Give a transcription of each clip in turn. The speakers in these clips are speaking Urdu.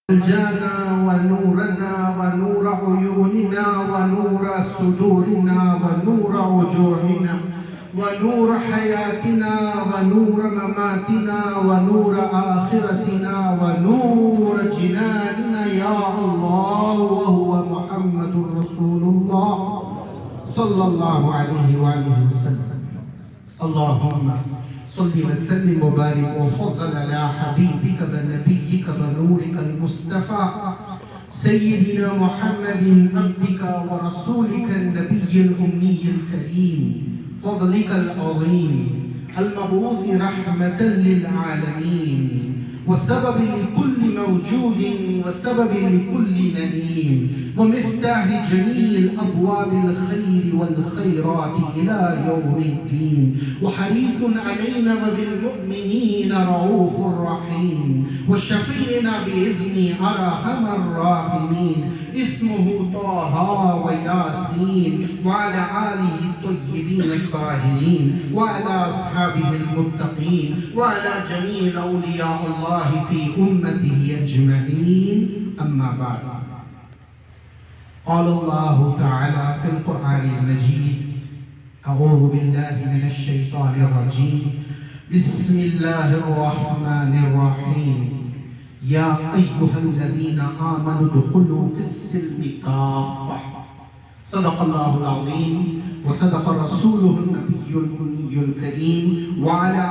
جانا ونورنا ونور عيوننا ونور صدورنا ونور وجوهنا ونور حياتنا ونور مماتنا ونور آخرتنا ونور جناننا يا الله وهو محمد رسول الله صلى الله عليه وآله وسلم. اللهم صل وسلم وبارك وفضل على حبيبك ونبيك ونورك المصطفى سيدنا محمد عبدك ورسولك النبي الأمي الكريم فضلك العظيم المبعوث رحمة للعالمين والسبب لكل موجود والسبب لكل نعيم ومفتاح جميع الأبواب الخير والخيرات إلى يوم الدين وحريص علينا وبالمؤمنين رؤوف رحيم وشفيعنا بإذن أرحم الراحمين اسمه طه وياسين وعلى آله الطيبين الطاهرين وعلى أصحابه المتقين وعلى جميع أولياء الله في أمته أجمعين. أما بعد، قال الله تعالى في القرآن المجيد: أعوذ بالله من الشيطان الرجيم، بسم الله الرحمن الرحيم، يا أيها الذين آمنوا ادخلوا في السلم كافة. صدق الله العظيم وصدق رسوله النبي الأمي الكريم وعلى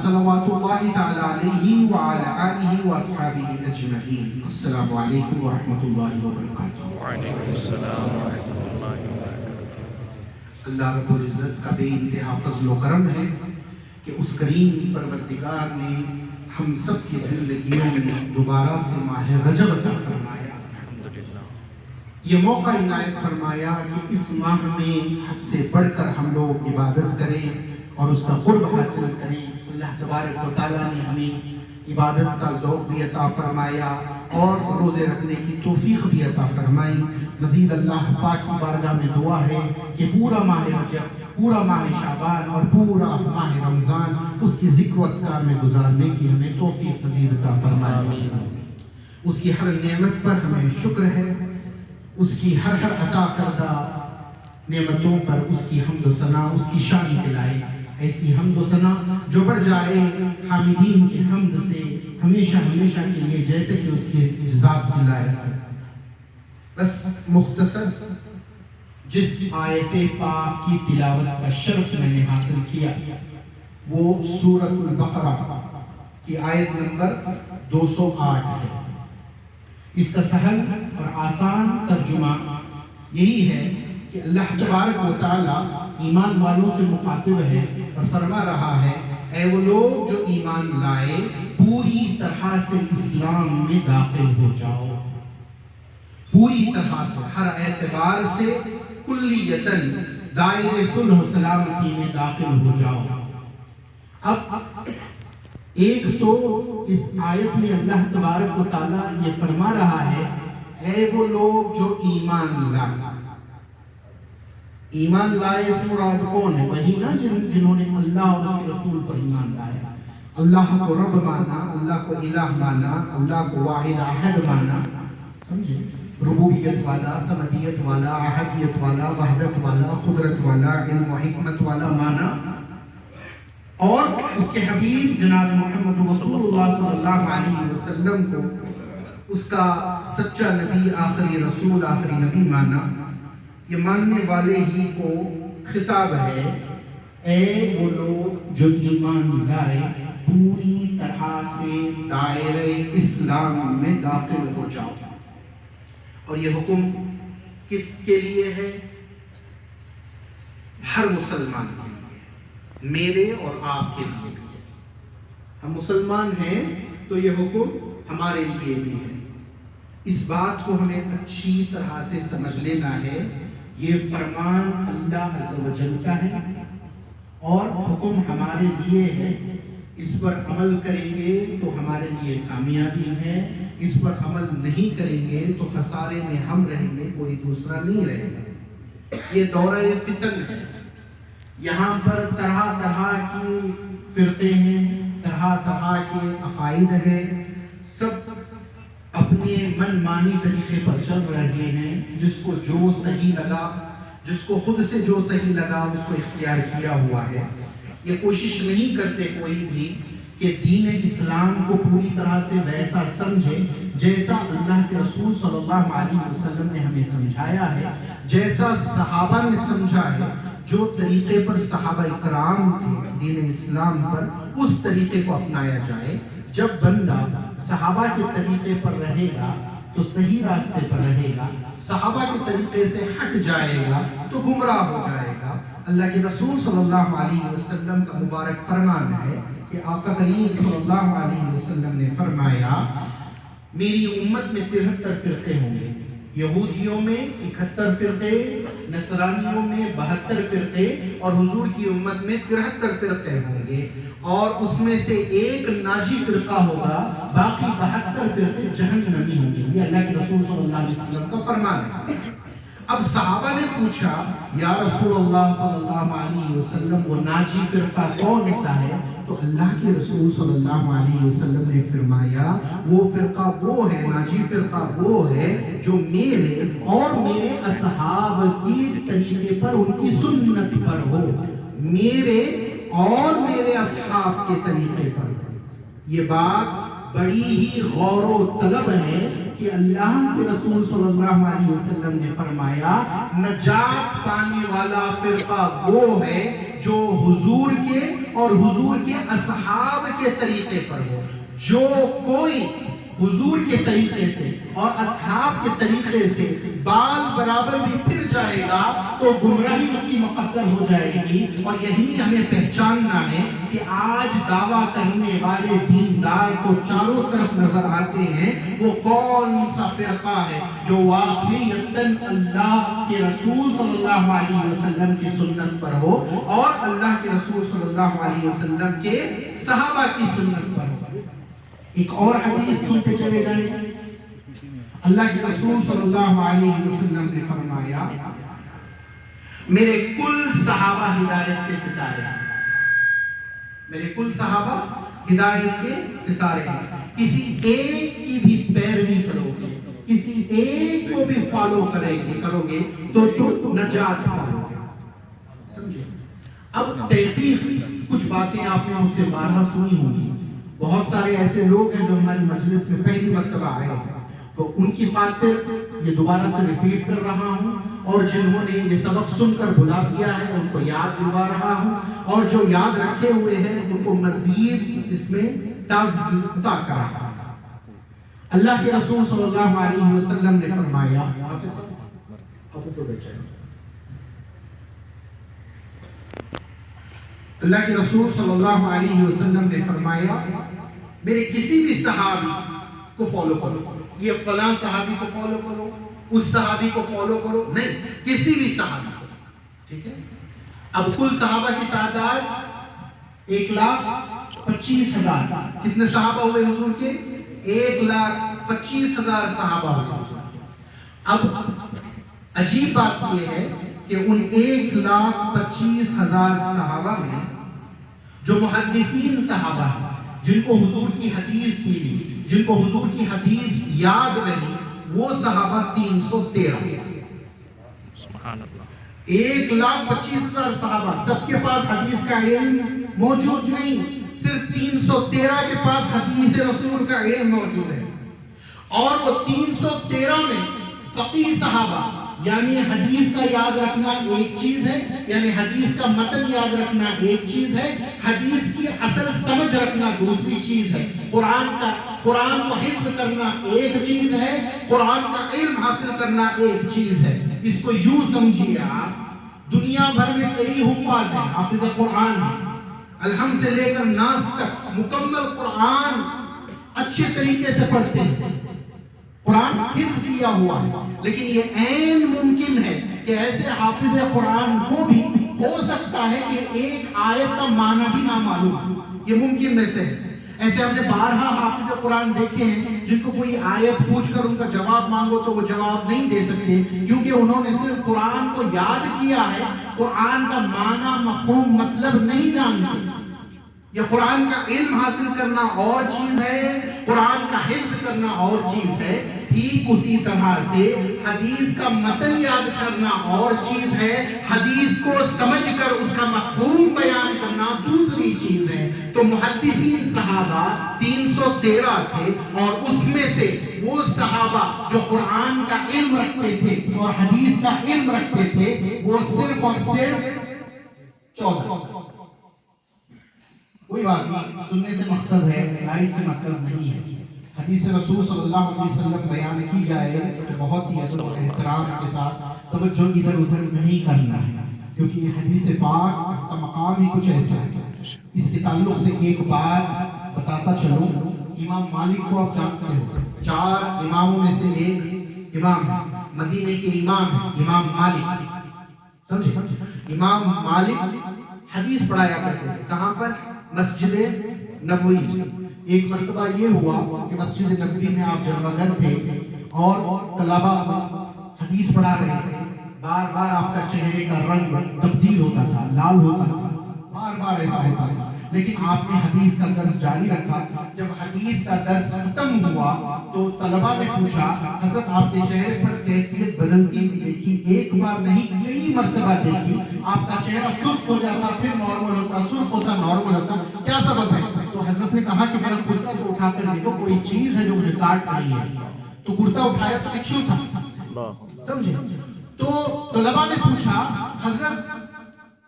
صلوات الله تعالى عليه وعلى آله وأصحابه أجمعين. السلام عليكم ورحمة الله وبركاته. وعلیکم السلام ورحمۃ اللہ وبرکاتہ. اللہ رب العزت کا بے انتہا فضل و کرم ہے کہ اس کریم پروردگار نے ہم سب کی زندگیوں میں دوبارہ سے ماہ رجب عطا فرمایا. یہ موقع عنایت فرمایا کہ اس ماہ میں حد سے بڑھ کر ہم لوگ عبادت کریں اور اس کا قرب حاصل کریں. اللہ تبارک و تعالیٰ نے ہمیں عبادت کا ذوق بھی عطا فرمایا اور روزے رکھنے کی توفیق بھی عطا فرمائی. مزید اللہ پاک کی بارگاہ میں دعا ہے کہ پورا ماہ رجب، پورا ماہ شعبان اور پورا ماہ رمضان اس کی ذکر و اذکار میں گزارنے کی ہمیں توفیق مزید عطا فرمائے. اس کی ہر نعمت پر ہمیں شکر ہے، اس کی ہر عطا کردہ نعمتوں پر اس کی حمد و ثنا، اس کی شان دلائے. ایسی حمد و ثنا جو بڑھ جائے حامدین کی حمد سے ہمیشہ ہمیشہ کے لیے، جیسے کہ اس کی ذات کی لائق ہے. بس مختصر جس آیت پاک کی تلاوت کا شرف میں نے حاصل کیا وہ سورۃ البقرہ کی آیت نمبر 208 ہے. اس کا سہل اور آسان ترجمہ یہی ہے کہ اللہ تبارک و تعالیٰ ایمان والوں سے مخاطب ہے اور فرما رہا ہے: اے وہ لوگ جو ایمان لائے، پوری طرح سے اسلام میں داخل ہو جاؤ. پوری طرح سے، ہر اعتبار سے کلیتاً دائرے صلح و سلامتی میں داخل ہو جاؤ. اب ایک تو اس آیت میں اللہ تبارک و تعالیٰ یہ فرما رہا ہے: اے وہ لوگ جو ایمان لائے. ایمان لائے سے مراد کون ہے؟ وہی نا جنہوں نے اللہ اور اس کے رسول پر ایمان لایا، اللہ کو رب مانا، اللہ کو الہ مانا، اللہ کو واحد احد مانا. سمجھے؟ ربوبیت والا، سمدیت والا، احدیت والا، وحدت والا، قدرت والا، علم و حکمت والا مانا. اور اس کے حبیب جناب محمد رسول اللہ صلی اللہ علیہ وسلم کو اس کا سچا نبی، آخری رسول، آخری نبی مانا. یہ ماننے والے ہی کو خطاب ہے: اے وہ لوگ جو ایمان لائے، پوری طرح سے دائرہ اسلام میں داخل ہو جاؤ. اور یہ حکم کس کے لیے ہے؟ ہر مسلمان کے لیے، میرے اور آپ کے لیے بھی ہے. ہم مسلمان ہیں تو یہ حکم ہمارے لیے بھی ہے. اس بات کو ہمیں اچھی طرح سے سمجھ لینا ہے. یہ فرمان اللہ عز و جل کا ہے اور حکم ہمارے لیے ہے. اس پر عمل کریں گے تو ہمارے لیے کامیابی ہے، اس پر عمل نہیں کریں گے تو خسارے میں ہم رہیں گے، کوئی دوسرا نہیں رہے گا. یہ دورہ فتن ہے. یہاں پر طرح طرح کی فرقے ہیں، طرح طرح کے عقائد ہیں. سب اپنے من مانی طریقے پر چل رہے ہیں، جس کو جو صحیح لگا، جس کو خود سے جو صحیح لگا اس کو اختیار کیا ہوا ہے۔ یہ کوشش نہیں کرتے کوئی بھی کہ دین اسلام کو پوری طرح سے ویسا سمجھے جیسا اللہ کے رسول صلی اللہ علیہ وسلم نے ہمیں سمجھایا ہے، جیسا صحابہ نے سمجھا ہے، جو طریقے پر صحابہ اکرام کے دین اسلام پر اس طریقے کو اپنایا جائے۔ جب بندہ صحابہ کے طریقے پر رہے گا تو صحیح راستے پر رہے گا، صحابہ کے طریقے سے ہٹ جائے گا تو گمراہ ہو جائے گا۔ اللہ کے رسول صلی اللہ علیہ وسلم کا مبارک فرمان ہے کہ آقا کریم صلی اللہ علیہ وسلم نے فرمایا میری امت میں 73 فرقے ہوں گے، یہودیوں میں 71 فرقے، نصرانیوں میں 72 فرقے، اور حضور کی امت میں 73 فرقے ہوں گے، اور اس میں سے ایک ناجی فرقہ ہوگا، باقی 72 فرقے جہنمی ہوں گے۔ یہ اللہ کے رسول صلی اللہ علیہ وسلم کا فرمان ہے۔ اب صحابہ نے پوچھا یا رسول اللہ صلی اللہ علیہ وسلم وہ ناجی فرقہ کون سا ہے؟ تو اللہ کے رسول صلی اللہ علیہ وسلم نے فرمایا وہ فرقہ وہ ہے، ناجی فرقہ وہ ہے جو میرے اور میرے اصحاب کی طریقے پر، ان کی سنت پر ہو، میرے اور میرے اصحاب کے طریقے پر۔ یہ بات بڑی ہی غور و طلب ہے کہ اللہ کے رسول صلی اللہ علیہ وسلم نے فرمایا نجات پانے والا فرقہ وہ ہے جو حضور کے اور حضور کے اصحاب کے طریقے پر ہو۔ جو کوئی حضور کے طریقے سے اور اصحاب کے طریقے سے بال برابر بھی پھر جائے گا تو گمراہی اس کی مقدر ہو جائے گی۔ اور یہی ہمیں پہچاننا ہے کہ آج دعویٰ کرنے والے دیندار تو چاروں طرف نظر آتے ہیں، وہ کون سا فرقہ ہے جو واقعیتاً اللہ کے رسول صلی اللہ علیہ وسلم کی سنت پر ہو اور اللہ کے رسول صلی اللہ علیہ وسلم کے صحابہ کی سنت پر ہو۔ ایک اور حدیث سنتے چلے جائیں۔ اللہ کے رسول صلی اللہ علیہ وسلم نے فرمایا میرے کل صحابہ ہدایت کے ستارے ہیں، میرے کل صحابہ ہدایت کے ستارے ہیں۔ کسی ایک کی بھی پیروی کرو گے، کسی ایک کو بھی فالو کرو گے تو تم نجات پاؤ گے۔ سمجھے؟ اب تحقیق کچھ باتیں آپ نے مجھ سے بارہا سنی ہوں گی، بہت سارے ایسے لوگ ہیں جو ہماری مجلس میں پہلی مرتبہ آئے ہیں، تو ان کی باتیں یہ دوبارہ سے ریپیٹ کر رہا ہوں، اور جنہوں نے یہ سبق سن کر بھلا دیا ہے ان کو یاد دلوا رہا ہوں، اور جو یاد رکھے ہوئے ہیں ان کو مزید اس میں تازگی عطا کر رہا ہوں۔ اللہ کے رسول صلی اللہ علیہ وسلم نے فرمایا، حافظ صاحب آپ اوپر بیٹھ جائیں۔ اللہ کے رسول صلی اللہ علیہ وسلم نے فرمایا میرے کسی بھی صحابی کو فالو کرو، یہ فلاں صحابی کو فالو کرو، اس صحابی کو فالو کرو، نہیں، کسی بھی صحابی کو، ٹھیک ہے؟ اب کل صحابہ کی تعداد 1,25,000، کتنے صحابہ ہوئے حضور کے؟ 1,25,000 صحابہ ہوئے حضور کے۔ اب عجیب بات یہ ہے کہ ان 1,25,000 صحابہ میں جو محدثین صحابہ ہیں، جن کو حضور کی حدیث ملی، جن کو حضور کی حدیث یاد رہی، وہ صحابہ 313۔ سبحان اللہ۔ 1,25,000 صحابہ، سب کے پاس حدیث کا علم موجود نہیں، صرف 313 کے پاس حدیث رسول کا علم موجود ہے، اور وہ 313 میں فقیہ صحابہ، یعنی حدیث کا یاد رکھنا ایک چیز ہے، یعنی حدیث کا متن یاد رکھنا ایک چیز ہے، حدیث کی اصل سمجھ رکھنا دوسری چیز ہے، قرآن کو حفظ کرنا ایک چیز ہے، قرآن کا علم حاصل کرنا ایک چیز ہے۔ اس کو یوں سمجھیے آپ، دنیا بھر میں کئی حفاظ ہیں، حافظ قرآن ہیں، الحمد سے لے کر ناس تک مکمل قرآن اچھے طریقے سے پڑھتے ہیں، قرآن حفظ کیا ہوا ہے، لیکن یہ عین ممکن ہے کہ ایسے حافظ قرآن کو بھی ہو سکتا ہے کہ ایک آیت کا معنی بھی نہ معلوم ہو، یہ ممکن میں سے ہے۔ ایسے ہم نے بارہا حافظ قرآن دیکھے ہیں جن کو کوئی آیت پوچھ کر ان کا جواب مانگو تو وہ جواب نہیں دے سکتے، کیونکہ انہوں نے صرف قرآن کو یاد کیا ہے، قرآن کا معنی مفہوم مطلب نہیں جانتے۔ یہ قرآن کا علم حاصل کرنا اور چیز ہے قرآن کا حفظ کرنا اور چیز ہے، ٹھیک اسی طرح سے حدیث کا متن یاد کرنا اور چیز ہے، حدیث کو سمجھ کر اس کا مفہوم بیان کرنا دوسری چیز ہے۔ تو محدثین صحابہ 313 تھے، اور اس میں سے وہ صحابہ جو قرآن کا علم رکھتے تھے اور حدیث کا علم رکھتے تھے وہ صرف اور صرف 14۔ کوئی بات نہیں، سننے سے مقصد ہے، لائٹ سے مطلب نہیں ہے۔ حدیث رسول صلی اللہ علیہ وسلم بیان کی جائے تو بہت ہی ادب و احترام کے ساتھ توجہ ادھر ادھر نہیں کرنا ہے، کیونکہ یہ حدیث پاک کا مقام ہی کچھ ایسا ہے۔ اس کے تعلق سے ایک بات بتاتا چلوں، امام مالک کو آپ جانتے ہو، 4 اماموں میں سے ایک امام ہے، مدینے کے امام ہیں، امام مالک، سمجھے؟ امام مالک حدیث پڑھایا کرتے تھے، کہاں پر؟ مسجد نبوی سے۔ ایک مرتبہ یہ ہوا کہ مسجد نبوی میں آپ جلوہ گر تھے اور طلبہ حدیث پڑھا رہے تھے، بار بار آپ کا چہرے کا رنگ تبدیل ہوتا تھا، لال ہوتا تھا، بار بار ایسا ہوتا تھا، لیکن آپ نے حدیث کا درس جاری رکھا۔ جب حدیث کا درس ختم ہوا تو طلبہ نے پوچھا، حضرت آپ کے چہرے پر کیفیت بدلتی ہوئی دیکھی، ایک بار نہیں کئی مرتبہ دیکھی، آپ کا چہرہ سرخ ہو جاتا پھر نارمل ہوتا، سرخ ہوتا نارمل ہوتا، کیا سبب ہے؟ تو حضرت نے کہا کہ میرا کرتا تو اٹھا کر دیکھو، کوئی چیز ہے جو مجھے کاٹ رہی ہے۔ تو کرتا اٹھایا تو بچھو تھا، سمجھے؟ تو طلبہ نے پوچھا، حضرت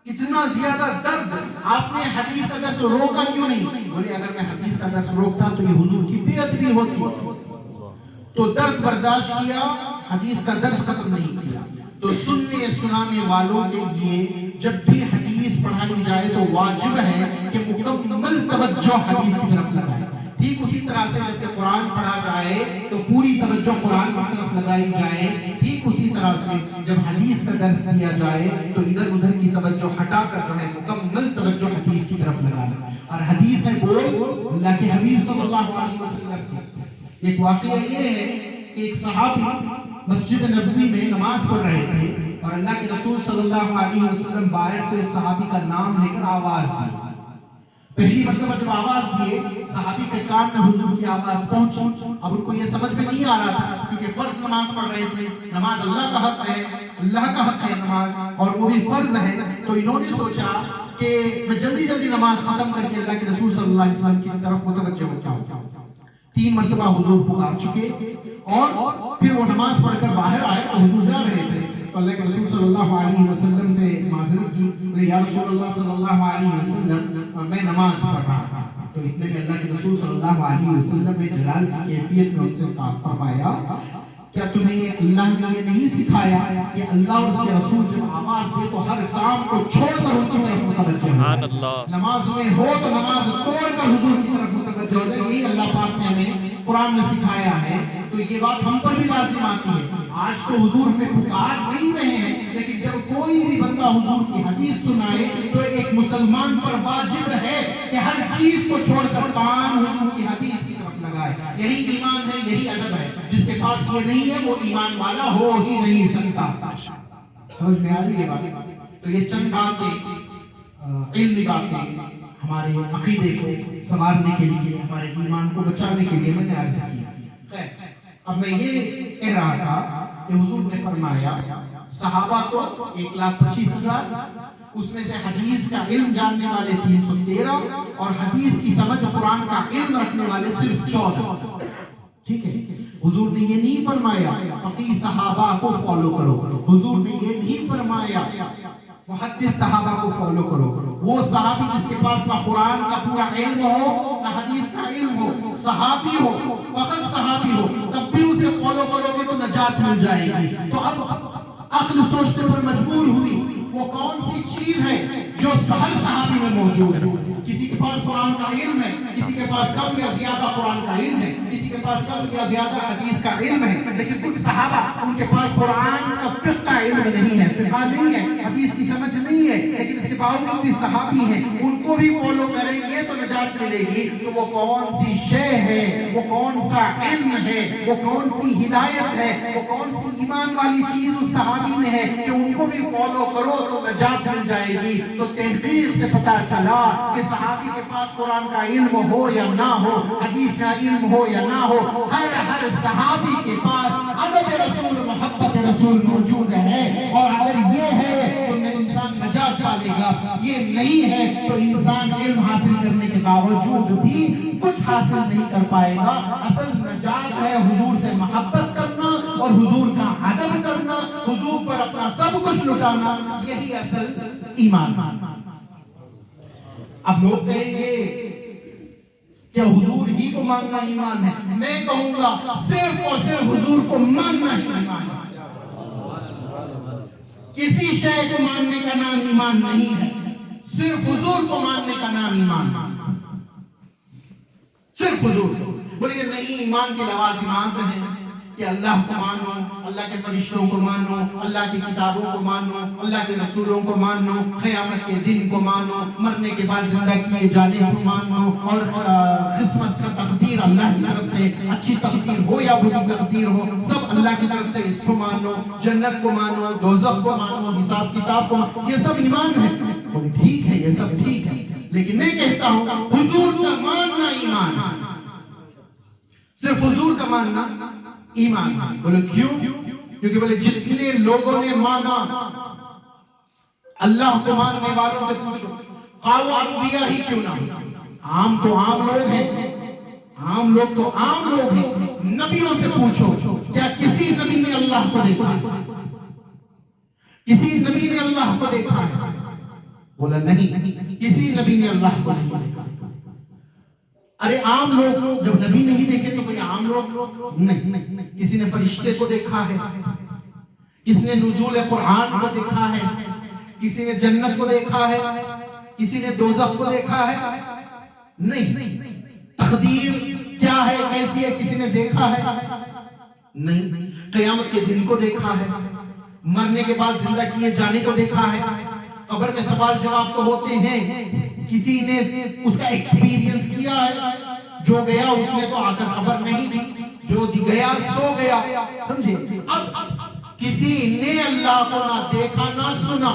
اتنا زیادہ درد، آپ نے حدیث کا درس روکا کیوں نہیں؟ بولے اگر میں حدیث کا درس روکتا تو یہ حضور کی بیعت بھی ہوتی، تو درد برداشت کیا، حدیث کا درس ختم نہیں کیا۔ تو سننے سنانے والوں کے لیے جب بھی حدیث پڑھائی جائے تو واجب ہے کہ مکمل توجہ حدیث کی طرف لگائے۔ ٹھیک اسی طرح سے جب قرآن پڑھا جائے تو پوری توجہ قرآن کی طرف لگائی جائے، ٹھیک اسی طرح سے جب حدیث کا درس دیا جائے تو ادھر ادھر کی توجہ ہٹا کر جو ہے مکمل توجہ حدیث کی طرف لگانا۔ اور حدیث ہے بول اللہ کے حبیب صلی اللہ علیہ وسلم کی۔ ایک واقعہ یہ ہے کہ ایک صحابی مسجد نبوی میں نماز پڑھ رہے تھے اور اللہ کے رسول صلی اللہ علیہ وسلم باہر سے اس صحابی کا نام لے کر آواز دی۔ پہلی مرتبہ جب آواز دیے صحابی کے کان میں حضور کی آواز پہنچی، اب ان کو یہ سمجھ میں نہیں آ رہا تھا کیونکہ فرض نماز پڑھ رہے تھے، نماز اللہ کا حق ہے، اللہ کا حق ہے نماز، اور وہ بھی فرض ہے، تو انہوں نے سوچا کہ میں جلدی جلدی نماز ختم کر کے اللہ کے رسول صلی اللہ علیہ وسلم کی طرف متوجہ ہوتا ہوں۔ 3 مرتبہ حضور پکار چکے اور پھر وہ نماز پڑھ کر باہر آئے تو حضور جا رہے تھے، تو اللہ کے رسول صلی اللہ علیہ وسلم سے معذرت کی، یا رسول اللہ صلی اللہ علیہ وسلم میں نماز پڑھ رہا تھا۔ تو اتنے میں اللہ کے رسول صلی اللہ علیہ وسلم نے جلال کی کیفیت میں ان سے فرمایا، کیا تمہیں اللہ نے یہ نہیں سکھایا کہ اللہ اور اس کے رسول جب آواز دے تو ہر کام کو چھوڑ کر ان کی طرف متوجہ ہو، نماز میں ہو تو نماز توڑ کر حضور کی طرف متوجہ ہو جائے۔ یہی اللہ پاک نے ہمیں قرآن میں سکھایا ہے، تو یہ بات ہم پر بھی لازم آتی ہے۔ آج تو حضور میں پکار نہیں رہے ہیں، لیکن جب کوئی بھی بندہ حضور کی حدیث سنائے تو ایک مسلمان پر واجب ہے کہ ہر چیز کو چھوڑ کر کان حضور کی حدیث کی طرف لگائے۔ یہی ایمان ہے، یہی ادب ہے۔ جس کے پاس یہ نہیں ہے وہ ایمان والا ہو ہی نہیں سکتا۔ سمجھ میں آ رہی ہے بات؟ تو یہ چند باتیں، علمی باتیں ہمارے عقیدے کو سنوارنے کے لیے، ہمارے ایمان کو بچانے کے لیے میں نے عرض کی۔ اب میں یہ کہہ رہا تھا کہ حضور نے فرمایا صحابہ تو 1,25,000، اس میں سے حدیث کا علم جاننے والے 313 اور حدیث کی سمجھ قرآن کا علم رکھنے والے صرف 14۔ ٹھیک ہے، حضور نے یہ نہیں فرمایا فقیہ صحابہ کو فالو کرو، حضور نے یہ نہیں فرمایا محدث صحابہ کو فالو کرو۔ وہ صحابی جس کے پاس نہ قرآن کا پورا علم ہو نہ حدیث کا علم ہو، صحابی ہو، فقط صحابی ہو، تب بھی اسے فالو کرو گے تو نجات مل جائے گی۔ تو اب عقل سوچنے پر مجبور ہوئی وہ کون سی چیز ہے جو ہر صحابی میں موجود ہے۔ کسی کے پاس قرآن کا علم ہے، کسی کے پاس کم یا زیادہ قرآن کا علم ہے، کسی کے پاس کم یا زیادہ حدیث کا علم ہے، لیکن کچھ صحابہ ان کے پاس قرآن کا فقہ کا علم نہیں ہے، فقہ نہیں ہے، حدیث کی سمجھ نہیں ہے، لیکن اس کے باوجود بھی صحابی ہیں۔ ان کو کو بھی فالو کریں گے تو نجات ملے گی. تو وہ کون سی شے ہے, وہ کون سا علم ہے, وہ کون سی ہدایت ہے, وہ کون سی ایمان والی چیز اس صحابی میں ہے کہ ان کو بھی فالو کرو تو نجات مل جائے گی. تو تحقیق سے پتا چلا کہ صحابی کے پاس قرآن کا علم ہو یا نہ ہو, حدیث کا علم ہو یا نہ ہو, ہر صحابی کے پاس ادب رسول, محبت رسول موجود ہے. اور اگر یہ ہے تو انسان نجات پالے گا, یہ نہیں ہے تو انسان علم حاصل کرنے کے باوجود بھی کچھ حاصل نہیں کر پائے گا. اصل نجات ہے حضور سے محبت کرنا اور حضور کا ادب کرنا, حضور پر اپنا سب کچھ لٹانا, یہی اصل ایمان. اب لوگ کہیں گے کہ حضور ہی کو ماننا ایمان ہے. میں کہوں گا صرف اور صرف حضور کو ماننا ہی ایمان ہے. کسی شے کو ماننے کا نام ایمان نہیں ہے, صرف حضور کو ماننے کا نام ایمان ہے. صرف حضور کو. بولے نہیں, ایمان کے لوازمات ہیں کہ اللہ کو مانو, اللہ کے فرشتوں کو مانو, اللہ کی کتابوں کو مانو, اللہ کے رسولوں کو مانو, قیامت کے دن کو مانو, مرنے کے بعد زندہ کیے جانے کو مانو, اور قسمت کا تقدیر اللہ کی طرف سے, اچھی تقدیر ہو یا بری تقدیر ہو, سب اللہ کی طرف سے, اس کو مانو, جنت کو مانو, دوزخ کو مانو, حساب کتاب کو مانو, یہ سب ایمان ہے. بولے ٹھیک ہے, یہ سب ٹھیک ہے, لیکن میں کہتا ہوں حضور کا ماننا ایمان ہے. صرف حضور کا ماننا ایمان. بولے کیوں؟ کیونکہ بولے جتنے لوگوں نے مانا, اللہ کو ماننے والوں سے پوچھو, وہ انبیاء ہی کیوں نہ, عام تو عام لوگ ہیں, عام لوگ تو عام لوگ ہیں, نبیوں سے پوچھو کیا کسی نبی نے اللہ کو دیکھا ہے؟ کسی نبی نے اللہ کو دیکھا ہے؟ بولا نہیں, کسی نبی نے اللہ کو نہیں دیکھا. ارے عام لوگ جب نبی نہیں دیکھے تو کوئی عام لوگ نہیں. کسی نے فرشتے کو دیکھا ہے, کسی نے نزول قرآن کو دیکھا ہے, کسی نے جنت کو دیکھا ہے, کسی نے دوزخ کو دیکھا ہے؟ نہیں. تقدیر کیا ہے, کیسی ہے, کسی نے دیکھا ہے؟ نہیں. قیامت کے دن کو دیکھا ہے, مرنے کے بعد زندہ کیے جانے کو دیکھا ہے, قبر میں سوال جواب تو ہوتے ہیں, کسی نے اس کا ایکسپیرینس کیا ہے؟ جو گیا اس نے تو آ کر خبر نہیں دی, جو گیا سو گیا. سمجھے؟ اب کسی نے اللہ کو نہ دیکھا نہ سنا,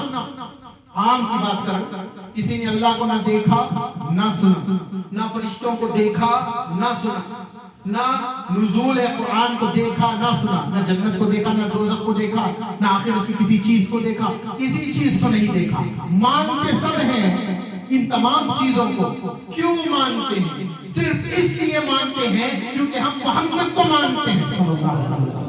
عام کی بات کر, کسی نے اللہ کو نہ دیکھا نہ سنا, نہ فرشتوں کو دیکھا نہ سنا, نہ نزول قرآن کو دیکھا نہ سنا, نہ جنت کو دیکھا, نہ دوزخ کو دیکھا, نہ آخرت کی کسی چیز کو دیکھا, کسی چیز کو نہیں دیکھا. مانتے سب ہیں ان تمام چیزوں کو. کیوں مانتے ہیں؟ صرف اس لیے مانتے ہیں کیونکہ ہم محمد کو مانتے ہیں صلی اللہ علیہ وسلم.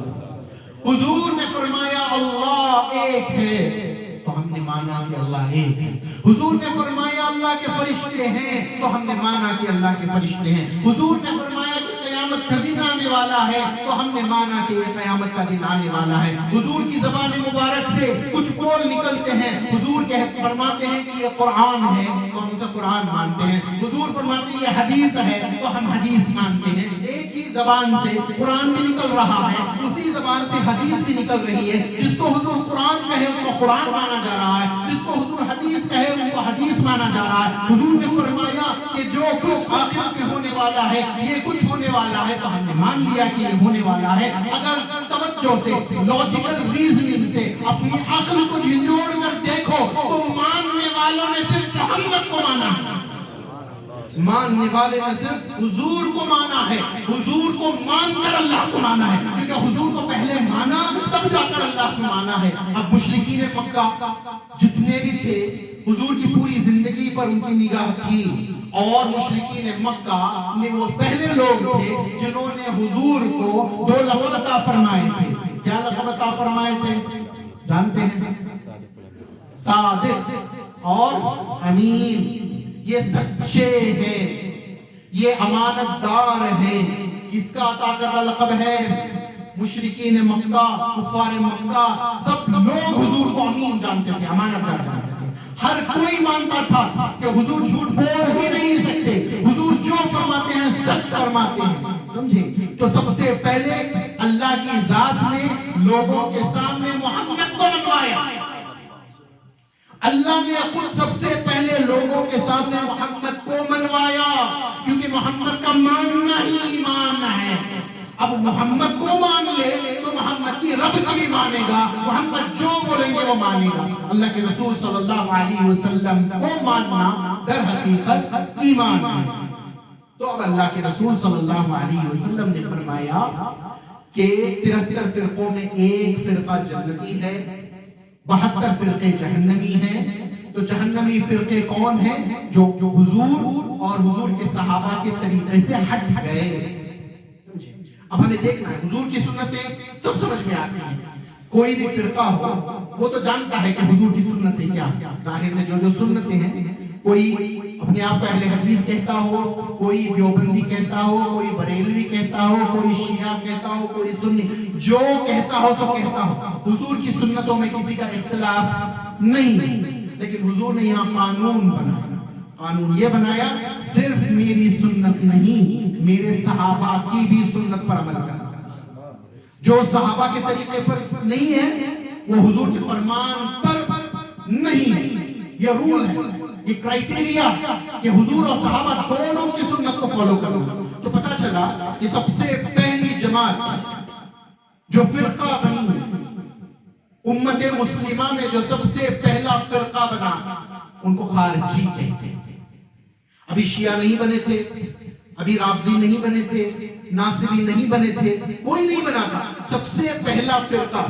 حضور نے فرمایا اللہ ایک ہے تو ہم نے مانا کہ اللہ ایک ہے. حضور نے فرمایا اللہ کے فرشتے ہیں تو ہم نے مانا کہ اللہ کے فرشتے ہیں. حضور نے فرمایا کہ قیامت کا دن آنے والا ہے تو ہم نے مانا کہ یہ قیامت کا دن آنے والا ہے. حضور کی زبان مبارک سے کچھ قول نکلتے ہیں, حضور فرماتے ہیں کہ یہ قرآن ہے تو ہم اسے قرآن مانتے ہیں. حضور فرماتے ہیں یہ حدیث ہے تو ہم حدیث مانتے ہیں. ایک ہی زبان سے قرآن بھی نکل رہا ہے, اسی زبان سے حدیث بھی نکل رہی ہے. جس کو حضور قرآن کہے اس کو قرآن مانا جا رہا ہے, جس کو حضور حدیث کہے ان کو حدیث مانا جا رہا ہے. حضور نے فرمایا کہ جو کچھ آخرت میں ہونے والا ہے یہ کچھ ہونے والا ہے تو ہم نے مان لیا کہ یہ ہونے والا ہے. اگر توجہ سے, لاجیکل ریزننگ سے اپنی عقل کو جھنجھوڑ کر دیکھو تو ماننے والوں نے صرف محمد کو مانا ہے, ماننے والے نے صرف حضور کو مانا ہے. حضور کو مان کر اللہ کو مانا ہے, کیونکہ حضور کو پہلے مانا تب جا کر اللہ کو مانا ہے. اب مشرکین مکہ جتنے بھی تھے حضور کی پوری زندگی پر ان کی نگاہ تھی, اور مشرکین مکہ نے وہ پہلے لوگ تھے جنہوں نے حضور کو 2 لقب عطا فرمائے تھے. کیا لقب عطا فرمائے تھے جانتے ہیں؟ صادق اور امین. یہ سچے ہیں, یہ امانت دار ہیں. کس کا عطا کردہ لقب ہے؟ مشرکین مکہ, کفار مکہ, سب لوگ حضور کو امین جانتے تھے, امانت دار جانتے تھے. ہر کوئی مانتا تھا کہ حضور جھوٹ بول ہی نہیں سکتے, حضور جو فرماتے ہیں سچ فرماتے ہیں. سمجھے؟ تو سب سے پہلے اللہ کی ذات نے لوگوں کے سامنے محمد کو منوایا, اللہ نے خود سب سے پہلے لوگوں کے سامنے محمد کو منوایا، کیونکہ محمد کا ماننا ہی ایمان ہے۔ اب محمد کو مان لے تو محمد کی رب کا بھی مانے گا، محمد جو بولیں گے وہ مانے گا۔ اللہ کے رسول صلی اللہ علیہ وسلم کو ماننا در حقیقت ایمان ہے۔ تو اب اللہ کے رسول صلی اللہ علیہ وسلم نے فرمایا کہ 73 فرقوں میں ایک فرقہ جنتی ہے، 72 فرقے جہنمی ہیں۔ تو جہنمی فرقے کون ہیں؟ جو حضور اور حضور کے صحابہ کے طریقے سے ہٹ گئے۔ اب ہمیں دیکھنا ہے، حضور کی سنتیں سب سمجھ میں آتی ہیں۔ کوئی بھی فرقہ ہو وہ تو جانتا ہے کہ حضور کی سنتیں کیا ہیں۔ ظاہر میں جو سنتیں ہیں، کوئی اپنے آپ کو اہل حدیث کہتا ہو، کوئی دیوبندی کہتا ہو، کوئی بریلوی کہتا ہو، کوئی شیعہ کہتا ہو، کوئی سنی، جو کہتا ہو سو کہتا ہو، حضور کی سنتوں میں کسی کا اختلاف نہیں۔ لیکن حضور نے یہاں قانون بنایا۔ قانون یہ بنایا، صرف میری سنت نہیں، میرے صحابہ کی بھی سنت پر عمل کرنا۔ جو صحابہ کے طریقے پر نہیں ہے وہ حضور کے فرمان پر نہیں ہے۔ یہ رول ہے، یہ کرائیٹیریا کہ حضور اور صحابہ دونوں کی سنت کو فالو کرو۔ تو پتہ چلا کہ سب سے پہلی جماعت جو فرقہ بنی امت مسلمہ میں، جو سب سے پہلا فرقہ بنا، ان کو خارجی کہتے ہیں۔ ابھی شیعہ نہیں بنے تھے، ابھی رافضی نہیں بنے تھے، ناصری نہیں بنے تھے، کوئی نہیں بنا تھا۔ سب سے پہلا فرقہ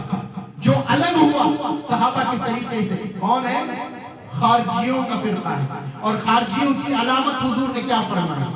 جو الگ ہوا صحابہ کے طریقے سے کون ہے؟ خارجیوں کا فرقہ ہے۔ اور خارجیوں کی علامت حضور نے کیا فرمایا؟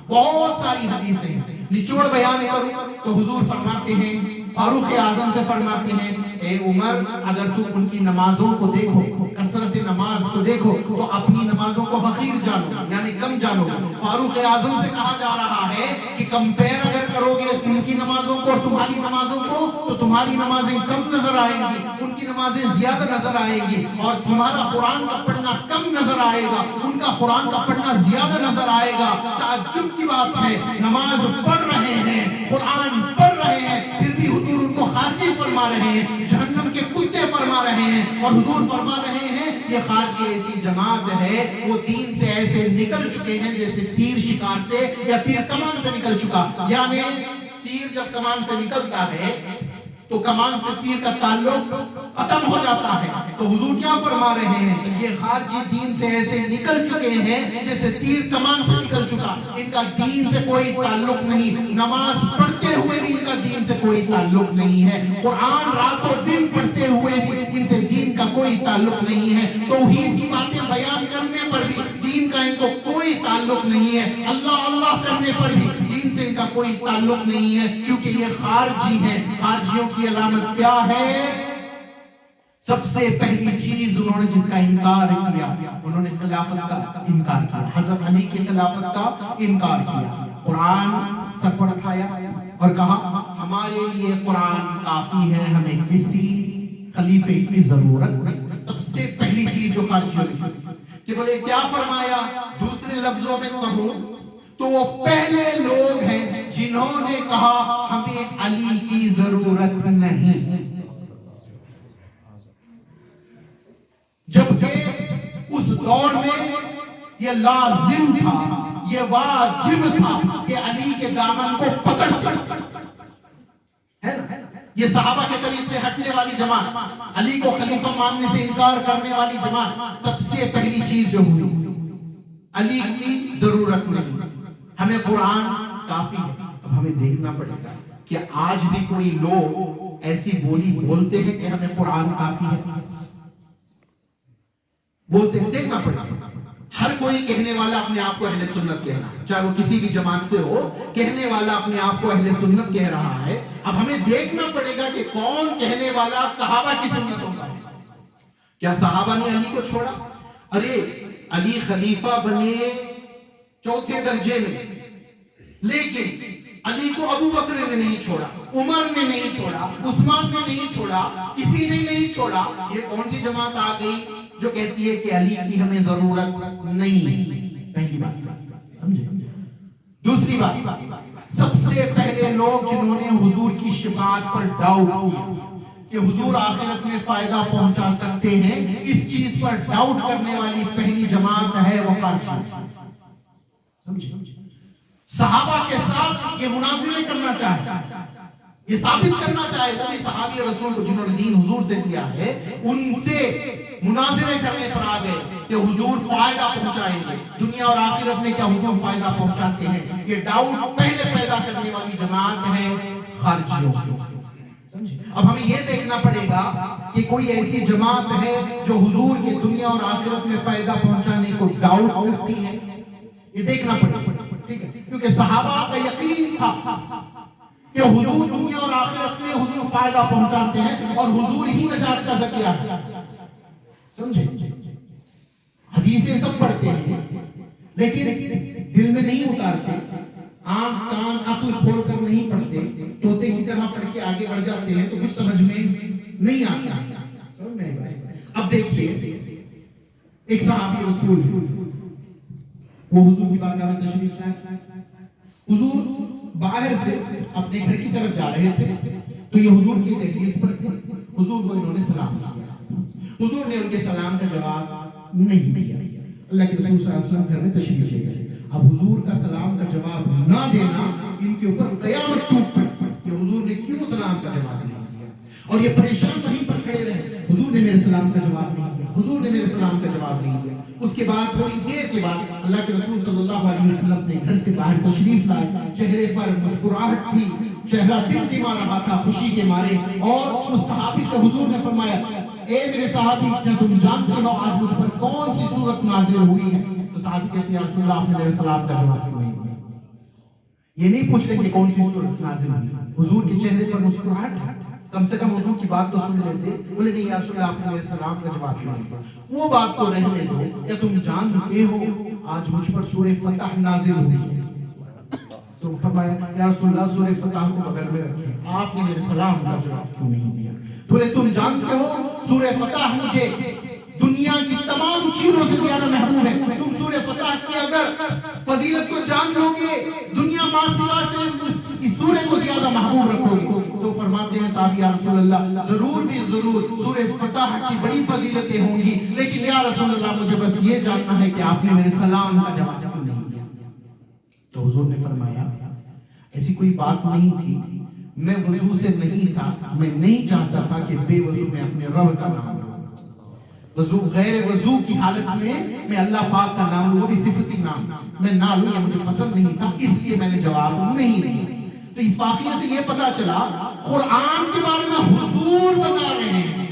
بہت ساری حدیثیں، نچوڑ بیان کروں تو حضور فرماتے ہیں، فاروق اعظم سے فرماتے ہیں، اے عمر اگر تو ان کی نمازوں کو دیکھو، کثرت نماز کو دیکھو، تو اپنی نمازوں کو حقیر جانو، یعنی کم جانو۔ فاروق اعظم سے کہا جا رہا ہے کہ کمپیر اگر کرو گے ان کی نمازوں کو اور تمہاری نمازوں کو تو تمہاری نمازیں کم نظر آئیں گی، ان کی نمازیں زیادہ نظر آئیں گی، اور تمہارا قرآن کا پڑھنا کم نظر آئے گا، ان کا قرآن کا پڑھنا زیادہ نظر آئے گا۔ تعجب کی بات ہے، نماز پڑھ رہے ہیں، قرآن پڑھ رہے ہیں، پھر بھی حضور ان کو خارجی فرما رہے ہیں، جہنم کے کتے فرما رہے ہیں۔ اور حضور فرما رہے ہیں یہ خارجی ایسی جماعت ہے، وہ دین سے ایسے نکل چکے ہیں جیسے تیر شکار سے یا تیر کمان سے نکل چکا۔ یعنی تیر جب کمان سے نکلتا ہے تو کمان سے تیر کا تعلق ختم ہو جاتا ہے۔ تو حضور کیا فرما رہے ہیں؟ یہ خارجی دین سے ایسے نکل چکے ہیں جیسے تیر کمان سے نکل چکا، ان کا دین سے کوئی تعلق نہیں، نماز پڑھتے ہوئے بھی ان کا دین سے کوئی تعلق نہیں ہے، قرآن رات و دن پڑھتے ہوئے بھی ان سے دین کا کوئی تعلق نہیں ہے، توحید کی باتیں بیان کرنے پر بھی دین کا ان کو کوئی تعلق نہیں ہے، اللہ اللہ کرنے پر بھی دین سے ان کا کوئی تعلق نہیں ہے، کیونکہ یہ خارجی ہیں۔ خارجیوں کی علامت کیا ہے؟ سب سے پہلی چیز انہوں نے جس کا انکار کیا، انہوں نے خلافت کا انکار کیا، حضرت علی کی خلافت کا انکار کیا۔ قرآن سر پر اٹھایا اور کہا ہمارے لیے قرآن کافی ہے، ہمیں کسی خلیفے کی ضرورت نہیں۔ سب سے پہلی چیز جو خارجیوں نے کہ بولے کیا فرمایا؟ دوسرے لفظوں میں کہوں تو وہ پہلے لوگ ہیں جنہوں نے کہا ہمیں علی کی ضرورت نہیں، جبکہ اس دور میں یہ لازم تھا، یہ واجب تھا کہ علی کے دامن کو پکڑ ہے نا۔ یہ صحابہ کے طریق سے ہٹنے والی جماعت، علی کو خلیفہ ماننے سے انکار کرنے والی جماعت، سب سے پہلی چیز جو ہوئی علی کی ضرورت نہیں، ہمیں قرآن کافی ہے۔ اب ہمیں دیکھنا پڑے گا کہ آج بھی کوئی لوگ ایسی بولی بولتے ہیں کہ ہمیں قرآن کافی ہے، بولتے ہیں، دیکھنا پڑے گا۔ ہر کوئی کہنے والا اپنے آپ کو اہل سنت کہہ رہا ہے، چاہے وہ کسی بھی جماعت سے ہو، کہنے والا اپنے آپ کو اہل سنت کہہ رہا ہے۔ اب ہمیں دیکھنا پڑے گا کہ کون کہنے والا صحابہ کی سنتوں کا ہے۔ کیا صحابہ نے علی کو چھوڑا؟ ارے علی خلیفہ بنے چوتھے درجے میں، لیکن علی کو ابو بکر نے نہیں چھوڑا، عمر نے نہیں چھوڑا، عثمان نے نہیں چھوڑا، کسی نے نہیں چھوڑا۔ یہ کون سی جماعت آ گئی جو کہتی ہے کہ علی کی ہمیں ضرورت نہیں؟ پہلی بات سمجھے۔ دوسری بات، سب سے پہلے لوگ جنہوں نے حضور کی شفاعت پر ڈاؤٹ کیا کہ حضور آخرت میں فائدہ پہنچا سکتے ہیں، اس چیز پر ڈاؤٹ کرنے والی پہلی جماعت ہے وہ خارجی. سمجھے؟ صحابہ کے ساتھ یہ مناظرے کرنا چاہے، یہ ثابت کرنا چاہے وہ بھی صحابی رسول کو جنہوں نے دین حضور سے لیا ہے، ان سے مناظرے کرنے پر آ گئے کہ حضور فائدہ پہنچائیں گے، دنیا اور آخرت میں کیا حضور فائدہ پہنچاتے ہیں. یہ ڈاؤٹ پہلے پیدا کرنے والی جماعت ہے خارجیوں. اب ہمیں یہ دیکھنا پڑے گا کہ کوئی ایسی جماعت ہے جو حضور کی دنیا اور آخرت میں فائدہ پہنچانے کو ڈاؤٹ کرتی ہے، یہ دیکھنا پڑے گا. ٹھیک ہے، کیونکہ صحابہ کا یقین تھا کہ حضور دنیا اور آخرت میں حضور فائدہ پہنچاتے ہیں اور حضور ہی نجات کا ذریعہ ہے. سمجھے؟ حدیثیں سب پڑھتے ہیں لیکن دل میں نہیں اتارتے، آنکھ کان عقل کھول کر نہیں پڑھتے، طوطے کی طرح پڑھ کے آگے بڑھ جاتے ہیں تو کچھ سمجھ میں نہیں آتا. سمجھ میں آئی؟ اب دیکھیے ایک صحابی رسول وہ حضور کی بارگاہ میں تشریف لائے. حضور باہر سے اپنے گھر کی طرف جا رہے تھے تو یہ حضور کی دہلیز پر تھے. حضور کو انہوں نے سلام کیا، حضور نے ان کے سلام کا جواب نہیں دیا. اللہ کے رسول صلی اللہ علیہ وسلم گھر میں تشریف لے گئے. اب حضور کا سلام کا جواب نہ دینا ان کے اوپر قیامت ٹوٹ پڑی کہ حضور نے کیوں سلام کا جواب نہیں دیا. اور یہ پریشان وہیں پر کھڑے رہے، حضور نے میرے سلام کا جواب نہیں دیا، حضور نے میرے سلام کا جواب نہیں دیا. اس کے بعد تھوڑی دیر کے بعد اللہ کے رسول صلی اللہ علیہ وسلم نے گھر سے باہر تشریف لائے. چہرے پر مسکراہٹ تھی، چہرہ ٹمٹما رہا تھا خوشی کے مارے. اور اس صحابی سے حضور نے فرمایا، اے میرے صحابی کیا تم جانتے ہو آج مجھ پر کون سی صورت نازل ہوئی ہے؟ تو صحابی کہتے ہیں یا رسول اللہ آپ نے میرے سلام کا جواب کیوں نہیں دیا؟ یہ نہیں پوچھ رہے کہ کون سی صورت نازل ہوئی. حضور کے چہرے پر مسکراہٹ، کم سے کم حضور کی بات تو سن لیتے. بولے نہیں یا رسول اللہ آپ نے میرے سلام کا جواب کیوں نہیں دیا؟ وہ بات تو رہنے دو، کیا تم جانتے ہو آج مجھ پر سورہ فتح نازل ہوئی ہے؟ تو فرمایا یا رسول اللہ سورہ فتح کو بغل میں رکھیں، آپ نے میرے سلام کا جواب کیوں نہیں دیا؟ بولے تم جانتے ہو سورہ فتح مجھے دنیا کی تمام چیزوں سے زیادہ محبوب ہے. تم سورہ فتح کی اگر فضیلت کو جان لو گے دنیا ما سوا سے اس سورہ کو زیادہ محبوب رکھو گے. تو فرماتے ہیں صحابی یا رسول اللہ ضرور بھی ضرور سورہ فتح کی بڑی فضیلتیں ہوں گی، لیکن یا رسول اللہ مجھے بس یہ جاننا ہے کہ آپ نے میرے سلام کا جواب کیوں نہیں دیا؟ تو حضور نے فرمایا ایسی کوئی بات نہیں تھی، میں وضو سے نہیں تھا، میں نہیں چاہتا تھا کہ بے وضو میں اپنے رب کا نام لوں. وضو غیر وضو کی حالت میں اللہ پاک کا نام لوں، وہ بھی صفتی نام میں نہ لوں، یہ مجھے پسند نہیں تھا، اس لیے میں نے جواب نہیں دیا. تو اس واقعے سے یہ پتا چلا قرآن کے بارے میں حضور بتا رہے ہیں،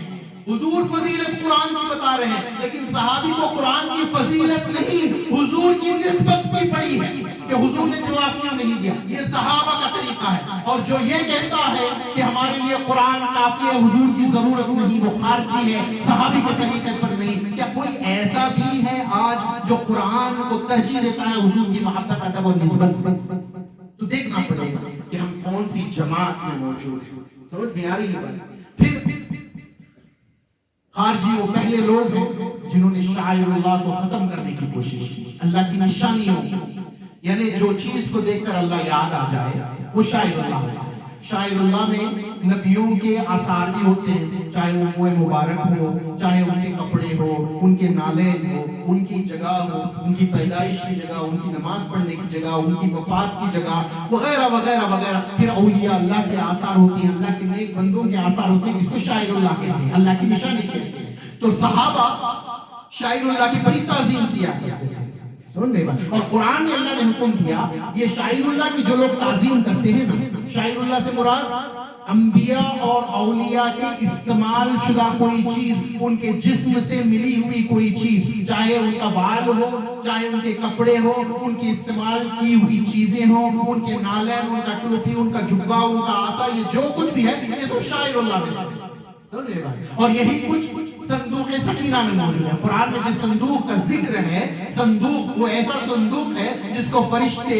حضور فضیلت قرآن کی بتا رہے ہیں، لیکن صحابی کو قرآن کی فضیلت نہیں حضور کی نسبت بھی پڑی ہے کہ حضور نے جواب کیوں نہیں دیا. یہ صحابہ کا طریقہ ہے. اور جو یہ کہتا ہے کہ ہمارے لیے قرآن کافی ہے حضور کی ضرورت نہیں، وہ خارجی ہے، صحابی کے طریقے پر نہیں. کیا کوئی ایسا بھی ہے آج جو قرآن کو ترجیح دیتا ہے حضور کی محبت ادب اور نسبت سے؟ تو دیکھنا پڑے گا کہ ہم کون سی جماعت میں موجود ہیں. سمجھ میں آ رہی ہے بات؟ پھر خارجی وہ پہلے لوگ ہیں جنہوں نے شاعر اللہ کو ختم کرنے کی کوشش کی. اللہ کی نشانیوں یعنی جو چیز کو دیکھ کر اللہ یاد آ جائے وہ شاعر اللہ ہے. شاعر اللہ میں نبیوں کے آثار بھی ہوتے ہیں، چاہے وہ موئے مبارک ہو، چاہے ان کے کپڑے ہو، ان کے نالین ہو، ان کی جگہ ہو، ان کی پیدائش کی جگہ، ان کی نماز پڑھنے کی جگہ، ان کی وفات کی جگہ وغیرہ وغیرہ وغیرہ. پھر اولیاء اللہ کے آثار ہوتے ہیں، اللہ کے نیک بندوں کے آثار ہوتے ہیں، جس کو شاعر اللہ کہتے ہیں، اللہ کی نشانی کہتے ہیں. تو صحابہ شاعر اللہ کی بڑی تعظیم کیا کرتے تھے. سمجھ میں بات؟ اور قرآن میں اللہ نے حکم دیا یہ شاعر اللہ کی جو لوگ تعظیم کرتے ہیں نا، شاعر اللہ سے مراد انبیاء اور اولیاء کے استعمال شدہ کوئی چیز، ان کے جسم سے ملی ہوئی کوئی چیز، چاہے ان کا بال ہو، چاہے ان کے کپڑے ہو، ان کی استعمال کی ہوئی چیزیں ہوں، ان کے نالین، ان کا ٹوپی، ان کا جبہ، ان کا عصا، یہ جو کچھ بھی ہے یہ سب شاعر اللہ میں سے. اور یہی کچھ صندوق سکینہ میں موجود ہے. قرآن میں جس صندوق کا ذکر ہے، صندوق وہ ایسا صندوق ہے جس کو فرشتے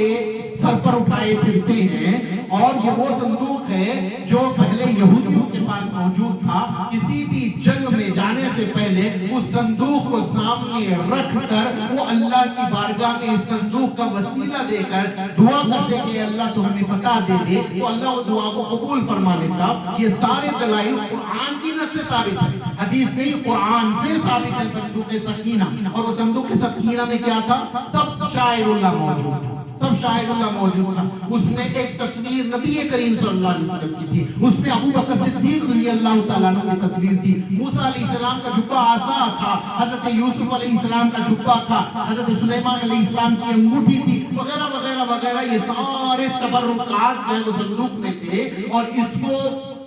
سر پر اٹھائے پھرتے ہیں، اور یہ وہ صندوق ہے جو پہلے یہودیوں کے پاس موجود تھا. کسی بھی جنگ میں جانے سے سے پہلے اس صندوق کو سامنے رکھ کر وہ اللہ کی بارگاہ میں اس صندوق کا وسیلہ دے کر دعا کرتے کہ اللہ تو ہمیں فتح دے دے، تو اللہ وہ دعا کو قبول فرما لیتا۔ یہ سارے دلائل قرآن کی نص سے ثابت ہے، حدیث میں قرآن سے ثابت ہے۔ صندوق سکینہ، اور وہ صندوق سکینہ میں کیا تھا؟ سب شاعر اللہ موجود تھا، سب شاعر اللہ موجود تھا۔ اس میں ایک تصویر نبی کریم صلی اللہ علیہ وسلم کی تھی، اس میں ابو بکر صدیق رضی اللہ تعالیٰ عنہ کی تصویر تھی، موسیٰ علیہ السلام کا جھبا عصا تھا، حضرت یوسف علیہ السلام کا جھبا تھا، حضرت سلیمان علیہ السلام کی انگوٹھی تھی، وغیرہ وغیرہ وغیرہ۔ یہ سارے تبرکات جو ہے وہ صندوق میں تھے، اور اس کو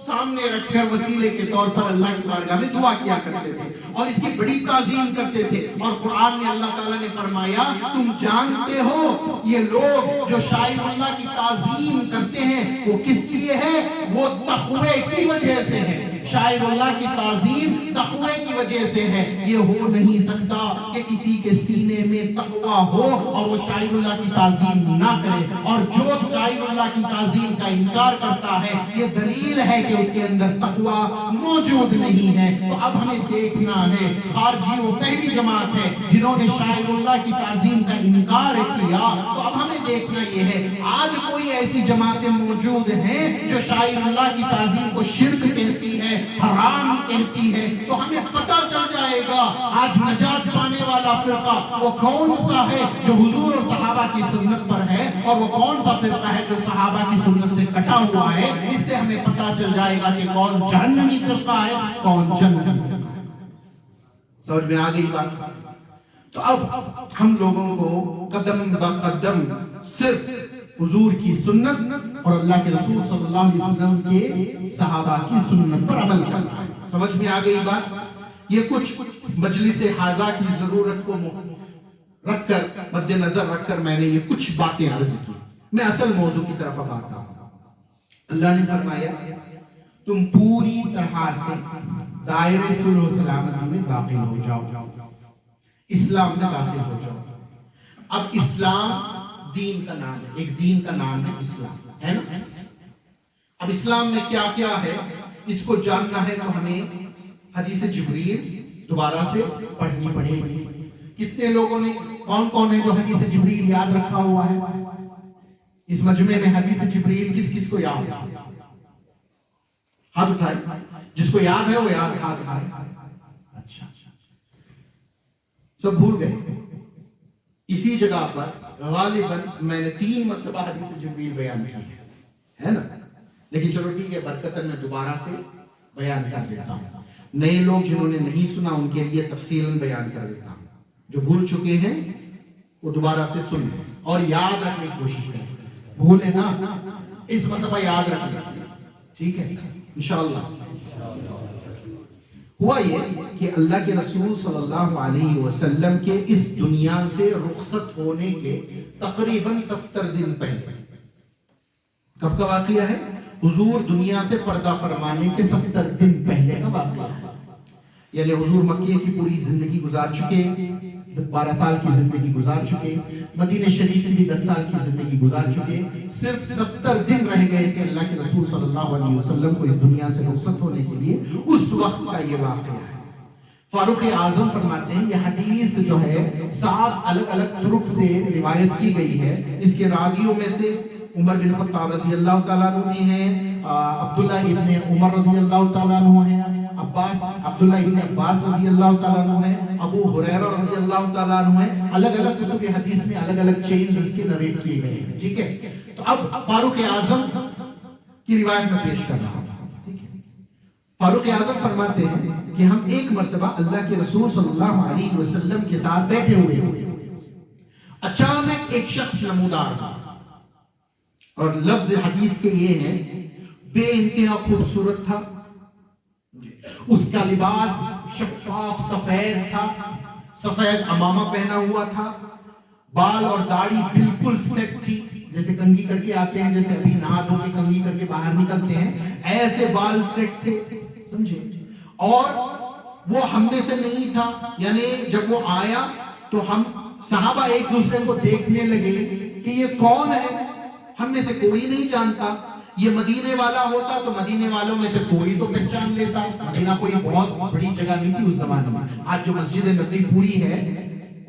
سامنے رکھ کر وسیلے کے طور پر اللہ کی بارگاہ میں دعا کیا کرتے تھے، اور اس کی بڑی تعظیم کرتے تھے۔ اور قرآن میں اللہ تعالیٰ نے فرمایا تم جانتے ہو یہ لوگ جو شاعر اللہ کی تعظیم کرتے ہیں وہ کس لیے ہے؟ وہ تقوی کی وجہ سے ہے۔ شاعر اللہ کی تعظیم تقوی کی وجہ سے ہے۔ یہ ہو نہیں سکتا کہ کسی کے سینے میں تقوی ہو اور وہ شاعر اللہ کی تعظیم نہ کرے، اور جو شاعر اللہ کی تعظیم کا انکار کرتا ہے یہ دلیل ہے کہ اس کے اندر تقوی موجود نہیں ہے۔ تو اب ہمیں دیکھنا ہے، خارجی وہ پہلی جماعت ہے جنہوں نے شاعر اللہ کی تعظیم کا انکار کیا، تو اب ہمیں دیکھنا یہ ہے آج کوئی ایسی جماعتیں موجود ہیں جو شاعر اللہ کی تعظیم کو شرک کہتی ہے، حرام کہتی ہے، تو ہمیں پتہ چل جائے گا آج نجات پانے والا فرقہ وہ کون سا ہے جو حضور اور صحابہ کی سنت پر ہے، اور وہ کون سا فرقہ ہے جو صحابہ کی سنت سے کٹا ہوا ہے۔ اس سے ہمیں پتہ چل جائے گا کہ کون جہنمی فرقہ ہے، کون جنتی۔ سمجھ میں آ گئی بات؟ تو اب ہم لوگوں کو قدم با قدم صرف حضور کی سنت اور اللہ کے رسول صلی اللہ علیہ وسلم کے صحابہ کی سنت پر عمل کرنا ہے۔ سمجھ میں آ گئی بات؟ یہ کچھ مجلس حاضہ کی ضرورت کو رکھ کر، مد نظر رکھ کر میں نے یہ کچھ باتیں عرض کی۔ میں اصل موضوع کی طرف اب آتا ہوں۔ اللہ نے فرمایا تم پوری طرح سے دائرے صلح و سلامتی میں داخل ہو جاؤ، اسلام میں داخل ہو جاؤ۔ اب اسلام دین کا نام ہے، ایک دین کا نام ہے اسلام، ہے نا؟ اب اسلام میں کیا کیا ہے اس کو جاننا ہے تو ہمیں حدیث جبریل دوبارہ سے پڑھنی پڑے گی۔ کتنے لوگوں نے، کون کون ہے جو حدیث جبریل یاد رکھا ہوا ہے؟ اس مجمع میں حدیث جبریل کس کس کو یاد ہے؟ ہاتھ اٹھائے، جس کو یاد ہے وہ یاد، ہاتھ اٹھائے۔ اچھا، سب بھول گئے؟ اسی جگہ پر غالباً میں نے 3 مرتبہ حدیث جبریل بیان کی ہے نا، لیکن چلو ٹھیک ہے، برکتاً میں دوبارہ سے بیان کر دیتا ہوں۔ نئے لوگ جنہوں نے نہیں سنا ان کے لیے تفصیلاً بیان کر دیتا ہوں، جو بھول چکے ہیں وہ دوبارہ سے سن اور یاد رکھنے کی کوشش کریں، بھولے نا، اس مرتبہ یاد رکھیں، ٹھیک ہے انشاءاللہ۔ ہوا یہ کہ اللہ کے رسول صلی اللہ علیہ وسلم کے اس دنیا سے رخصت ہونے کے تقریباً 70 دن پہلے، کب کا واقعہ ہے؟ حضور دنیا سے پردہ فرمانے کے 70 دن پہلے کا واقعہ ہے۔ یعنی حضور مکہ کی پوری زندگی گزار چکے، 12 سال کی زندگی گزار چکے، مدینہ شریف کی بھی 10 سال کی زندگی گزار چکے، صرف 70 دن رہ گئے کہ اللہ کے رسول صلی اللہ علیہ وسلم کو اس دنیا سے رخصت ہونے کے لیے۔ اس وقت کا یہ واقعہ ہے۔ فاروق اعظم فرماتے ہیں یہ حدیث جو ہے 7 الگ الگ طرق سے روایت کی گئی ہے۔ اس کے راویوں میں سے عمر بن خطاب رضی اللہ تعالیٰ عنہ بھی ہیں، عبداللہ ابن عمر رضی اللہ تعالیٰ عنہ ہیں، عبداللہ ابن عباس رضی اللہ تعالیٰ عنہ ہیں، ابو ہریرہ رضی اللہ تعالیٰ عنہ ہیں۔ الگ الگ کتب حدیث میں الگ الگ چینز اس کے نریٹ کیے گئے ہیں، ٹھیک ہے؟ تو اب فاروق اعظم کی روایت میں پیش کر رہا ہوں۔ فاروق اعظم فرماتے ہیں کہ ہم ایک مرتبہ اللہ کے رسول صلی اللہ علیہ وسلم کے ساتھ بیٹھے ہوئے ہیں، اچانک ایک شخص نمودار تھا، اور لفظ حدیث کے یہ ہے بے انتہا خوبصورت تھا، اس کا لباس شفاف سفید تھا، سفید عمامہ پہنا ہوا تھا، بال اور داڑھی بالکل سیٹ تھی، جیسے کنگھی کر کے آتے ہیں، جیسے ابھی نہا دھو کے کنگھی کر کے باہر نکلتے ہیں، ایسے بال سیٹ تھے، سمجھے؟ اور وہ ہم میں سے نہیں تھا، یعنی جب وہ آیا تو ہم صحابہ ایک دوسرے کو دیکھنے لگے کہ یہ کون ہے، ہم میں سے کوئی نہیں جانتا، یہ مدینے والا ہوتا تو مدینے والوں میں سے کوئی تو پہچان لیتا. مدینہ کوئی بہت بڑی جگہ نہیں تھی اس زمانے میں. آج جو مسجد نبوی پوری ہے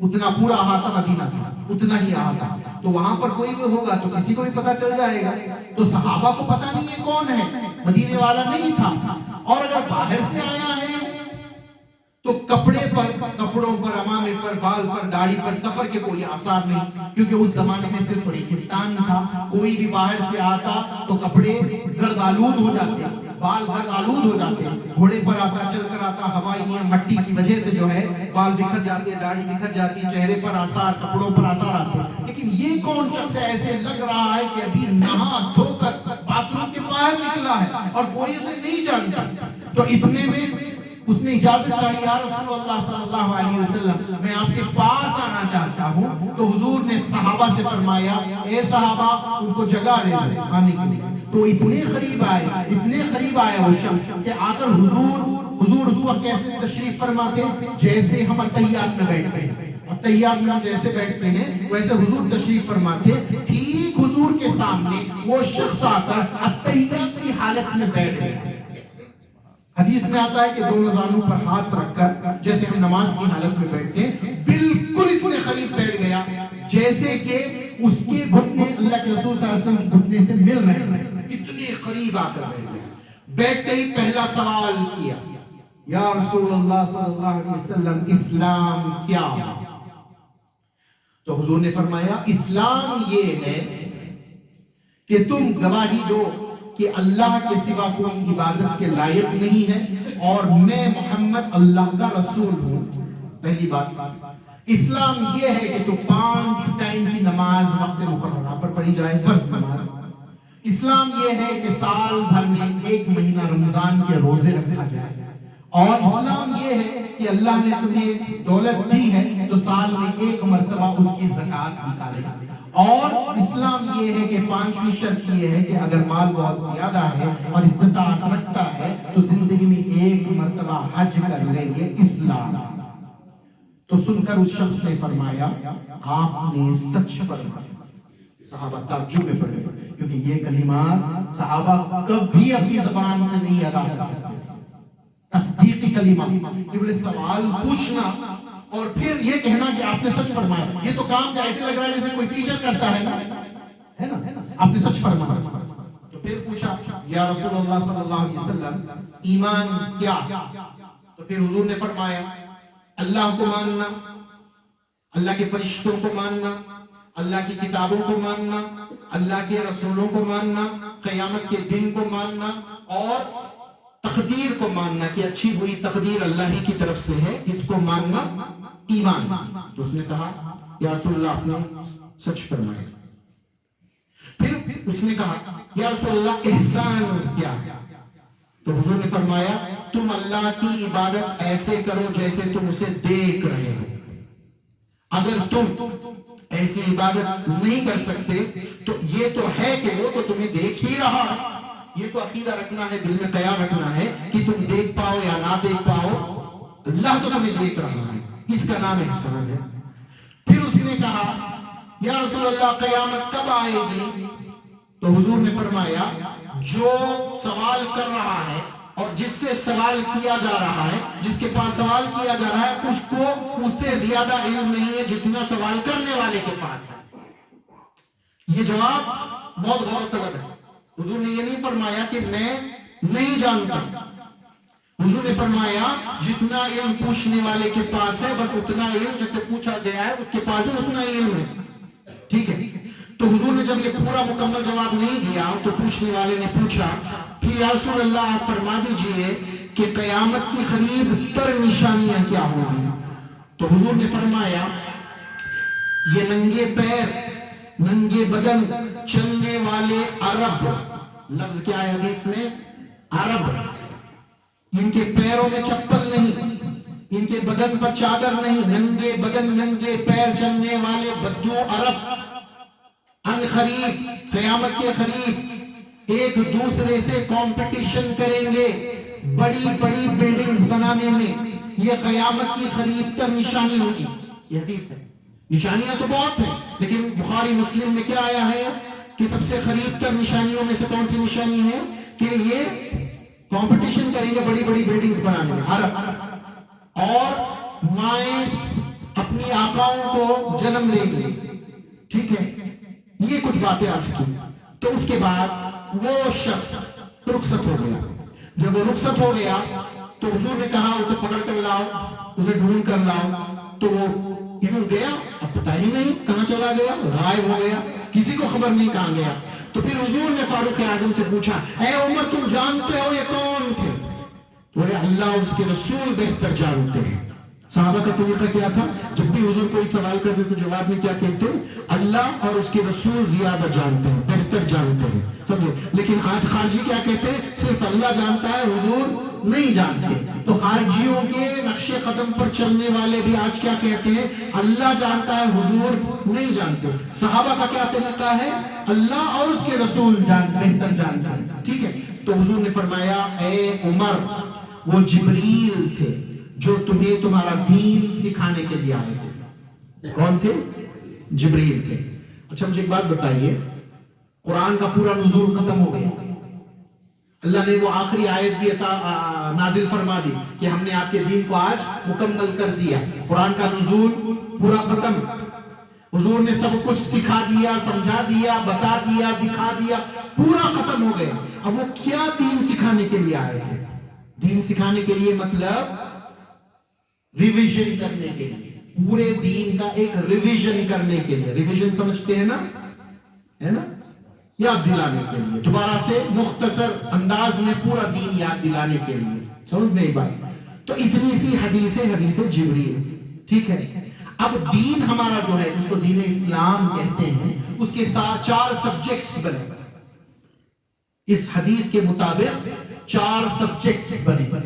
اتنا پورا احاطہ مدینہ تھا, اتنا ہی احاطہ. تو وہاں پر کوئی بھی ہوگا تو کسی کو بھی پتا چل جائے گا. تو صحابہ کو پتا نہیں ہے کون ہے, مدینے والا نہیں تھا. اور اگر باہر سے آیا ہے تو کپڑوں پر, امامے پر, بال پر, داڑھی پر سفر کے کوئی آثار نہیں, کیونکہ اس زمانے میں صرف ریگستان تھا. کوئی بھی باہر سے آتا تو کپڑے گرد آلود ہو جاتے, بال گرد آلود ہو جاتے. گھوڑے پر آتا, چل کر آتا, ہوائی مٹی کی وجہ سے جو ہے بال بکھر جاتے, داڑھی بکھر جاتی, چہرے پر آثار, کپڑوں پر آثار آتے. لیکن یہ کون شخص ایسے لگ رہا ہے کہ ابھی نہا دھو کر باتھ روم کے باہر نکلا ہے اور کوئی اسے نہیں جانتا. تو اتنے میں اس نے اجازت چاہی, یا رسول اللہ صلی اللہ علیہ وسلم میں آپ کے پاس آنا چاہتا ہوں. تو حضور نے صحابہ سے فرمایا, اے صحابہ ان کو جگہ لے آنے کے لیے. تو اتنے قریب آئے وہ شخص کہ آ کر حضور اس وقت کیسے تشریف فرماتے جیسے ہم التحیات میں بیٹھتے ہیں. التحیات میں ہم جیسے بیٹھتے ہیں ویسے حضور تشریف فرماتے. ٹھیک حضور کے سامنے وہ شخص آ کر التحیات کی حالت میں بیٹھ گیا. حدیث میں آتا ہے کہ دونوں زانوں پر ہاتھ رکھ کر جیسے ہم نماز کی حالت میں بیٹھتے ہیں, بالکل اتنے قریب بیٹھ گیا جیسے کہ اس کے گھٹنے اللہ کے رسول صلی اللہ علیہ وسلم کے گھٹنے سے مل رہے ہیں. اتنے قریب آ کر بیٹھ گیا. بیٹھتے ہی پہلا سوال کیا, یا رسول اللہ صلی اللہ علیہ وسلم اسلام کیا ہے؟ تو حضور نے فرمایا, اسلام یہ ہے کہ تم گواہی دو کہ اللہ کے سوا کوئی عبادت کے لائق نہیں ہے اور میں محمد اللہ کا رسول ہوں. پہلی بات. اسلام یہ ہے کہ تو 5 ٹائم کی نماز وقت مقررہ پر پڑھی جائے, فرض نماز. اسلام یہ ہے کہ سال بھر میں 1 مہینہ رمضان کے روزے رکھا جائے. اور اسلام یہ ہے کہ اللہ نے تمہیں دولت دی ہے تو سال میں 1 مرتبہ اس کی زکوٰۃ نکالے. اور اسلام یہ ہے کہ 5ویں شرط یہ ہے کہ اگر مال بہت زیادہ ہے اور استطاعت رکھتا ہے تو زندگی میں 1 مرتبہ حج کر لے. یہ اسلام. تو سن کر اس شخص نے فرمایا, آپ نے سچ فرمایا. صحابہ تعجب میں پڑے کیونکہ یہ کلمات صحابہ کبھی اپنی زبان سے نہیں ادا کر سکتے. تصدیقی کلمہ, کہ بولے سوال پوچھنا اور پھر یہ کہنا کہ آپ نے سچ فرمایا. یہ تو کام ایسے لگ رہا ہے جیسے کوئی ٹیچر کرتا ہے نا, آپ نے سچ فرمایا. تو پھر پوچھا, یا رسول اللہ صلی اللہ علیہ وسلم ایمان کیا؟ تو پھر حضور نے فرمایا, اللہ کو ماننا, اللہ کے فرشتوں کو ماننا, اللہ کی کتابوں کو ماننا, اللہ کے رسولوں کو ماننا, قیامت کے دن کو ماننا اور تقدیر کو ماننا کہ اچھی بری تقدیر اللہ ہی کی طرف سے ہے, اس کو ماننا ایمان. تو اس نے کہا, یا رسول اللہ آپ نے سچ فرمایا. پھر اس نے کہا, یا رسول اللہ احسان کیا؟ تو حضور نے فرمایا, تم اللہ کی عبادت ایسے کرو جیسے تم اسے دیکھ رہے ہو. اگر تم ایسی عبادت نہیں کر سکتے تو یہ تو ہے کہ وہ تو تمہیں دیکھ ہی رہا ہے. یہ تو عقیدہ رکھنا ہے, دل میں خیال رکھنا ہے کہ تم دیکھ پاؤ یا نہ دیکھ پاؤ, اللہ تو تمہیں دیکھ رہا ہے. اس کا نام احسان ہے. پھر اس نے کہا, یا رسول اللہ قیامت کب آئے گی؟ تو حضور نے فرمایا, جو سوال کر رہا ہے اور جس سے سوال کیا جا رہا ہے, جس کے پاس سوال کیا جا رہا ہے, اس کو اس سے زیادہ علم نہیں ہے جتنا سوال کرنے والے کے پاس ہے. یہ جواب بہت غور طلب ہے. حضور نے یہ نہیں فرمایا کہ میں نہیں جانتا. حضور نے فرمایا جتنا علم پوچھنے والے کے پاس ہے بس اتنا علم جس سے پوچھا گیا ہے اس کے پاس ہے اتنا علم ہے. ٹھیک ہے. تو حضور نے جب یہ پورا مکمل جواب نہیں دیا تو پوچھنے والے نے پوچھا, پھر یا رسول اللہ آپ فرما دیجئے کہ قیامت کی قریب تر نشانیاں کیا ہوں گی؟ تو حضور نے فرمایا, یہ ننگے پیر, ننگے بدن چلنے والے عرب. لفظ کیا ہے حدیث میں؟ عرب. ان کے پیروں میں چپل نہیں, ان کے بدن پر چادر نہیں, ننگے بدن ننگے پیر چلنے والے بدو عرب. ان قریب, قیامت کے قریب ایک دوسرے سے کمپٹیشن کریں گے بڑی بڑی بلڈنگز بنانے میں. یہ قیامت کی قریب تر نشانی ہوگی. یہ حدیث ہے. نشانیاں تو بہت ہیں لیکن بخاری مسلم میں کیا آیا ہے؟ کہ سب سے قریب تر نشانیوں میں سے کون سی نشانی ہے کہ یہ کمپٹیشن کریں گے بڑی بڑی بلڈنگز بنانے میں، عرب، اور مائیں اپنی آقاؤں کو جنم لیں گی، ٹھیک ہے، یہ کچھ باتیں عرض کی. تو اس کے بعد وہ شخص رخصت ہو گیا. جب وہ رخصت ہو گیا تو حضور نے کہا اسے پکڑ کر لاؤ، اسے ڈھونڈ کر لاؤ. تو وہ یوں گیا، اب پتہ ہی نہیں کہاں چلا گیا، غائب ہو گیا، کسی کو خبر نہیں کہاں گیا. تو پھر حضور نے فاروق اعظم سے پوچھا، اے عمر تم جانتے ہو یہ کون تھے؟ بولے اللہ اور اس کے رسول بہتر جانتے ہیں. صحابہ کا طریقہ کیا تھا؟ جب بھی حضور کوئی سوال کرتے تو جواب میں کیا کہتے؟ اللہ اور اس کے رسول زیادہ جانتے ہیں، بہتر جانتے ہیں. سمجھو. لیکن آج خارجی کیا کہتے ہیں؟ صرف اللہ جانتا ہے، حضور نہیں جانتے. تو خارجیوں کے نقش قدم پر چلنے والے بھی آج کیا کہتے ہیں؟ اللہ جانتا ہے، حضور نہیں جانتے. صحابہ کا کیا طریقہ ہے؟ اللہ اور اس کے رسول بہتر جانتے ہیں. ٹھیک ہے. تو حضور نے فرمایا اے عمر وہ جبریل تھے جو تمہیں تمہارا دین سکھانے کے لیے آئے تھے. کون تھے؟ جبریل تھے. اچھا مجھے ایک بات بتائیے، قرآن کا پورا نزول ختم ہو گیا، اللہ نے وہ آخری آیت بھی نازل فرما دی کہ ہم نے آپ کے دین کو آج مکمل کر دیا. قرآن کا نزول پورا ختم، حضور نے سب کچھ سکھا دیا، سمجھا دیا، بتا دیا، دکھا دیا، پورا ختم ہو گیا. اب وہ کیا دین سکھانے کے لیے آئے تھے؟ دین سکھانے کے لیے مطلب ریویژن کرنے کے لیے، پورے دین کا ایک ریویژن کرنے کے لیے. ریویژن سمجھتے ہیں نا، ہے نا، یاد دلانے کے لیے، دوبارہ سے مختصر انداز میں پورا دین یاد دلانے کے لیے. سمجھ میں ایک بات. تو اتنی سی حدیث جبریل. ٹھیک ہے. اب دین ہمارا جو ہے اس کو دین اسلام کہتے ہیں، اس کے ساتھ 4 سبجیکٹس بنے. اس حدیث کے مطابق 4 سبجیکٹس بنے.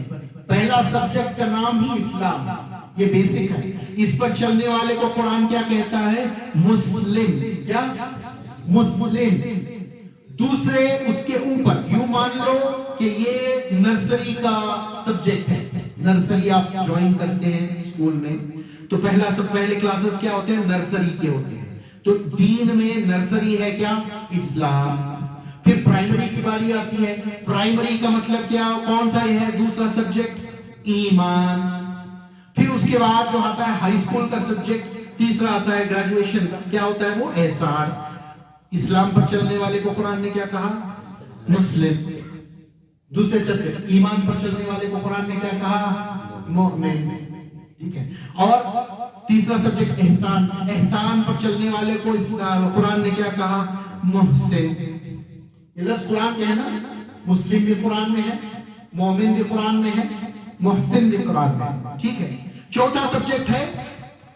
پہلا سبجیکٹ کا نام ہی اسلام، یہ بیسک ہے. اس پر چلنے والے کو قرآن کیا کہتا ہے؟ مسلم. کیا؟ مسلم. دوسرے اس کے اوپر یوں مان لو کہ یہ نرسری کا سبجیکٹ ہے. نرسری آپ جوائن کرتے ہیں اسکول میں تو پہلے کلاسز کیا ہوتے ہیں؟ نرسری کے ہوتے ہیں. تو دین میں نرسری ہے کیا؟ اسلام. پھر پرائمری کی باری آتی ہے. پرائمری کا مطلب کیا؟ کون سا ہے دوسرا سبجیکٹ؟ ایمان. پھر اس کے بعد جو آتا ہے ہائی اسکول کا سبجیکٹ، تیسرا آتا ہے گریجویشن کا، کیا ہوتا ہے وہ؟ احسان. اسلام پر چلنے والے کو قرآن نے کیا کہا؟ مسلم. دوسرے سبجیکٹ ایمان پر چلنے والے کو قرآن نے کیا کہا؟ مومن. ٹھیک ہے. اور تیسرا سبجیکٹ احسان. احسان پر چلنے والے کو قرآن نے کیا کہا؟ محسن. یہ لفظ قرآن کے ہے نا، مسلم بھی قرآن میں ہے، مومن بھی قرآن میں ہے، محسن بھی قرآن میں ہے. ٹھیک ہے. چوتھا سبجیکٹ ہے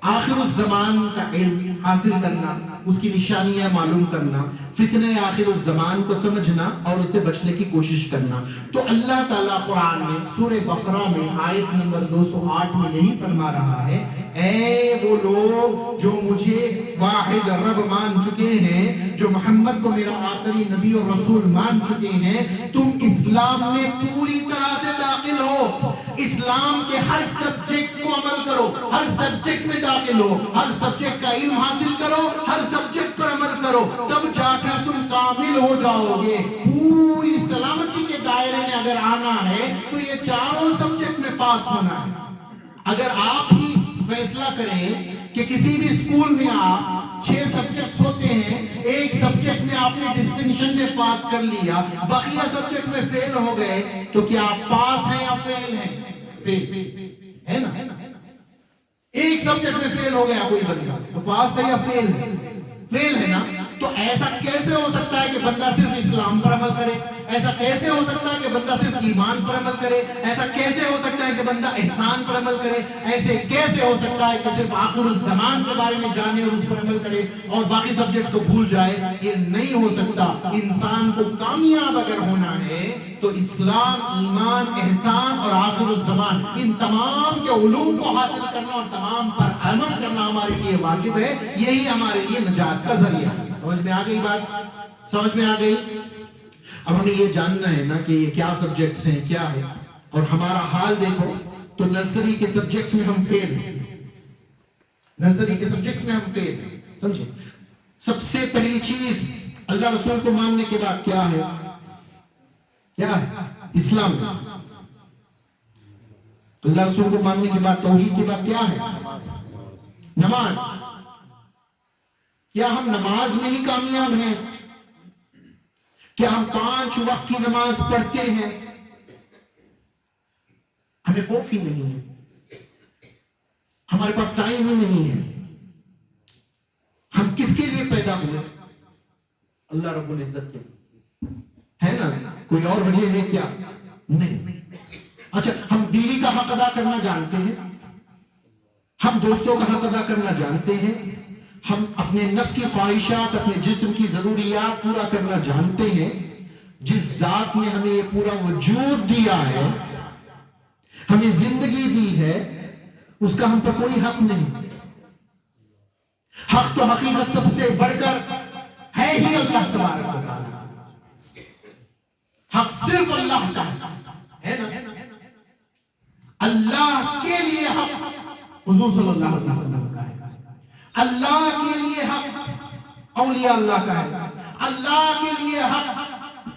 آخر الزمان کا علم حاصل کرنا، اس کی نشانیاں معلوم کرنا، فتنہ آخر الزمان کو سمجھنا اور اسے بچنے کی کوشش کرنا. تو اللہ تعالیٰ قرآن میں سورہ بقرہ میں آیت نمبر 208 میں یہی فرما رہا ہے، اے وہ لوگ جو مجھے واحد رب مان چکے ہیں، جو محمد کو میرا آخری نبی اور رسول مان چکے ہیں، تم اسلام میں پوری طرح سے داخل ہو. اسلام کے ہر سبجیکٹ کو عمل کرو، ہر سبجیکٹ میں داخل ہو، ہر سبجیکٹ کا علم حاصل کرو، ہر سبجیکٹ پر عمل کرو، تب جا کر تم کامل ہو جاؤ گے. پوری سلامتی کے دائرے میں اگر آنا ہے تو یہ 4 سبجیکٹ میں پاس ہونا ہے. اگر آپ ہی فیصلہ کریں کہ کسی بھی اسکول میں آپ 6 سبجیکٹس ہوتے ہیں، ایک سبجیکٹ میں آپ نے ڈسٹنکشن میں پاس کر لیا، بقیہ سبجیکٹ میں فیل ہو گئے، تو کیا آپ پاس ہیں یا فیل ہیں؟ فیل ہے نا. ایک سبجیکٹ میں فیل ہو گیا کوئی بندہ تو پاس ہے یا فیل ہے؟ فیل ہے نا. تو ایسا کیسے ہو سکتا ہے کہ بندہ صرف اسلام پر عمل کرے؟ ایسا کیسے ہو سکتا ہے کہ بندہ صرف ایمان پر عمل کرے؟ ایسا کیسے ہو سکتا ہے کہ بندہ احسان پر عمل کرے؟ ایسے کیسے ہو سکتا ہے کہ صرف آخر الزمان کے بارے میں جانے اور اس پر عمل کرے اور باقی سبجیکٹس کو بھول جائے؟ یہ نہیں ہو سکتا. انسان کو کامیاب اگر ہونا ہے تو اسلام، ایمان، احسان اور آخر الزمان، ان تمام کے علوم کو حاصل کرنا اور تمام پر عمل کرنا ہمارے لیے واجب ہے. یہی ہمارے لیے نجات کا ذریعہ ہے. سمجھ میں آ گئی بات؟ سمجھ میں آ گئی؟ اب ہمیں یہ جاننا ہے نا کہ یہ کیا سبجیکٹس ہیں، کیا ہے. اور ہمارا حال دیکھو تو نرسری کے سبجیکٹس میں ہم فیل ہیں. نرسری کے سبجیکٹس میں ہم فیل ہیں. سمجھے؟ سب سے پہلی چیز اللہ رسول کو ماننے کے بعد کیا ہے؟ کیا ہے؟ اسلام. اللہ رسول کو ماننے کے بعد توحید کے بعد کیا ہے؟ نماز. کیا ہم نماز میں ہی کامیاب ہیں؟ کیا ہم 5 وقت کی نماز پڑھتے ہیں؟ ہمیں خوف ہی نہیں ہے, ہمارے پاس ٹائم ہی نہیں ہے. ہم کس کے لیے پیدا ہوئے؟ اللہ رب العزت کے ہے نا. کوئی اور وجہ ہے کیا؟ نہیں. اچھا, ہم بیوی کا حق ادا کرنا جانتے ہیں, ہم دوستوں کا حق ادا کرنا جانتے ہیں, ہم اپنے نفس کی خواہشات, اپنے جسم کی ضروریات پورا کرنا جانتے ہیں. جس ذات نے ہمیں یہ پورا وجود دیا ہے, ہمیں زندگی دی ہے, اس کا ہم پر کوئی حق نہیں. حق تو حقیقت سب سے بڑھ کر ہے ہی اللہ تبارک و تعالی. حق صرف اللہ کا ہے نا. اللہ کے لیے حق حضور صلی اللہ علیہ وسلم کا ہے. اللہ کے لیے حق اولیاء اللہ کا ہے. اللہ کے لیے حق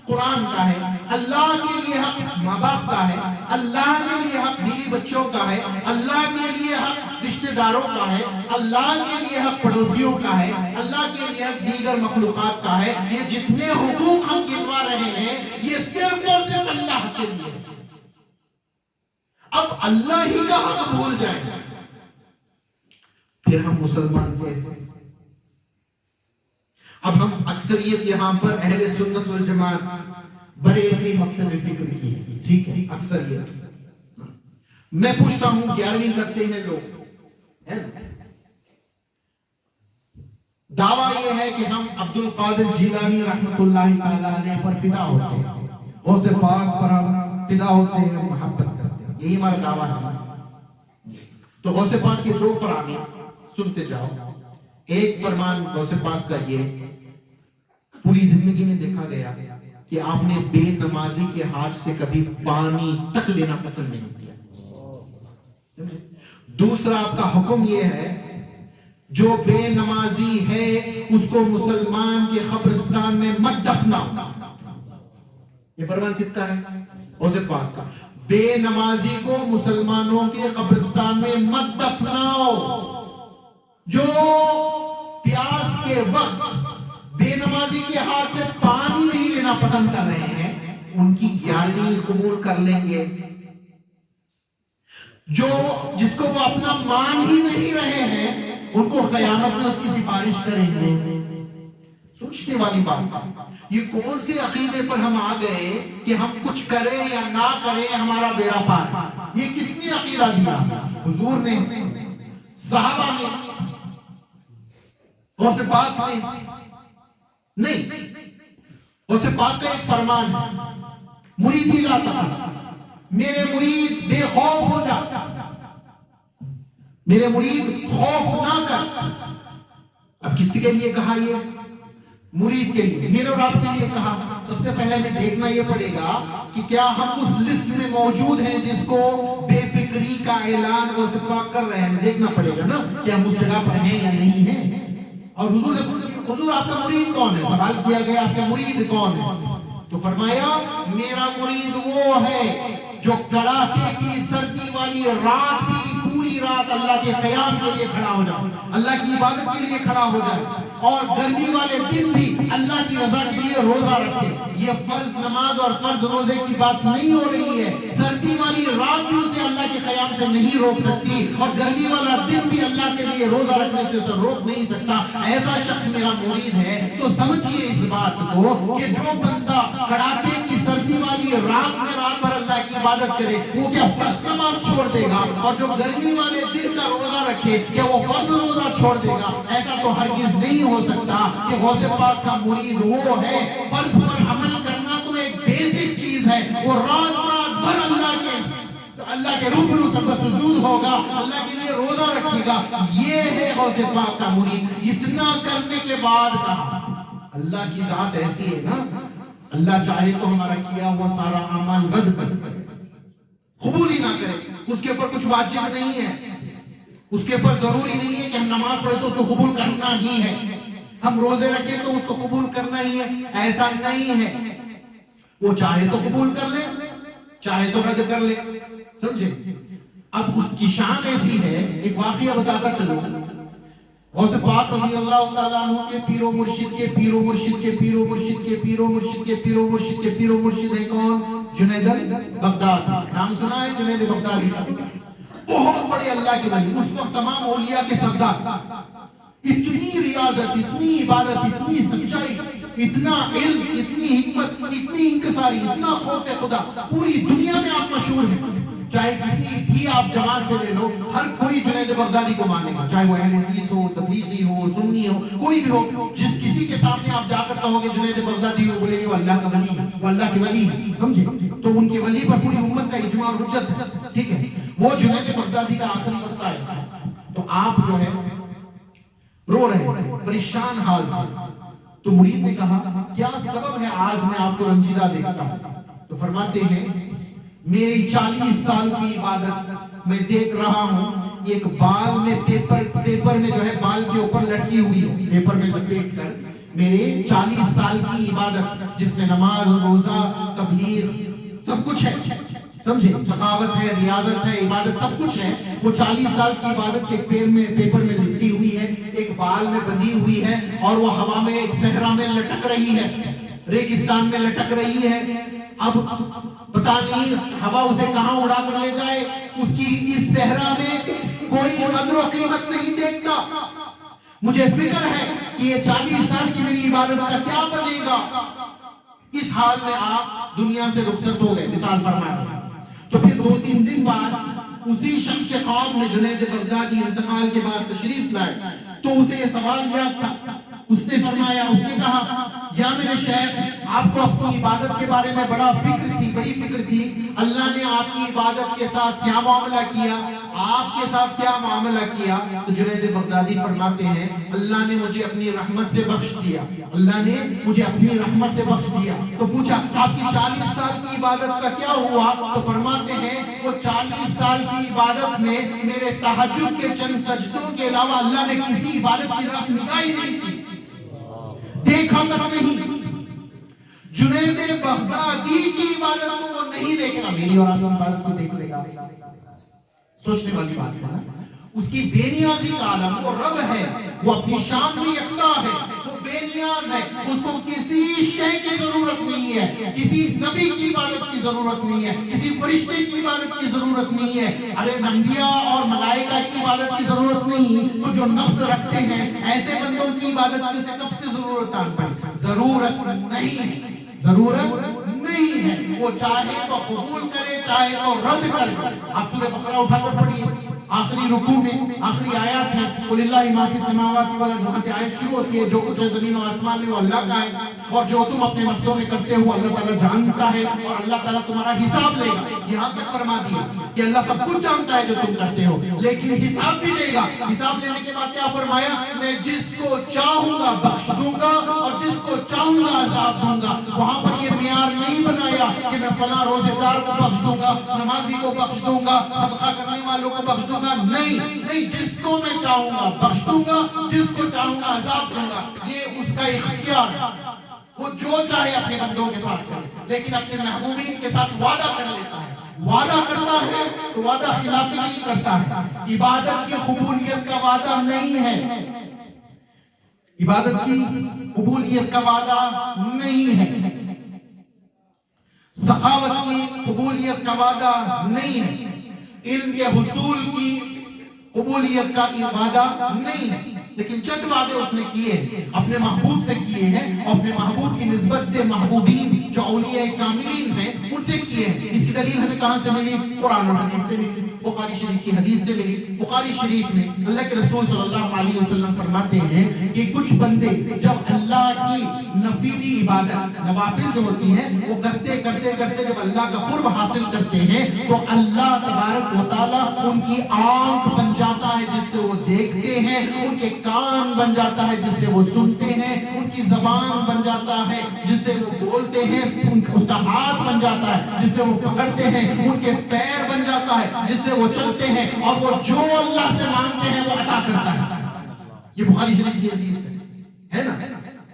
قرآن کا ہے. اللہ کے لیے حق ماں باپ کا ہے. اللہ کے لیے حق بیوی بچوں کا ہے. اللہ کے لیے حق رشتہ داروں کا ہے. اللہ کے لیے حق پڑوسیوں کا ہے. اللہ کے لیے حق دیگر مخلوقات کا ہے. یہ جتنے حقوق ہم گنوا رہے ہیں یہ صرف اور صرف اللہ کے لیے. اب اللہ ہی کا حق بھول جائیں پھر ہم مسلمان کیسے؟ اب ہم اکثریت یہاں پر اہل سنت والجماعت بریلوی مکتب فکر کی ہے, ٹھیک ہے, اکثریت. میں پوچھتا ہوں 11ویں کرتے ہیں لوگ, دعویٰ یہ ہے کہ ہم عبد القادر جیلانی رحمۃ اللہ تعالی علیہ پر فدا ہوتے ہیں, غوث پاک پر فدا ہوتے ہیں, محبت کرتے ہیں. یہی ہمارا دعویٰ ہے. تو غوث پاک کے 2 فرمان سنتے جاؤ. ایک فرمان غوث پاک کا یہ, پوری زندگی میں دیکھا گیا کہ آپ نے بے نمازی کے ہاتھ سے کبھی پانی تک لینا پسند نہیں کیا. دوسرا آپ کا حکم یہ ہے جو بے نمازی ہے اس کو مسلمان کے قبرستان میں مت دفناؤ. یہ فرمان کس کا ہے؟ غوث پاک کا. بے نمازی کو مسلمانوں کے قبرستان میں مت دفناؤ. جو پیاس کے وقت بے نمازی کے ہاتھ سے پانی نہیں لینا پسند کر رہے ہیں ان کی گیانی قبول کر لیں گے. جس کو وہ اپنا مان ہی نہیں رہے ہیں ان کو قیامت میں اس کی سفارش کریں گے. سوچنے والی بات, یہ کون سے عقیدے پر ہم آ گئے کہ ہم کچھ کریں یا نہ کریں ہمارا بیڑا پار. یہ کس نے عقیدہ دیا؟ حضور نے, صحابہ نے, غوث پاک نے نہیں. غوث پاک کا ایک فرمان ہے, مرید ہی لاتا میرے مرید بے خوف ہو جا, میرے مرید خوف نہ کر. اب کسی کے لیے کہا یہ؟ مرید کے لیے, میرے اور آپ کے لیے کہا. سب سے پہلے ہمیں دیکھنا یہ پڑے گا کہ کیا ہم اس لسٹ میں موجود ہیں جس کو بے فکری کا اعلان غوث پاک کر رہے ہیں. دیکھنا پڑے گا نا کہ ہم اس جگہ پر ہیں یا نہیں ہیں. اور حضور آپ کا مرید کون ہے؟ سوال کیا گیا آپ کا مرید کون ہے؟ تو فرمایا میرا مرید وہ ہے جو کڑاکے کی سردی والی رات کی پوری رات اللہ کے قیام کے لیے کھڑا ہو جائے, اللہ کی عبادت کے لیے کھڑا ہو جائے, اور گرمی والے دن بھی اللہ کی رضا کے لیے روزہ رکھے. یہ فرض نماز اور فرض روزے کی بات نہیں ہو رہی ہے. سردی والی رات بھی اسے اللہ کے قیام سے نہیں روک سکتی, اور گرمی والا دن بھی اللہ کے لیے روزہ رکھنے سے اسے روک نہیں سکتا. ایسا شخص میرا مرید ہے. تو سمجھیے اس بات کو کہ جو بندہ کڑاکے کی سردی والی رات میں رات بھر اللہ کی عبادت کرے وہ کیا فرض نماز چھوڑ دے گا؟ اور جو گرمی والے دن کا روزہ رکھے کیا وہ فرض روزہ چھوڑ دے گا؟ ایسا تو ہرگز نہیں ہو سکتا. کہ غوث پاک کا مرید وہ ہے. فرض پر عمل کرنا تو ایک بیسک چیز ہے. وہ رات بھر اللہ کے روبرو سجود ہوگا, اللہ کے لیے روزہ رکھے گا. یہ ہے غوث پاک کا مرید. اتنا کرنے کے بعد اللہ کی ذات ایسی ہے نا, اللہ چاہے تو ہمارا کیا ہوا سارا اعمال رد کر دے, قبول ہی نہ کرے. اس کے اوپر کچھ واجب نہیں ہے, اس کے اوپر ضروری نہیں ہے کہ ہم نماز پڑھے تو اس کو قبول کرنا ہی ہے. ہم روزے رکھیں تو اس کو قبول کرنا ہی ہے، ایسا نہیں ہے. وہ چاہے تو قبول کر لے، چاہے تو رد کر لے. سمجھے؟ اب اس کی شان ایسی ہے، ایک واقعہ بتاتا چلو. غوث پاک رضی اللہ تعالیٰ عنہ کے پیر و مرشد کے پیر و مرشد کے پیر و مرشد کے پیر و مرشد کے پیر و مرشد کے پیر و مرشد ہے کون؟ جنید بغدادی. نام سنا ہے جنید بغدادی کا؟ بہت بڑے اللہ کے ولی، اس وقت تمام اولیاء کے سردار. اتنی ریاضت، اتنی عبادت، اتنی سچائی، اتنا علم، اتنی حکمت، اتنی انکساری، اتنا خوف خدا، پوری دنیا میں آپ مشہور ہیں. چاہے کسی بھی آپ جماعت سے لے لو، ہر کوئی جنید بغدادی کو مانے گا، چاہے وہ اہل حدیث ہو، تبلیغی ہو، سنی ہو، کوئی بھی ہو. جس کسی کے سامنے آپ جا کر کہو گے جنید بغدادی ہو، بولے گے وہ اللہ کا ولی ہے، وہ اللہ کے ولی ہے. سمجھے؟ تو ان کے ولی پر پوری امت کا اجماع اور حجت ہے. ٹھیک ہے؟ وہ جنید بغدادی کا آخری وقت آیا تو آپ جو ہے رو رہے ہیں، پریشان حال تھے. تو مرید نے کہا کیا سبب ہے آج میں آپ کو رنجیدہ دیکھتا ہوں؟ تو فرماتے ہیں میری 40 سال کی عبادت میں دیکھ رہا ہوں ایک بال میں پیپر میں جو ہے بال کے اوپر لٹکی ہوئی ہے، پیپر میں لپیٹ کر. میرے 40 سال کی عبادت جس میں نماز، روزہ، تبلیغ سب کچھ ہے. سمجھے؟ سخاوت ہے، ریاضت ہے، عبادت سب کچھ ہے. وہ 40 سال کی عبادت کے پیپر میں لپٹی ہوئی ہے، ایک بال میں بندھی ہوئی ہے، اور وہ ہوا میں ایک صحرا میں لٹک رہی ہے، ریگستان میں لٹک رہی ہے. اب پتہ نہیں ہوا اسے کہاں اڑا کر لے جائے. اس کی اس صحرا میں کوئی قدر و قیمت نہیں دیکھتا. مجھے فکر ہے کہ یہ 40 سال کی میری عبادت کا کیا بنے گا. اس حال میں آپ دنیا سے رخصت ہو گئے، مثال فرمایا. تو پھر 2-3 دن بعد اسی شخص کے خواب میں جنید بغدادی انتقال کے بعد تشریف لائے تو اسے یہ سوال یاد تھا. اس نے فرمایا، اس نے کہا یا میرے شیخ آپ کو اپنی عبادت کے بارے میں بڑی فکر تھی. اللہ نے آپ کی عبادت کے ساتھ کیا معاملہ کیا، آپ کے ساتھ کیا معاملہ کیا؟ تو جنید بغدادی فرماتے ہیں اللہ نے مجھے اپنی رحمت سے بخش دیا، اللہ نے مجھے اپنی رحمت سے بخش دیا. تو پوچھا آپ کی 40 سال کی عبادت کا کیا ہوا؟ تو فرماتے ہیں وہ 40 سال کی عبادت میں میرے تہجد کے چند سجدوں کے علاوہ اللہ نے کسی عبادت کی طرف نگاہ ہی نہیں کی، دیکھا تک نہیں. جنید بغدادی کی عبادت کو وہ نہیں دیکھ رہا، میری اور آپ کی عبادت کو دیکھ لے گا. سوچنے والی بات ہے. اس کی بے نیازی کا عالم، وہ رب ہے، وہ اپنی شان میں یکتا ہے، وہ بے نیاز ہے. اس کو کسی شے کی ضرورت نہیں ہے، کسی نبی کی عبادت کی ضرورت نہیں ہے، کسی فرشتے کی عبادت کی ضرورت نہیں ہے. ارے انبیاء اور ملائکہ کی عبادت کی ضرورت نہیں، تو جو نفس رکھتے ہیں ایسے بندوں کی عبادت کی کب سے ضرورت آن پڑی؟ ضرورت نہیں ہے، ضرورت نہیں ہے. وہ چاہے تو قبول کرے، چاہے تو رد کرے. آپ سورہ بقرہ اٹھا کر پڑھیے، آخری رکوع میں آخری آیات ہے قُلِ مَا فِی السَّمَاوَاتِ وَالْأَرْضِ. وہاں سے آیت شروع ہوتی ہے جو کچھ ہے زمین و آسمان میں وہ اللہ کا ہے، اور جو تم اپنے نفسوں میں کرتے ہو اللہ تعالیٰ جانتا ہے، اور اللہ تعالیٰ تمہارا حساب لے گا. یہاں تک فرما دیا کہ اللہ سب کچھ جانتا ہے جو تم کرتے ہو، لیکن حساب بھی لے گا. حساب لینے کے بعد کیا فرمایا؟ میں جس کو چاہوں گا بخش دوں گا اور جس کو چاہوں گا عذاب دوں گا. وہاں پر یہ معیار نہیں بنایا کہ میں فلاں روزے دار کو بخش دوں گا، نمازی کو بخش دوں گا، صدقہ کرنے والوں کو بخش دوں گا. نہیں، جس کو میں چاہوں گا بخش دوں گا، جس کو چاہوں گا عذاب دوں گا. یہ اس کا اختیار ہے، وہ جو چاہے اپنے بندوں کے ساتھ کرے، لیکن اپنے محبوبین کے ساتھ وعدہ کر لیتا ہے. وعدہ کرتا ہے تو وعدہ خلافی نہیں کرتا ہے. عبادت کی قبولیت کا وعدہ نہیں ہے، عبادت کی قبولیت کا وعدہ نہیں ہے، سخاوت کی قبولیت کا وعدہ نہیں ہے، علم کے حصول کی قبولیت کا وعدہ نہیں ہے. لیکن چند وعدے اس نے کیے اپنے محبوب سے کیے ہیں، اور اپنے محبوب کی نسبت سے محبوبین جو اولیاء کاملین ہیں ان سے کیے ہیں. اس کی دلیل ہمیں کہاں سے ملی؟ قرآن و حدیث سے ملی، بخاری شریف کی حدیث سے ملی. بخاری شریف میں اللہ کے رسول صلی اللہ علیہ وسلم فرماتے ہیں کہ کچھ بندے جب اللہ کی نفلی عبادت نوافل جو ہوتی ہیں وہ کرتے کرتے کرتے جب اللہ کا قرب حاصل کرتے ہیں تو اللہ تبارک و تعالیٰ ان کی آنکھ بن جاتا ہے جس سے وہ دیکھتے ہیں، ان کے کان بن جاتا ہے جس سے وہ سنتے ہیں، ان کی زبان بن جاتا ہے جس سے وہ بولتے ہیں، اس کا ہاتھ بن جاتا ہے جس سے وہ پکڑتے ہیں، ان کے پیر بن جاتا ہے جس سے وہ چلتے ہیں، اور وہ جو اللہ سے مانگتے ہیں وہ عطا کرتا ہے. یہ بخاری شریف کی حدیث ہے. ہے نا,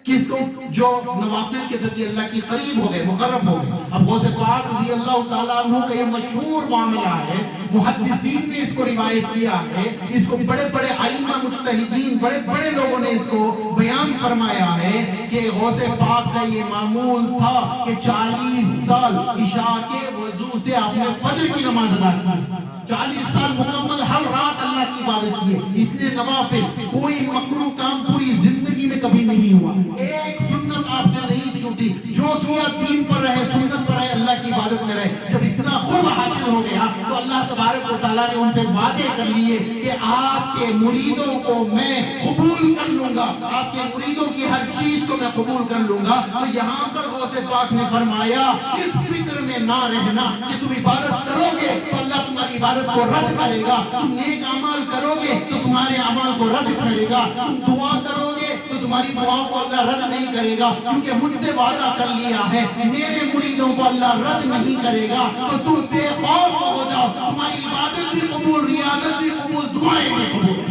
کس کو جو نوافل کے ذریعے اللہ کی قریب ہو گئے, مقرب ہو گئے. اب غوث پاک رضی اللہ تعالیٰ عنہ کا یہ مشہور معاملہ ہے, محدثین نے اس کو روایت کیا ہے, اس کو بڑے بڑے ائمہ مجتہدین, بڑے بڑے لوگوں نے اس کو بیان فرمایا ہے کہ غوث پاک کا یہ معمول تھا کہ 40 سال عشاء کے وضو سے آپ نے فجر کی نماز ادا کی, 40 سال مکمل ہر رات اللہ کی عبادت کی ہے. اتنے نوافل, کوئی مکروہ کام پوری زندگی میں کبھی نہیں ہوا, ایک سنت آپ سے نہیں چھوٹی, جو کیا دین پر رہے, سنت پر رہے, اللہ کی عبادت میں رہے. جب اتنا قرب حاصل ہو گیا تو اللہ تبارک و تعالیٰ نے ان سے وعدے کر لیے کہ آپ کے مریدوں کو میں قبول کر لوں گا, آپ کے مریدوں کی ہر چیز کو میں قبول کر لوں گا. تو یہاں پر غوث پاک نے فرمایا اس فکر میں نہ رہنا کہ تم عبادت کرو گے تو اللہ تمہاری عبادت کو رد کرے گا, تم نیک اعمال کرو گے تو تمہارے اعمال کو رد کرے گا, تم دعا کرو گے تو تمہاری دعاؤں کو اللہ رد نہیں کرے گا, کیونکہ مجھ سے وعدہ کر لیا ہے میرے مریدوں کو اللہ رد نہیں کرے گا. تو تم بے خوف ہو جاؤ, تمہاری عبادت بھی قبول, ریاضت بھی قبول, دعائیں بھی قبول.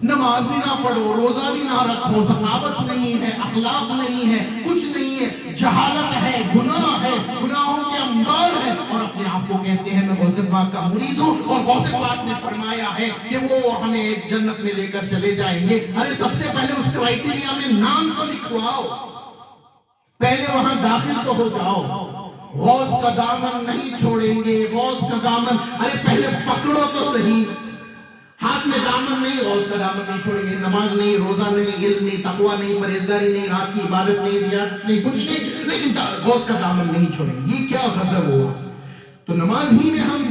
نماز بھی نہ پڑھو, روزہ بھی نہ رکھو, سخاوت نہیں ہے, اخلاق نہیں ہے, کچھ نہیں ہے, جہالت ہے, گناہ ہے, گناہوں کے انبار ہے, اور اپنے آپ کو کہتے ہیں میں غوث پاک کا مرید ہوں. اور غوث پاک نے فرمایا ہے کہ وہ ہمیں ایک جنت میں لے کر چلے جائیں گے. ارے سب سے پہلے اس کرائٹیریا میں نام تو لکھواؤ, پہلے وہاں داخل تو ہو جاؤ. غوث کا دامن نہیں چھوڑیں گے, غوث کا دامن, ارے پہلے پکڑو تو صحیح. ہاتھ میں دامن نہیں, غوث کا دامن نہیں چھوڑیں گے. نماز نہیں, روزہ نہیں, علم نہیں, تقویٰ نہیں, پرہیزگاری نہیں, رات کی عبادت نہیں, ریاضت نہیں, کچھ نہیں, لیکن غوث کا دامن نہیں چھوڑیں گے. یہ کیا غضب ہوا. تو نماز ہی میں ہم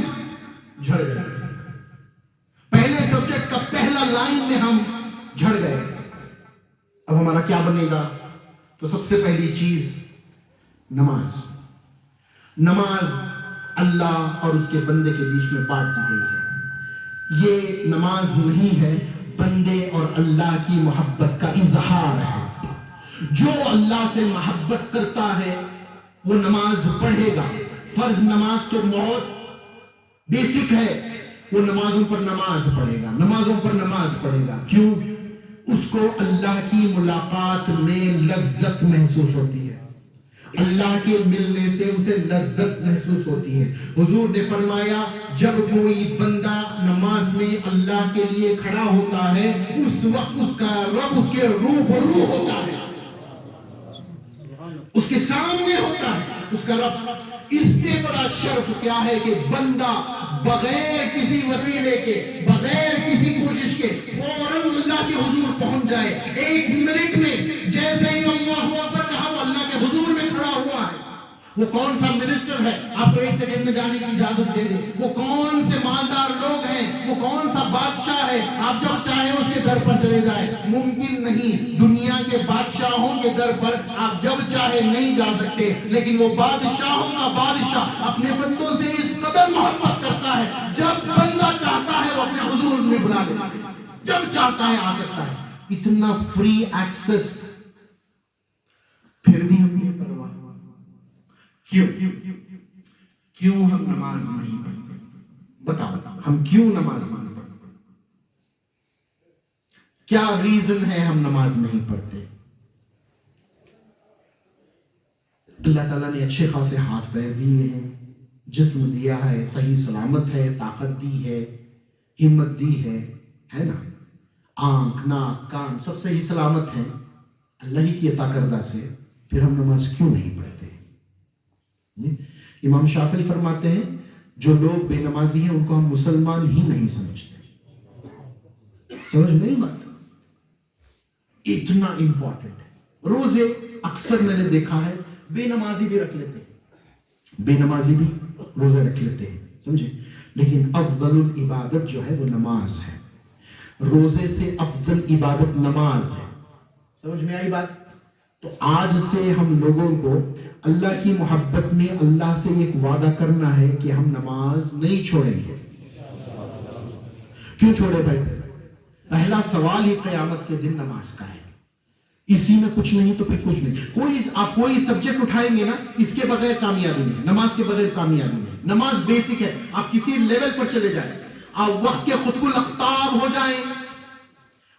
جھڑ گئے, پہلے سبجیکٹ کا پہلا لائن میں ہم جھڑ گئے. اب ہمارا کیا بنے گا؟ تو سب سے پہلی چیز نماز. نماز اللہ اور اس کے بندے کے بیچ میں بانٹ دی گئی ہے. یہ نماز نہیں ہے, بندے اور اللہ کی محبت کا اظہار ہے. جو اللہ سے محبت کرتا ہے وہ نماز پڑھے گا. فرض نماز تو بہت بیسک ہے, وہ نمازوں پر نماز پڑھے گا, نمازوں پر نماز پڑھے گا. کیوں؟ اس کو اللہ کی ملاقات میں لذت محسوس ہوتی ہے, اللہ کے ملنے سے اسے لذت محسوس ہوتی ہے. حضور نے فرمایا جب کوئی بندہ نماز میں اللہ کے لیے کھڑا ہوتا ہے اس وقت اس کا رب اس کے روبرو ہوتا ہے, اس کے سامنے ہوتا ہے اس کا رب. اس سے بڑا شرف کیا ہے کہ بندہ بغیر کسی وسیلے کے, بغیر کسی کوشش کے فوراً اللہ کے حضور پہنچ جائے. ایک منٹ میں جیسے ہی اللہ اکبر کہا وہ اللہ کے حضور میں کھڑا ہوا ہے. وہ کون سا منسٹر ہے آپ کو ایک سیکنڈ میں جانے کی اجازت دے دے, وہ کون سے مالدار لوگ ہیں, وہ کون سا بادشاہ ہے, آپ جب چاہیں اس کے در پر چلے جائیں. ممکن نہیں, دنیا کے بادشاہوں کے در پر آپ جب چاہے نہیں جا سکتے, لیکن وہ بادشاہوں کا بادشاہ اپنے بندوں سے اس قدر محبت کرتا ہے, جب بندہ چاہتا ہے وہ اپنے حضور میں بلا لیتا ہے, جب چاہتا ہے آ سکتا ہے. اتنا فری ایکسس, پھر بھی ہم یہ پرواہ. کیوں ہم نماز نہیں پڑھتے؟ بتاؤ ہم کیوں نماز نہیں پڑھتے؟ کیا ریزن ہے ہم نماز نہیں پڑھتے؟ اللہ تعالیٰ نے اچھے خاصے ہاتھ پیر دیے ہیں, جسم دیا ہے, صحیح سلامت ہے, طاقت دی ہے, ہمت دی ہے نا, آنکھ, ناک, کان سب صحیح سلامت ہیں اللہ ہی کی عطا کردہ سے. پھر ہم نماز کیوں نہیں پڑھتے؟ امام شافعی فرماتے ہیں جو لوگ بے نمازی ہیں ان کو ہم مسلمان ہی نہیں سمجھتے. سمجھ نہیں بات, اتنا امپورٹنٹ ہے. روزے اکثر میں نے دیکھا ہے بے نمازی بھی رکھ لیتے ہیں, بے نمازی بھی روزے رکھ لیتے ہیں, سمجھے, لیکن افضل العبادت جو ہے وہ نماز ہے. روزے سے افضل عبادت نماز ہے. سمجھ میں آئی بات؟ تو آج سے ہم لوگوں کو اللہ کی محبت میں اللہ سے ایک وعدہ کرنا ہے کہ ہم نماز نہیں چھوڑیں گے. کیوں چھوڑے بھائی؟ پہلا سوال ہی قیامت کے دن نماز کا ہے. اسی میں کچھ نہیں تو پھر کچھ نہیں. آپ کوئی سبجیکٹ اٹھائیں گے نا, اس کے بغیر کامیابی نہیں, نماز کے بغیر کامیابی نہیں. نماز بیسک ہے. آپ کسی لیول پر چلے جائیں, آپ وقت کے خطب الاقطاب ہو جائیں,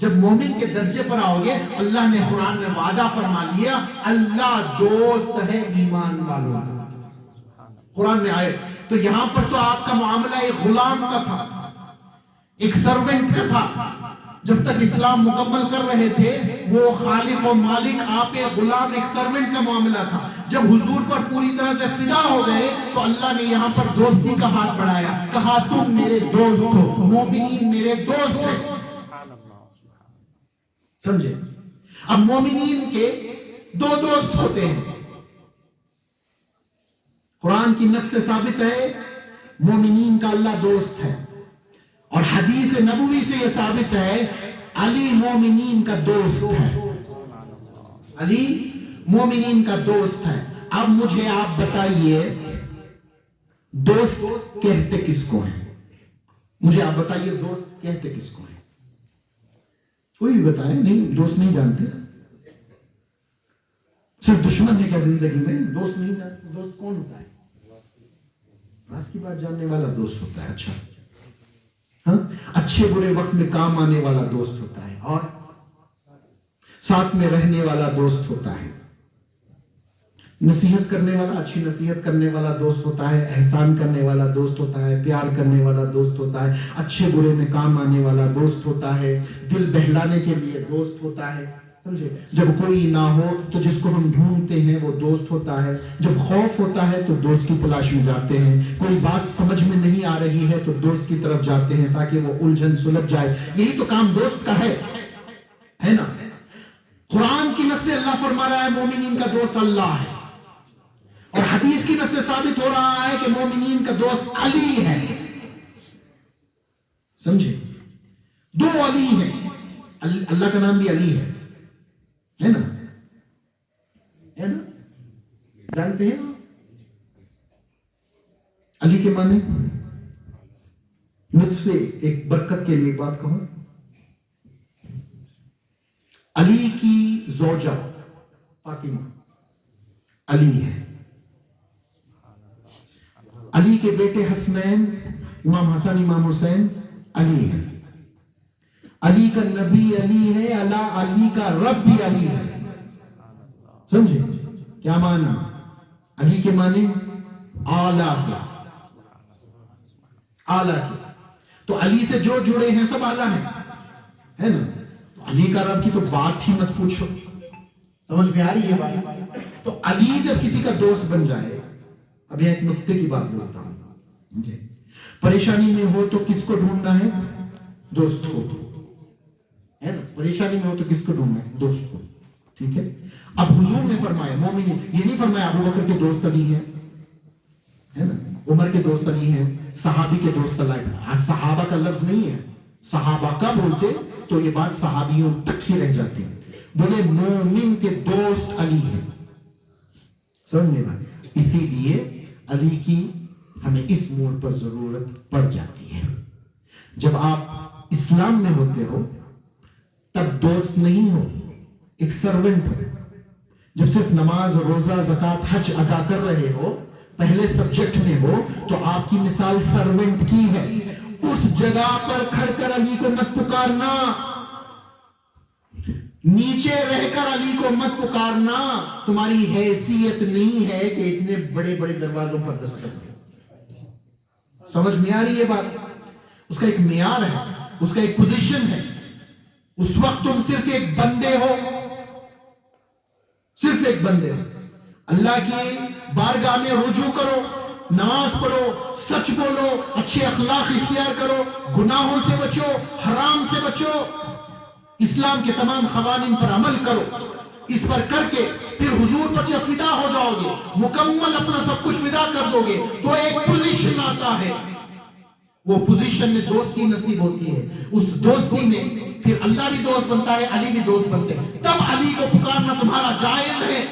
جب مومن کے درجے پر آؤ گے اللہ نے قرآن میں وعدہ فرما لیا اللہ دوست ہے ایمان والوں کا، قرآن میں آئے تو یہاں پر تو آپ کا معاملہ ایک غلام کا تھا، ایک سرونٹ کا تھا، جب تک اسلام مکمل کر رہے تھے وہ خالق و مالک، آپ ایک غلام ایک سرونٹ کا معاملہ تھا۔ جب حضور پر پوری طرح سے فدا ہو گئے تو اللہ نے یہاں پر دوستی کا ہاتھ بڑھایا، کہا تم میرے دوست ہو، مومنین میرے دوست ہیں، سمجھے؟ اب مومنین کے دو دوست ہوتے ہیں، قرآن کی نص سے ثابت ہے مومنین کا اللہ دوست ہے، اور حدیث نبوی سے یہ ثابت ہے علی مومنین کا دوست ہے، علی مومنین کا دوست ہے۔ اب مجھے آپ بتائیے دوست کہتے کس کو ہیں؟ مجھے آپ بتائیے دوست کہتے کس کو ہیں؟ کوئی بھی بتائے، نہیں دوست نہیں جانتے، صرف دشمن ہے کیا زندگی میں؟ دوست نہیں جانتے، دوست کون ہوتا ہے؟ راز کی بات جاننے والا دوست ہوتا ہے، اچھا ہاں، اچھے برے وقت میں کام آنے والا دوست ہوتا ہے، اور ساتھ میں رہنے والا دوست ہوتا ہے، نصیحت کرنے والا، اچھی نصیحت کرنے والا دوست ہوتا ہے، احسان کرنے والا دوست ہوتا ہے، پیار کرنے والا دوست ہوتا ہے، اچھے برے میں کام آنے والا دوست ہوتا ہے، دل بہلانے کے لیے دوست ہوتا ہے، سمجھے؟ جب کوئی نہ ہو تو جس کو ہم ڈھونڈتے ہیں وہ دوست ہوتا ہے، جب خوف ہوتا ہے تو دوست کی تلاش میں جاتے ہیں، کوئی بات سمجھ میں نہیں آ رہی ہے تو دوست کی طرف جاتے ہیں تاکہ وہ الجھن سلجھ جائے، یہی تو کام دوست کا ہے نا؟ قرآن کی نص سے اللہ فرما رہا ہے مومنین کا دوست اللہ ہے، اور حدیث کی نص سے ثابت ہو رہا ہے کہ مومنین کا دوست علی ہے، سمجھے؟ دو علی ہیں، اللہ کا نام بھی علی ہے نا؟ ہے نا؟ جانتے ہیں علی کے معنی؟ لطف سے ایک برکت کے لیے بات کہوں، علی کی زوجہ فاطمہ علی ہے، علی کے بیٹے حسنین، امام حسن امام حسین علی ہے، علی کا نبی علی ہے، علی کا رب بھی علی ہے، سمجھے؟ کیا معنی؟ علی کے معنی اعلیٰ کیا، اعلیٰ کیا، تو علی سے جو جڑے ہیں سب اعلیٰ ہیں، ہے نا؟ تو علی کا رب کی تو بات ہی مت پوچھو، سمجھ میں آ رہی ہے بات؟ تو علی جب کسی کا دوست بن جائے، اب یہ ایک نقطے کی بات بولتا ہوں، پریشانی میں ہو تو کس کو ڈھونڈنا ہے؟ دوست کو، ہے نا؟ پریشانی میں ہو تو کس کو ڈھونڈنا ہے؟ دوست کو، ٹھیک ہے؟ اب حضور نے فرمایا مومن، یہ نہیں فرمایا ابو بکر کے دوست علی ہیں، ہے نا؟ عمر کے دوست علی ہیں، صحابی کے دوست علی ہیں، آج صحابہ کا لفظ نہیں ہے، صحابہ کا بولتے تو یہ بات صحابیوں تک ہی رہ جاتی ہے، بولے مومن کے دوست علی ہیں، سمجھنے بات؟ اسی لیے علی کی ہمیں اس موڑ پر ضرورت پڑ جاتی ہے۔ جب آپ اسلام میں ہوتے ہو تب دوست نہیں ہو، ایک سرونٹ ہو، جب صرف نماز روزہ زکوٰۃ حج ادا کر رہے ہو، پہلے سبجیکٹ میں ہو تو آپ کی مثال سرونٹ کی ہے، اس جگہ پر کھڑ کر علی کو مت پکارنا، نیچے رہ کر علی کو مت پکارنا، تمہاری حیثیت نہیں ہے کہ اتنے بڑے بڑے دروازوں پر دستک دو، سمجھ میں آ رہی ہے بات؟ اس کا ایک معیار ہے، اس کا ایک پوزیشن ہے، اس وقت تم صرف ایک بندے ہو، صرف ایک بندے ہو، اللہ کی بارگاہ میں رجوع کرو، نماز پڑھو، سچ بولو، اچھے اخلاق اختیار کرو، گناہوں سے بچو، حرام سے بچو، اسلام کے تمام قوانین پر عمل کرو، اس پر کر کے پھر حضور پر جب فدا ہو جاؤ گے، مکمل اپنا سب کچھ فدا کر دو گے تو ایک پوزیشن آتا ہے، وہ پوزیشن میں دوستی نصیب ہوتی ہے، اس دوستی میں پھر اللہ بھی دوست بنتا ہے، علی بھی دوست بنتے ہیں، تب علی کو پکارنا تمہارا جائز ہے،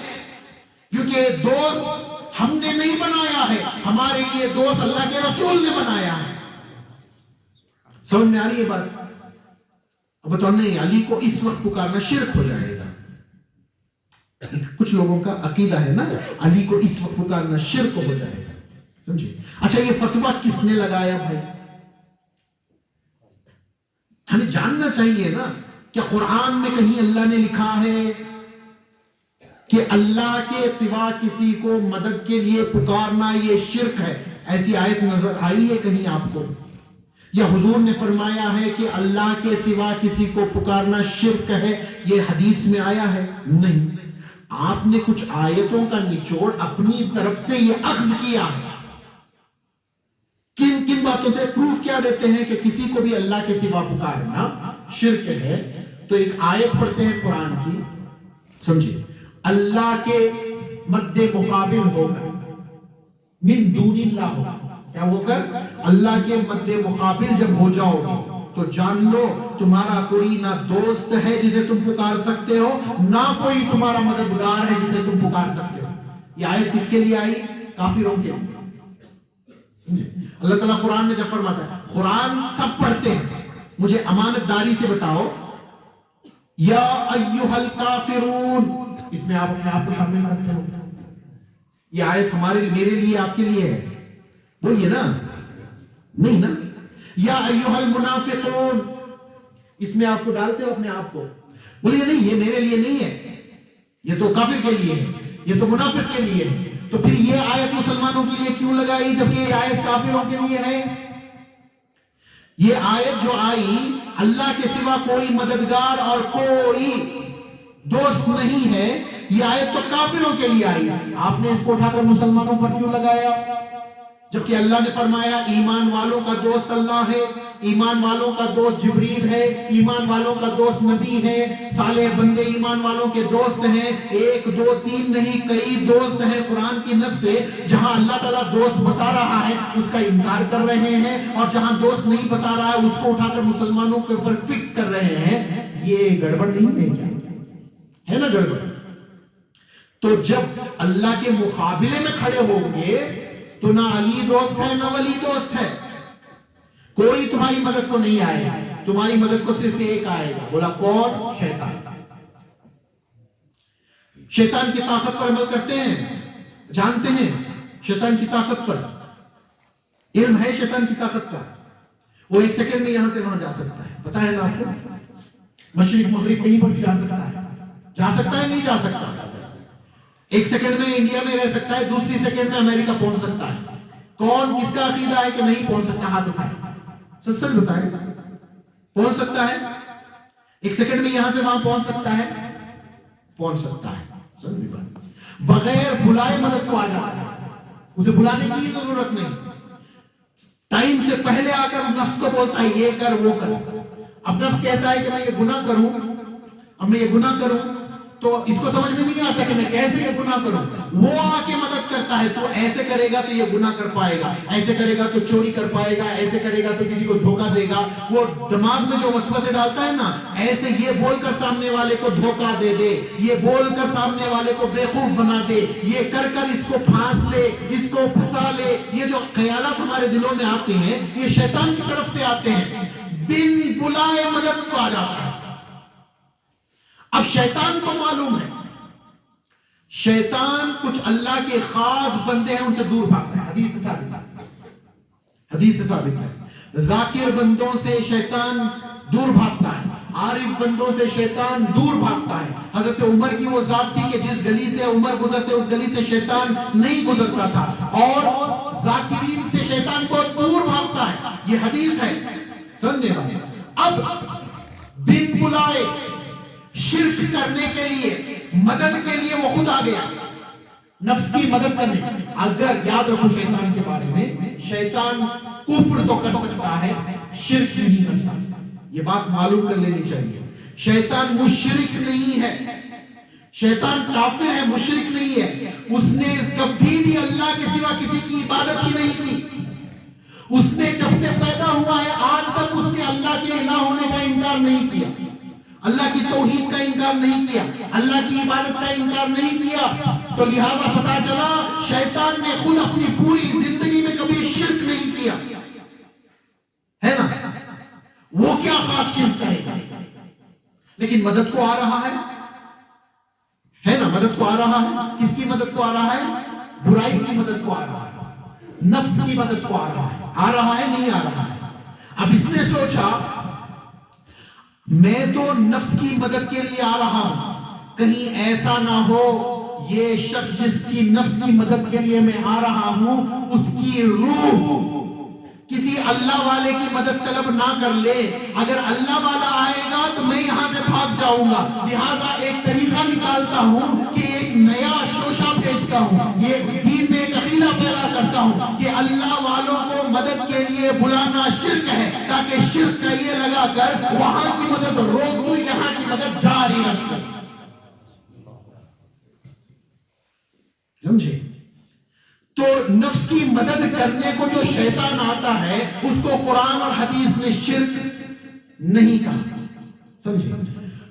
کیونکہ دوست ہم نے نہیں بنایا ہے، ہمارے لیے دوست اللہ کے رسول نے بنایا ہے، سمجھ میں آ رہی ہے بات؟ اب بتاؤ نہیں، علی کو اس وقت پکارنا شرک ہو جائے گا، کچھ لوگوں کا عقیدہ ہے نا علی کو اس وقت پکارنا شرک ہو جائے گا، سمجھے؟ اچھا یہ فتویٰ کس نے لگایا بھائی؟ ہمیں جاننا چاہیے نا، کیا قرآن میں کہیں اللہ نے لکھا ہے کہ اللہ کے سوا کسی کو مدد کے لیے پکارنا یہ شرک ہے؟ ایسی آیت نظر آئی ہے کہیں آپ کو؟ یا حضور نے فرمایا ہے کہ اللہ کے سوا کسی کو پکارنا شرک ہے، یہ حدیث میں آیا ہے؟ نہیں، آپ نے کچھ آیتوں کا نچوڑ اپنی طرف سے یہ اخذ کیا ہے۔ کن کن باتوں سے پروف کیا دیتے ہیں کہ کسی کو بھی اللہ کے سوا پکارنا شرک ہے؟ تو ایک آیت پڑھتے ہیں قرآن کی، سمجھے، اللہ کے مد مقابل ہو کر، من دون اللہ ہو، کیا ہو کر؟ اللہ کے مد مقابل جب ہو جاؤ گے تو جان لو تمہارا کوئی نہ دوست ہے جسے تم پکار سکتے ہو، نہ کوئی تمہارا مددگار ہے جسے تم پکار سکتے ہو۔ یہ آیت کس کے لیے آئی؟ کافروں کے لیے۔ اللہ تعالیٰ قرآن میں جب فرماتا ہے، قرآن سب پڑھتے ہیں، مجھے امانت داری سے بتاؤ، یا ایھا الکافرون، اس میں آپ اپنے آپ کو شامل کرتے ہو؟ یہ آیت ہمارے میرے لیے آپ کے لیے ہے، بولیے نا، نہیں نا؟ یا ایھا المنافقون، اس میں آپ کو ڈالتے ہو اپنے آپ کو؟ بولیے نہیں، یہ میرے لیے نہیں ہے، یہ تو کافر کے لیے ہے، یہ تو منافق کے لیے ہے۔ تو پھر یہ آیت مسلمانوں کے لیے کیوں لگائی جبکہ یہ آیت کافروں کے لیے ہے؟ یہ آیت جو آئی، اللہ کے سوا کوئی مددگار اور کوئی دوست نہیں ہے، یہ آیت تو کافروں کے لیے آئی، آپ نے اس کو اٹھا کر مسلمانوں پر کیوں لگایا؟ جبکہ اللہ نے فرمایا ایمان والوں کا دوست اللہ ہے، ایمان والوں کا دوست جبریل ہے، ایمان والوں کا دوست نبی ہے، صالح بندے ایمان والوں کے دوست ہیں، ایک دو تین نہیں، کئی دوست ہیں۔ قرآن کی نص سے جہاں اللہ تعالیٰ دوست بتا رہا ہے اس کا انکار کر رہے ہیں، اور جہاں دوست نہیں بتا رہا ہے اس کو اٹھا کر مسلمانوں کے اوپر فکس کر رہے ہیں۔ یہ گڑبڑ نہیں ہے نا؟ گڑبڑ۔ تو جب اللہ کے مقابلے میں کھڑے ہوں گے تو نہ علی دوست ہے نہ ولی دوست ہے، کوئی تمہاری مدد کو نہیں آئے گا، تمہاری مدد کو صرف ایک آئے گا، بولا کون؟ شیطان۔ شیطان کی طاقت پر عمل کرتے ہیں، جانتے ہیں شیطان کی طاقت پر، علم ہے شیطان کی طاقت کا، وہ ایک سیکنڈ میں یہاں سے وہاں جا سکتا ہے، پتا ہے نا آپ کو؟ مشرق مغرب کہیں پر بھی جا سکتا ہے نہیں جا سکتا؟ ایک سیکنڈ میں انڈیا میں رہ سکتا ہے، دوسری سیکنڈ میں امریکہ پہنچ سکتا ہے۔ کون کس کا عقیدہ ہے کہ نہیں پہنچ سکتا؟ ہاتھ اٹھائے، سچ بتائے، پہنچ سکتا ہے؟ ایک سیکنڈ میں یہاں سے وہاں پہنچ سکتا ہے؟ پہنچ سکتا ہے، بغیر بلائے مدد کو آ جاتا ہے، اسے بلانے کی ضرورت نہیں، ٹائم سے پہلے آ کر نفس کو بولتا ہے یہ کر وہ کر۔ اب نفس کہتا ہے کہ میں یہ گناہ کروں، اب میں یہ گناہ کروں تو اس کو سمجھ میں نہیں آتا کہ میں کیسے یہ گناہ کروں، وہ آ کے مدد کرتا ہے، تو ایسے کرے گا تو یہ گناہ کر پائے گا، ایسے کرے گا تو چوری کر پائے گا، ایسے کرے گا تو کسی کو دھوکہ دے گا۔ وہ دماغ میں جو وسوسے ڈالتا ہے نا، ایسے یہ بول کر سامنے والے کو دھوکہ دے دے، یہ بول کر سامنے والے کو بیوقوف بنا دے، یہ کر کر اس کو پھانس لے، اس کو پھنسا لے۔ یہ جو خیالات ہمارے دلوں میں آتے ہیں یہ شیطان کی طرف سے آتے ہیں، بن بلائے مدد کو آ جاتا ہے۔ اب شیطان کو معلوم ہے شیطان کچھ اللہ کے خاص بندے ہیں ان سے دور بھاگتا ہے، حدیث سے ثابت ہے۔ ذاکر بندوں سے شیطان دور بھاگتا ہے، عارف بندوں سے شیطان دور بھاگتا ہے۔ حضرت عمر کی وہ ذات تھی کہ جس گلی سے عمر گزرتے اس گلی سے شیطان نہیں گزرتا تھا، اور ذاکرین سے شیطان بہت دور بھاگتا ہے، یہ حدیث ہے، سمجھے بھائی؟ اب بن بلائے شرک کرنے کے لیے، مدد کے لیے وہ خود آ گیا، نفس کی مدد کرنے۔ اگر یاد رکھو شیطان کے بارے میں، شیطان کفر تو کر سکتا ہے، شرک نہیں کرتا، یہ بات معلوم کر لینی چاہیے۔ شیطان مشرک نہیں ہے، شیطان کافر ہے، مشرک نہیں ہے۔ اس نے کبھی بھی اللہ کے سوا کسی کی عبادت ہی نہیں کی۔ اس نے جب سے پیدا ہوا ہے آج تک اس نے اللہ کے الہ ہونے کا انکار نہیں کیا، اللہ کی توحید کا انکار نہیں کیا، اللہ کی عبادت کا انکار نہیں کیا۔ تو لہذا پتا چلا شیطان نے خود اپنی پوری زندگی میں کبھی شرک نہیں کیا ہے نا، وہ کیا خاک شرک کرے گا؟ لیکن مدد کو آ رہا ہے نا، مدد کو آ رہا ہے۔ کس کی مدد کو آ رہا ہے؟ برائی کی مدد کو آ رہا ہے، نفس کی مدد کو آ رہا ہے، نہیں آ رہا ہے۔ اب اس نے سوچا میں تو نفس کی مدد کے لیے آ رہا ہوں، کہیں ایسا نہ ہو یہ شخص جس کی نفس کی مدد کے لیے میں آ رہا ہوں اس کی روح کسی اللہ والے کی مدد طلب نہ کر لے۔ اگر اللہ والا آئے گا تو میں یہاں سے بھاگ جاؤں گا، لہٰذا ایک طریقہ نکالتا ہوں کہ ایک نیا شوشہ بھیجتا ہوں، یہ دین میں ایک عقیدہ پیدا کرتا ہوں کہ اللہ والوں کو مدد کے لیے بلانا شرک ہے، تاکہ شرک کا یہ لگا کر وہاں کی مدد روک دوں، یہاں کی مدد جاری رکھ دوں۔ سمجھے؟ تو نفس کی مدد کرنے کو جو شیطان آتا ہے اس کو قرآن اور حدیث نے شرک نہیں کہا، سمجھے؟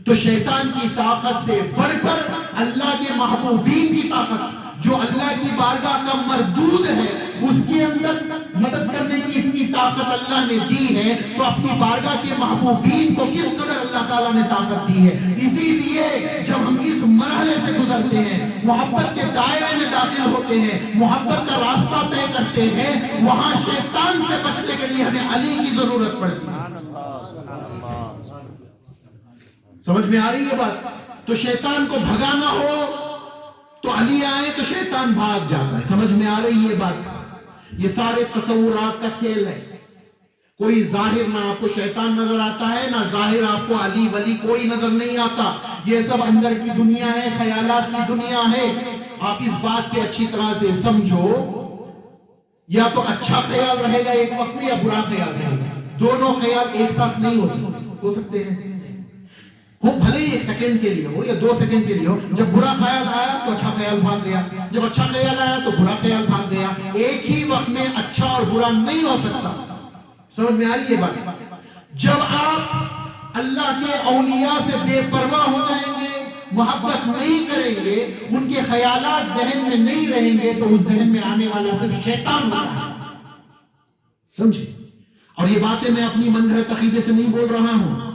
تو شیطان کی طاقت سے بڑھ کر اللہ کے محبوبین کی طاقت، جو اللہ کی بارگاہ کا مردود ہے، اس کے اندر مدد کرنے کی اتنی طاقت اللہ نے دی ہے، تو اپنی بارگاہ کے محبوبین کو کس قدر اللہ تعالیٰ نے طاقت دی ہے۔ اسی لیے جب ہم اس مرحلے سے گزرتے ہیں، محبت کے دائرے میں داخل ہوتے ہیں، محبت کا راستہ طے کرتے ہیں، وہاں شیطان سے بچنے کے لیے ہمیں علی کی ضرورت پڑتی ہے۔ سمجھ میں آ رہی ہے بات؟ تو شیطان کو بھگانا ہو تو علی آئے تو شیطان بھاگ جاتا ہے۔ سمجھ میں آ رہی ہے بات؟ یہ سارے تصورات کا کھیل ہے، کوئی ظاہر نہ آپ کو شیطان نظر آتا ہے، نہ ظاہر آپ کو علی ولی کوئی نظر نہیں آتا، یہ سب اندر کی دنیا ہے، خیالات کی دنیا ہے۔ آپ اس بات سے اچھی طرح سے سمجھو، یا تو اچھا خیال رہے گا ایک وقت میں یا برا خیال رہے گا، دونوں خیال ایک ساتھ نہیں ہو سکتے ہیں، وہ بھلے ہی ایک سیکنڈ کے لیے ہو یا 2 سیکنڈ کے لیے ہو۔ جب برا خیال آیا تو اچھا خیال بھاگ گیا، جب اچھا خیال آیا تو برا خیال بھاگ گیا، ایک ہی وقت میں اچھا اور برا نہیں ہو سکتا۔ سمجھ میں آ رہی ہے بات؟ جب آپ اللہ کے اولیاء سے بے پرواہ ہو جائیں گے، محبت نہیں کریں گے، ان کے خیالات ذہن میں نہیں رہیں گے، تو اس ذہن میں آنے والا صرف شیطان ہوتا ہے۔ سمجھے؟ اور یہ باتیں میں اپنی من گھڑت عقیدے سے نہیں بول رہا ہوں،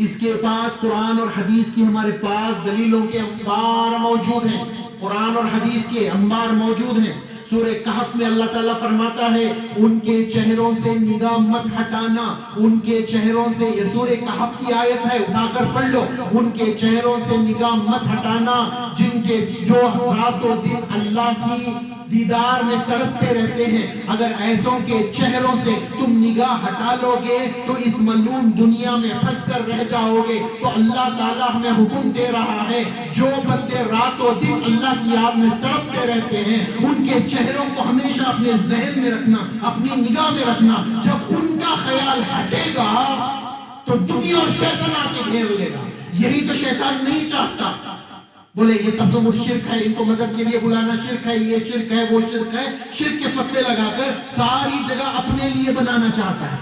اس کے پاس قرآن اور حدیث کی ہمارے پاس دلیلوں کے انبار موجود ہیں، قرآن اور حدیث کے انبار موجود ہیں۔ سورہ کہف میں اللہ تعالیٰ فرماتا ہے ان کے چہروں سے نگاہ مت ہٹانا، ان کے چہروں سے، یہ سورہ کہف کی آیت ہے، اٹھا کر پڑھ لو، ان کے چہروں سے نگاہ مت ہٹانا جن کے جو رات و دن اللہ کی دیدار میں تڑپتے رہتے ہیں۔ اگر ایسوں کے چہروں سے تم نگاہ ہٹا لو گے تو اس ملعون دنیا میں پھنس کر رہ جاؤ گے۔ تو اللہ تعالیٰ ہمیں حکم دے رہا ہے جو بندے رات و دن اللہ کی یاد میں تڑپتے رہتے ہیں ان کے چہروں کو ہمیشہ اپنے ذہن میں رکھنا، اپنی نگاہ میں رکھنا۔ جب ان کا خیال ہٹے گا تو دنیا اور شیطان آ کے گھیر لے گا۔ یہی تو شیطان نہیں چاہتا۔ بولے یہ تصور شرک ہے، ان کو مدد کے لیے بلانا شرک ہے، یہ شرک ہے، وہ شرک ہے، شرک کے فتوے لگا کر ساری جگہ اپنے لیے بنانا چاہتا ہے۔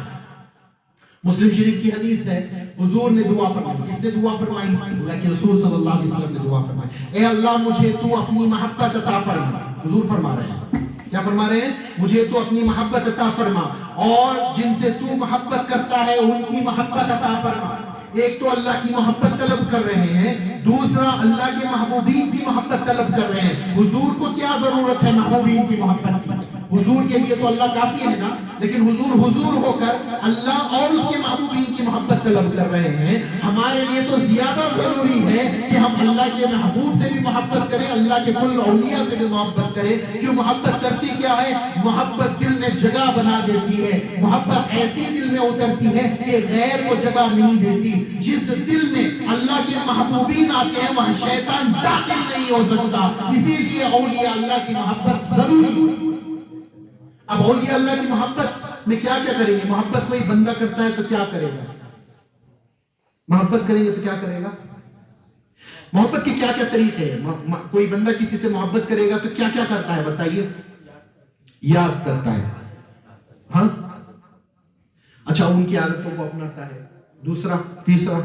مسلم شریف کی حدیث ہے، حضور نے دعا فرمائی، کس نے دعا فرمائی؟ اللہ کے رسول صلی اللہ علیہ وسلم نے دعا فرمائی، اے اللہ مجھے تو اپنی محبت عطا فرما۔ حضور فرما رہے ہیں، کیا فرما رہے ہیں؟ مجھے تو اپنی محبت عطا فرما، اور جن سے تو محبت کرتا ہے ان کی محبت عطا فرما۔ ایک تو اللہ کی محبت طلب کر رہے ہیں، دوسرا اللہ کے محبوبین کی محبت طلب کر رہے ہیں۔ حضور کو کیا ضرورت ہے محبوبین کی محبت کی؟ حضور کے لیے تو اللہ کافی ہے نا، لیکن حضور ہو کر اللہ اور اس کے محبوبین کی محبت طلب کر رہے ہیں۔ ہمارے لیے تو زیادہ ضروری ہے کہ ہم اللہ کے محبوب سے بھی محبت کریں، اللہ کے کل اولیاء سے بھی محبت کریں۔ کیوں؟ محبت کرتی کیا ہے؟ محبت دل میں جگہ بنا دیتی ہے، محبت ایسی دل میں اترتی ہے کہ غیر کو جگہ نہیں دیتی۔ جس دل میں اللہ کے محبوبین آتے ہیں وہاں شیطان داخل نہیں ہو سکتا، اسی لیے اولیاء اللہ کی محبت ضروری ہے۔ اب اولیاء اللہ کی محبت میں کیا کیا کریں گے؟ محبت کوئی بندہ کرتا ہے تو کیا کرے گا؟ محبت کریں گے تو کیا کرے گا؟ محبت کے کیا کیا طریقے ہیں؟ کوئی بندہ کسی سے محبت کرے گا تو کیا کیا کرتا ہے بتائیے؟ یاد کرتا ہے، ہاں اچھا، ان کی عادتوں کو اپناتا ہے، دوسرا، تیسرا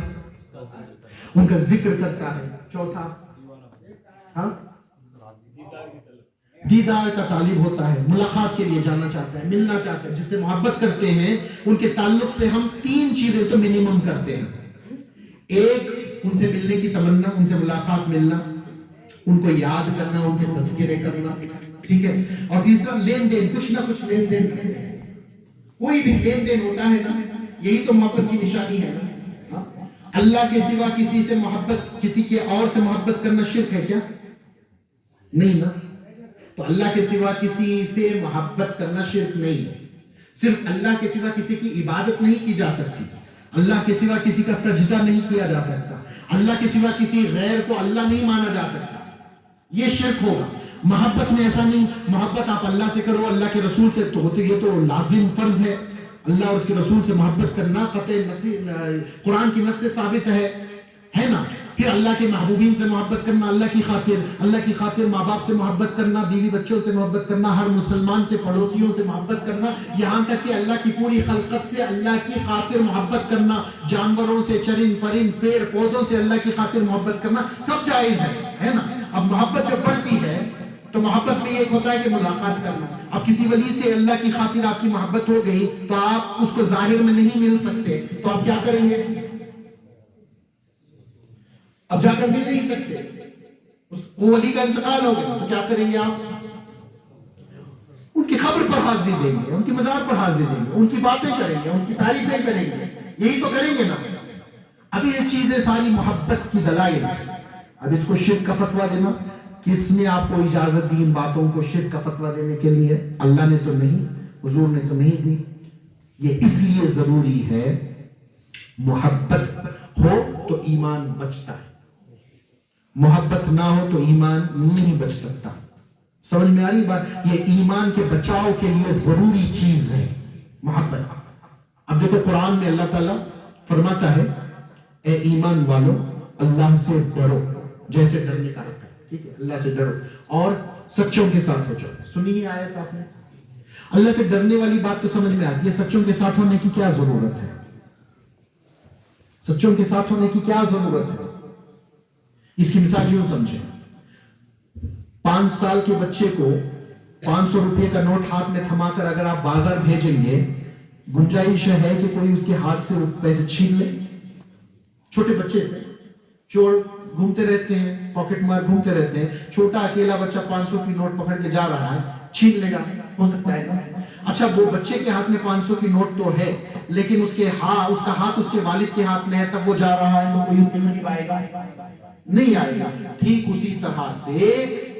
ان کا ذکر کرتا ہے، چوتھا ہاں دیدار کا طالب ہوتا ہے، ملاقات کے لیے جانا چاہتا ہے، ملنا چاہتا ہے۔ جس سے محبت کرتے ہیں ان کے تعلق سے ہم 3 چیزیں تو منیمم کرتے ہیں۔ ایک، ان سے ملنے کی تمنا، ان سے ملاقات، ملنا، ان کو یاد کرنا، ان کے تذکرے کرنا، ٹھیک ہے۔ اور تیسرا لین دین، کچھ نہ کچھ لین دین کرتے ہیں۔ کوئی بھی لین دین ہوتا ہے نا، یہی تو محبت کی نشانی ہے نا۔ اللہ کے سوا کسی سے محبت، کسی کے اور سے محبت کرنا شرک ہے کیا؟ نہیں نا. تو اللہ کے سوا کسی سے محبت کرنا شرک نہیں ہے. صرف اللہ کے سوا کسی کی عبادت نہیں کی جا سکتی، اللہ کے سوا کسی کا سجدہ نہیں کیا جا سکتا، اللہ کے سوا کسی غیر کو اللہ نہیں مانا جا سکتا، یہ شرک ہوگا. محبت میں ایسا نہیں، محبت آپ اللہ سے کرو، اللہ کے رسول سے تو یہ تو لازم فرض ہے. اللہ اور اس کے رسول سے محبت کرنا قطع قرآن کی نص سے ثابت ہے نا. پھر اللہ کے محبوبین سے محبت کرنا، اللہ کی خاطر ماں باپ سے محبت کرنا، بیوی بچوں سے محبت کرنا، ہر مسلمان سے، پڑوسیوں سے محبت کرنا، یہاں تک کہ اللہ کی پوری خلقت سے اللہ کی خاطر محبت کرنا، جانوروں سے، چرند پرند، پیڑ پودوں سے اللہ کی خاطر محبت کرنا سب جائز ہے نا. اب محبت جب بڑھتی ہے تو محبت میں ایک ہوتا ہے کہ ملاقات کرنا. اب کسی ولی سے اللہ کی خاطر آپ کی محبت ہو گئی تو آپ اس کو ظاہر میں نہیں مل سکتے، تو آپ کیا کریں گے؟ اب جا کر مل نہیں سکتے، وہ ولی کا انتقال ہو گیا تو کیا کریں گے آپ؟ ان کی خبر پر حاضری دیں گے، ان کی مزار پر حاضری دیں گے، ان کی باتیں کریں گے، ان کی تعریفیں کریں گے، یہی تو کریں گے نا. اب یہ چیزیں ساری محبت کی دلائل ہیں. اب اس کو شرک کا فتویٰ دینا، کس نے آپ کو اجازت دی ان باتوں کو شرک کا فتویٰ دینے کے لیے؟ اللہ نے تو نہیں، حضور نے تو نہیں دی. یہ اس لیے ضروری ہے، محبت ہو تو ایمان بچتا ہے، محبت نہ ہو تو ایمان نہیں بچ سکتا. سمجھ میں آ رہی بات؟ یہ ایمان کے بچاؤ کے لیے ضروری چیز ہے محبت. اب دیکھو قرآن میں اللہ تعالیٰ فرماتا ہے اے ایمان والو اللہ سے ڈرو، جیسے ڈرنے کا حق ہے. ٹھیک ہے، اللہ سے ڈرو اور سچوں کے ساتھ ہو جاؤ. سنی ہے آیت آپ نے؟ اللہ سے ڈرنے والی بات تو سمجھ میں آتی ہے، سچوں کے ساتھ ہونے کی کیا ضرورت ہے؟ سچوں کے ساتھ ہونے کی کیا ضرورت ہے؟ اس کی مثال یوں سمجھیں، 5 سال کے بچے کو 500 روپے کا نوٹ ہاتھ میں تھما کر اگر آپ بازار بھیجیں گے، گنجائش ہے کہ کوئی اس کے ہاتھ سے پیسے چھین لے؟ چھوٹے بچے سے چور گھومتے رہتے ہیں، پاکٹ مار گھومتے رہتے ہیں، چھوٹا اکیلا بچہ 500 کی نوٹ پکڑ کے جا رہا ہے، چھین لے گا؟ ہو سکتا ہے نا. اچھا وہ بچے کے ہاتھ میں 500 کی نوٹ تو ہے، لیکن اس کا ہاتھ اس کے والد کے ہاتھ میں ہے، تب وہ جا رہا ہے تو کوئی اس کے قریب آئے گا؟ نہیں آئے گا. ٹھیک اسی طرح سے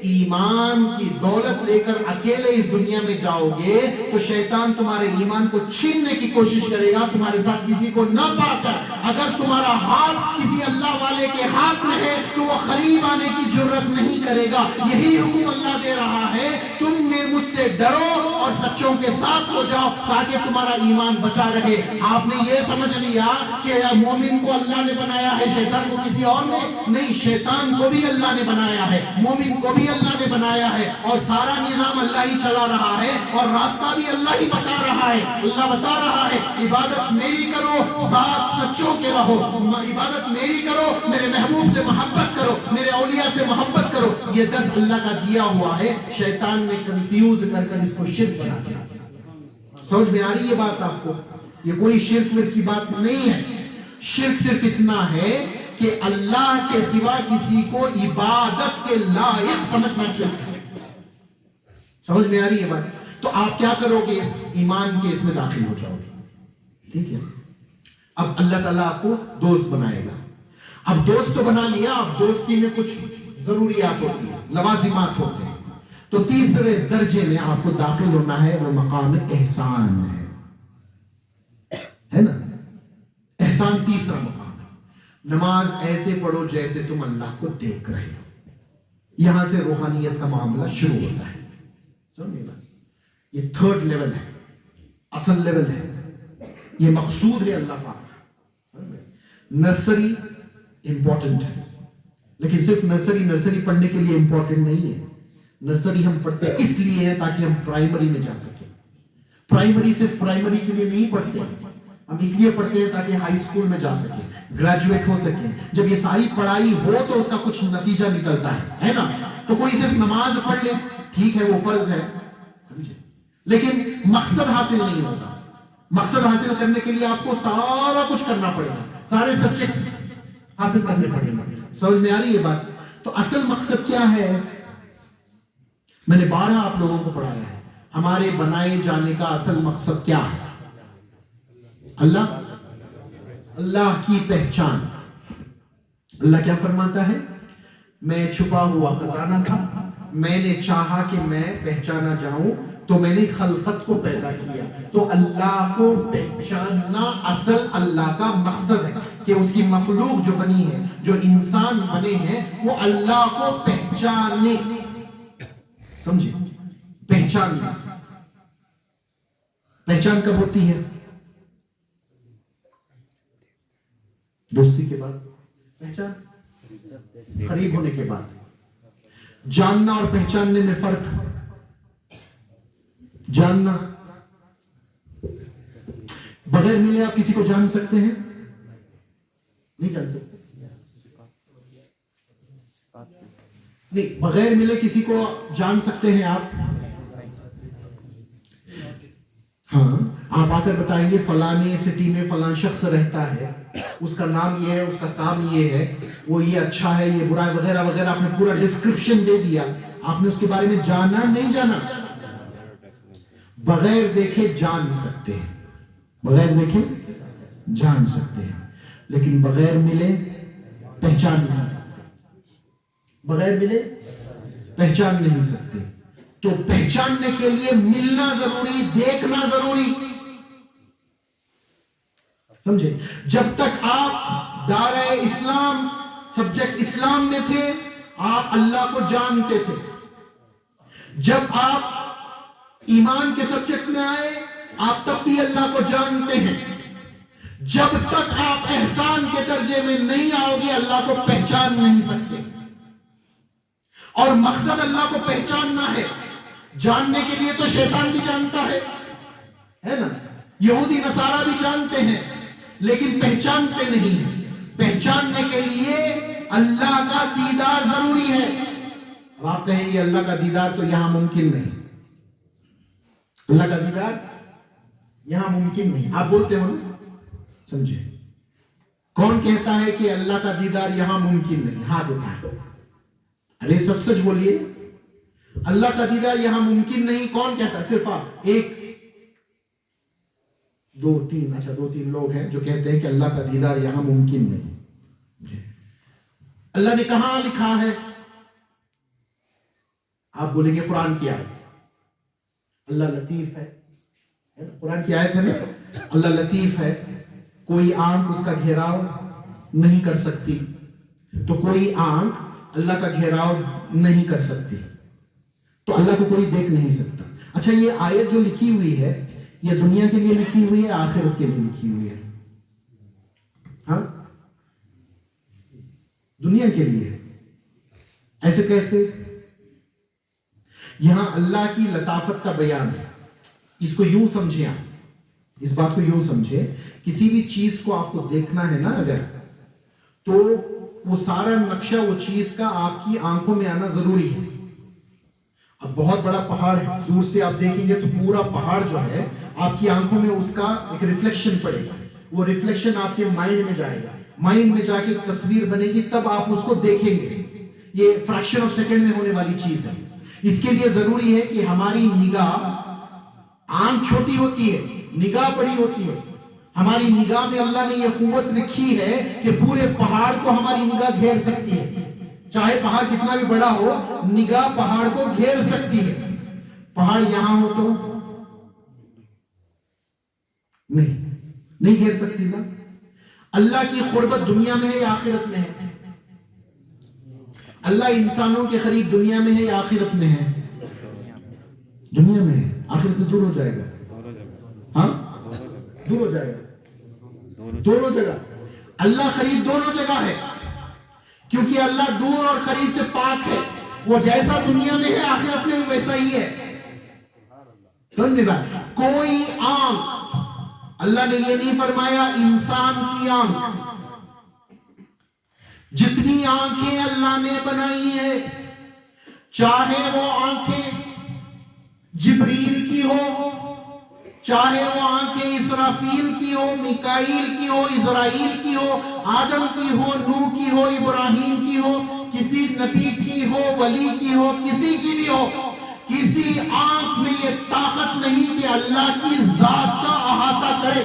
ایمان کی دولت لے کر اکیلے اس دنیا میں جاؤ گے تو شیطان تمہارے ایمان کو چھیننے کی کوشش کرے گا، تمہارے ساتھ کسی کو نہ پا کر. اگر تمہارا ہاتھ کسی اللہ والے کے ہاتھ میں ہے تو وہ قریب آنے کی جرت نہیں کرے گا. یہی حکم اللہ دے رہا ہے، تم مجھ سے ڈرو اور سچوں کے ساتھ ہو جاؤ تاکہ تمہارا ایمان بچا رہے. آپ نے یہ سمجھ لیا کہ مومن کو اللہ نے بنایا ہے، شیطان کو کسی اور نے نہیں. شیطان کو بھی اللہ نے بنایا ہے، مومن کو بھی اللہ نے بنایا ہے، اور سارا نظام اللہ ہی چلا رہا ہے اور راستہ بھی اللہ ہی بتا رہا ہے. اللہ بتا رہا ہے عبادت میری کرو، ساتھ سچوں کے رہو. عبادت میری کرو، میرے محبوب سے محبت کرو، میرے اولیاء سے محبت کرو. یہ درس اللہ کا دیا ہوا ہے، شیطان نے کنفیوز کر کر اس کو شرک بنا دیا. سمجھ میں آ رہی ہے بات آپ کو؟ یہ کوئی شرک کی بات نہیں ہے. شرک صرف اتنا ہے کہ اللہ کے سوا کسی کو عبادت کے لائق سمجھنا چاہیے. سمجھ میں آ رہی ہے بات؟ تو آپ کیا کرو گے؟ ایمان کے اس میں داخل ہو جاؤ گے. ٹھیک ہے، اب اللہ تعالیٰ آپ کو دوست بنائے گا. اب دوست تو بنا لیا، اب دوستی میں کچھ ضروریات ہوتی ہیں، لوازمات ہوتے ہیں. تو تیسرے درجے میں آپ کو داخل ہونا ہے، وہ مقام احسان ہے نا. احسان تیسرا مقام. نماز ایسے پڑھو جیسے تم اللہ کو دیکھ رہے ہو. یہاں سے روحانیت کا معاملہ شروع ہوتا ہے. سمجھے بات؟ یہ 3rd لیول ہے، اصل لیول ہے، یہ مقصود ہے اللہ پاک. نرسری امپورٹنٹ ہے، لیکن صرف نرسری پڑھنے کے لیے امپورٹنٹ نہیں ہے. نرسری ہم پڑھتے اس لیے ہے تاکہ ہم پرائمری میں جا سکیں. پرائمری صرف پرائمری کے لیے نہیں پڑھتے، ہم اس لیے پڑھتے ہیں تاکہ ہائی اسکول میں جا سکیں، گریجویٹ ہو سکیں. جب یہ ساری پڑھائی ہو تو اس کا کچھ نتیجہ نکلتا ہے نا. تو کوئی صرف نماز پڑھ لے، ٹھیک ہے وہ فرض ہے، لیکن مقصد حاصل نہیں ہوتا. مقصد حاصل کرنے کے لیے آپ کو سارا کچھ کرنا پڑے گا، سارے سبجیکٹس حاصل کرنے پڑیں گے. سمجھ میں آ رہی ہے بات؟ تو اصل مقصد کیا ہے؟ میں نے 12 آپ لوگوں کو پڑھایا ہے. ہمارے بنائے جانے کا اصل مقصد کیا ہے؟ اللہ کی پہچان. اللہ کیا فرماتا ہے؟ میں چھپا ہوا خزانہ تھا، میں نے چاہا کہ میں پہچانا جاؤں تو میں نے خلقت کو پیدا کیا. تو اللہ کو پہچاننا اصل اللہ کا مقصد ہے کہ اس کی مخلوق جو بنی ہے، جو انسان بنے ہیں، وہ اللہ کو پہچانے. سمجھے؟ پہچاننا. پہچان کب ہوتی ہے؟ دوستی کے بعد. پہچان قریب ہونے کے بعد. جاننا اور پہچاننے میں فرق. جاننا، بغیر ملے آپ کسی کو جان سکتے ہیں؟ نہیں جان سکتے. نہیں، بغیر ملے کسی کو جان سکتے ہیں آپ؟ ہاں، آپ آ کر بتائیں گے فلانی سٹی میں فلان شخص رہتا ہے، اس کا نام یہ ہے، اس کا کام یہ ہے، وہ یہ اچھا ہے، یہ برا ہے، وغیرہ وغیرہ. آپ نے پورا ڈسکرپشن دے دیا. آپ نے اس کے بارے میں جانا نہیں جانا؟ بغیر دیکھے جان سکتے ہیں، بغیر دیکھے جان سکتے ہیں، لیکن بغیر ملے پہچان نہیں سکتے. بغیر ملے پہچان نہیں سکتے. تو پہچاننے کے لیے ملنا ضروری، دیکھنا ضروری. سمجھے؟ جب تک آپ دائرہ اسلام، سبجیکٹ اسلام میں تھے، آپ اللہ کو جانتے تھے. جب آپ ایمان کے سبجیکٹ میں آئے، آپ تب بھی اللہ کو جانتے ہیں. جب تک آپ احسان کے درجے میں نہیں آؤ گے، اللہ کو پہچان نہیں سکتے. اور مقصد اللہ کو پہچاننا ہے. جاننے کے لیے تو شیطان بھی جانتا ہے نا، یہودی نصارہ بھی جانتے ہیں، لیکن پہچانتے نہیں ہیں. پہچاننے کے لیے اللہ کا دیدار ضروری ہے. اب آپ کہیں گے اللہ کا دیدار تو یہاں ممکن نہیں. اللہ کا دیدار یہاں ممکن نہیں. آپ بولتے ہو نا؟ سمجھے؟ کون کہتا ہے کہ اللہ کا دیدار یہاں ممکن نہیں؟ ہاتھ اٹھائیں. ارے سچ سچ بولیے، اللہ کا دیدار یہاں ممکن نہیں کون کہتا ہے؟ صرف آپ. ایک، دو، تین. اچھا، دو تین لوگ ہیں جو کہتے ہیں کہ اللہ کا دیدار یہاں ممکن نہیں. اللہ نے کہاں لکھا ہے؟ آپ بولیں گے قرآن کی آیت. اللہ لطیف ہے، قرآن کی آیت ہے نا، اللہ لطیف ہے، کوئی آنکھ اس کا گھیراؤ نہیں کر سکتی. تو کوئی آنکھ اللہ کا گھیراؤ نہیں کر سکتی، تو اللہ کو کوئی دیکھ نہیں سکتا. اچھا، یہ آیت جو لکھی ہوئی ہے، یہ دنیا کے لیے لکھی ہوئی ہے، آخرت کے لیے لکھی ہوئی ہے؟ ہاں، دنیا کے لیے. ایسے کیسے؟ یہاں اللہ کی لطافت کا بیان ہے. اس کو یوں سمجھیں، آپ اس بات کو یوں سمجھیں، کسی بھی چیز کو آپ کو دیکھنا ہے نا اگر، تو وہ سارا نقشہ وہ چیز کا آپ کی آنکھوں میں آنا ضروری ہے. اب بہت بڑا پہاڑ ہے، دور سے آپ دیکھیں گے تو پورا پہاڑ جو ہے آپ کی آنکھوں میں اس کا ایک ریفلیکشن پڑے گا. وہ ریفلیکشن آپ کے مائنڈ میں جائے گا، مائنڈ میں جا کے تصویر بنے گی، تب آپ اس کو دیکھیں گے. یہ فریکشن آف سیکنڈ میں ہونے والی چیز ہے. اس کے لیے ضروری ہے کہ ہماری نگاہ، آنکھ چھوٹی ہوتی ہے، نگاہ بڑی ہوتی ہے. ہماری نگاہ میں اللہ نے یہ قوت رکھی ہے کہ پورے پہاڑ کو ہماری نگاہ گھیر سکتی ہے. چاہے پہاڑ کتنا بھی بڑا ہو، نگاہ پہاڑ کو گھیر سکتی ہے. پہاڑ یہاں ہو تو نہیں گھیر سکتی نا. اللہ کی قربت دنیا میں ہے یا آخرت میں ہے؟ اللہ انسانوں کے قریب دنیا میں ہے یا آخرت میں ہے؟ دنیا میں ہے. آخرت میں دور ہو جائے گا. ہاں، دور ہو جائے گا. دونوں جگہ اللہ قریب، دونوں جگہ ہے، کیونکہ اللہ دور اور قریب سے پاک ہے. وہ جیسا دنیا میں ہے آخرت میں ویسا ہی ہے. سمجھے بات؟ کوئی آنکھ، اللہ نے یہ نہیں فرمایا انسان کی آنکھ. جتنی آنکھیں اللہ نے بنائی ہیں، چاہے وہ آنکھیں جبریل کی ہو، چاہے وہ آنکھیں اسرافیل کی ہو، میکائیل کی ہو، اسرائیل کی ہو، آدم کی ہو، نوح کی ہو، ابراہیم کی ہو، کسی نبی کی ہو، ولی کی ہو، کسی کی بھی ہو، کسی آنکھ میں یہ طاقت نہیں کہ اللہ کی ذات کا احاطہ کرے،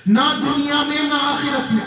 نہ دنیا میں نہ آخرت میں.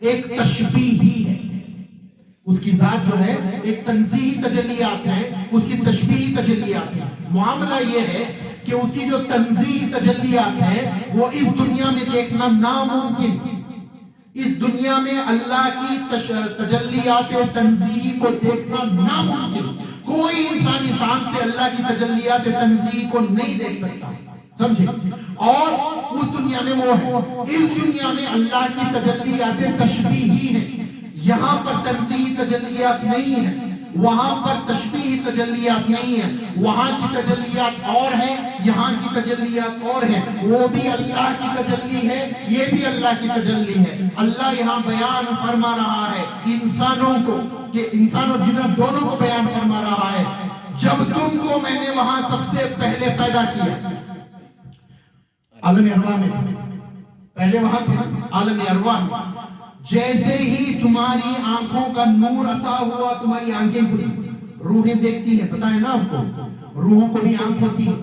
ایک تشبیہی ہے. اس کی ذات جو ہے ایک تنزیہی تجلیات ہے، اس کی تشبیہی تجلیات ہے. معاملہ یہ ہے کہ اس کی جو تنزیہی تجلیات ہے وہ اس دنیا میں دیکھنا ناممکن. اس دنیا میں اللہ کی تجلیات تنزیہی کو دیکھنا ناممکن. کوئی انسانی سانس سے اللہ کی تجلیات تنزیہی کو نہیں دیکھ سکتا، سمجھے؟ اور اس دنیا میں وہ ہے. اس دنیا میں اللہ کی تجلیات تشبیہی ہیں. یہاں پر تنزیہی تجلیات نہیں ہیں، وہاں پر تشبیہی تجلیات نہیں ہیں. وہاں کی تجلیات اور ہیں، یہاں کی تجلیات اور ہیں. وہ بھی اللہ کی تجلی ہے، یہ بھی اللہ کی تجلی ہے. اللہ یہاں بیان فرما رہا ہے انسانوں کو، کہ انسان اور جنات دونوں کو بیان فرما رہا ہے. جب تم کو میں نے وہاں سب سے پہلے پیدا کیا، عالم ارواح میں پہلے وہاں تھے عالم ارواح میں. جیسے ہی تمہاری آنکھوں کا نور عطا ہوا، تمہاری آنکھیں کھلی. روحیں دیکھتی ہیں، پتہ ہے نا آپ کو، روحوں کو بھی آنکھ ہوتی ہے.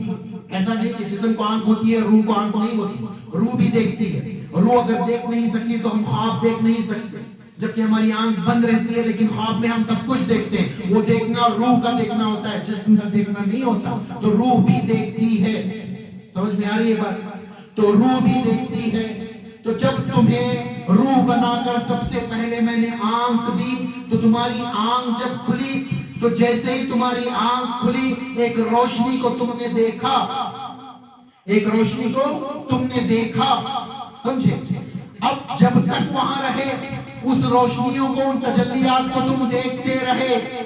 ایسا نہیں کہ جسم کو آنکھ ہوتی ہے روح کو آنکھ نہیں ہوتی. روح بھی دیکھتی ہے. روح اگر دیکھ نہیں سکتی تو ہم خواب دیکھ نہیں سکتے، جبکہ ہماری آنکھ بند رہتی ہے لیکن خواب میں ہم سب کچھ دیکھتے ہیں. وہ دیکھنا روح کا دیکھنا ہوتا ہے، جسم کا دیکھنا نہیں ہوتا. تو روح بھی دیکھتی ہے. سمجھ میں آ رہی ہے بات؟ تو روح بھی دیکھتی ہے. تو جب تمہیں روح بنا کر سب سے پہلے میں نے آنکھ دی، تو تمہاری آنکھ جب کھلی تو جیسے ہی تمہاری آنکھ کھلی ایک روشنی کو تم نے دیکھا، ایک روشنی کو تم نے دیکھا، سمجھے؟ اب جب تک وہاں رہے اس روشنیوں کو، ان تجلیات کو تم دیکھتے رہے.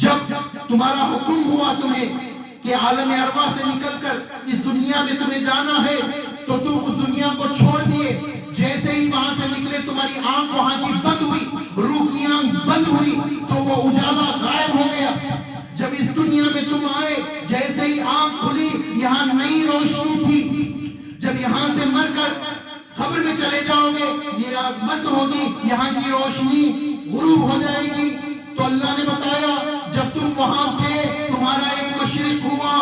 جب تمہارا حکم ہوا تمہیں کہ عالم ارواح سے نکل کر اس دنیا میں تمہیں جانا ہے تو تم اس دنیا کو چھوڑ دیے. جیسے ہی وہاں سے نکلے تمہاری آنکھ وہاں کی بند ہوئی، روح کی آنکھ بند ہوئی تو وہ اجالا غائب ہو گیا. جب اس دنیا میں تم آئے جیسے ہی آنکھ کھلی یہاں نئی روشنی تھی. جب یہاں سے مر کر قبر میں چلے جاؤ گے یہ آنکھ بند ہوگی، یہاں کی روشنی غروب ہو جائے گی. تو اللہ نے بتایا جب تم وہاں تھے تمہارا ایک مشرق ہوا،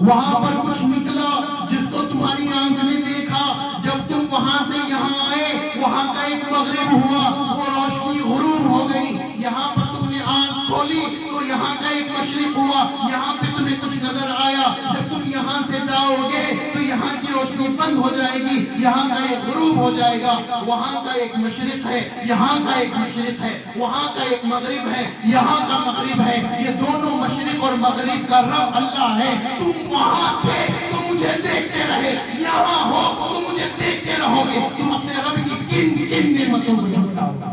وہاں پر کچھ نکلا جس کو تمہاری آنکھ نے دیکھا. جب تم وہاں سے یہاں آئے وہاں کا ایک مغرب ہوا، وہ روشنی غروب ہو گئی. یہاں پر تم نے آنکھ کھولی تو یہاں کا ایک مشرق ہوا، یہاں پہ تمہیں کچھ نظر آیا. جب تم یہاں سے جاؤ گے تو یہاں کی روشنی بند ہو جائے گی، یہاں کا ایک غروب ہو جائے گا. وہاں کا ایک مشرق ہے، یہاں کا ایک مشرق ہے. وہاں کا ایک مغرب ہے، یہاں کا مغرب ہے. یہ دونوں مشرق اور مغرب کا رب اللہ ہے. تم وہاں تھے تو مجھے دیکھتے رہے، یہاں ہو تو مجھے دیکھتے رہو گے. تم اپنے رب کی کن کن نعمتوں کو جھٹلاؤ گے.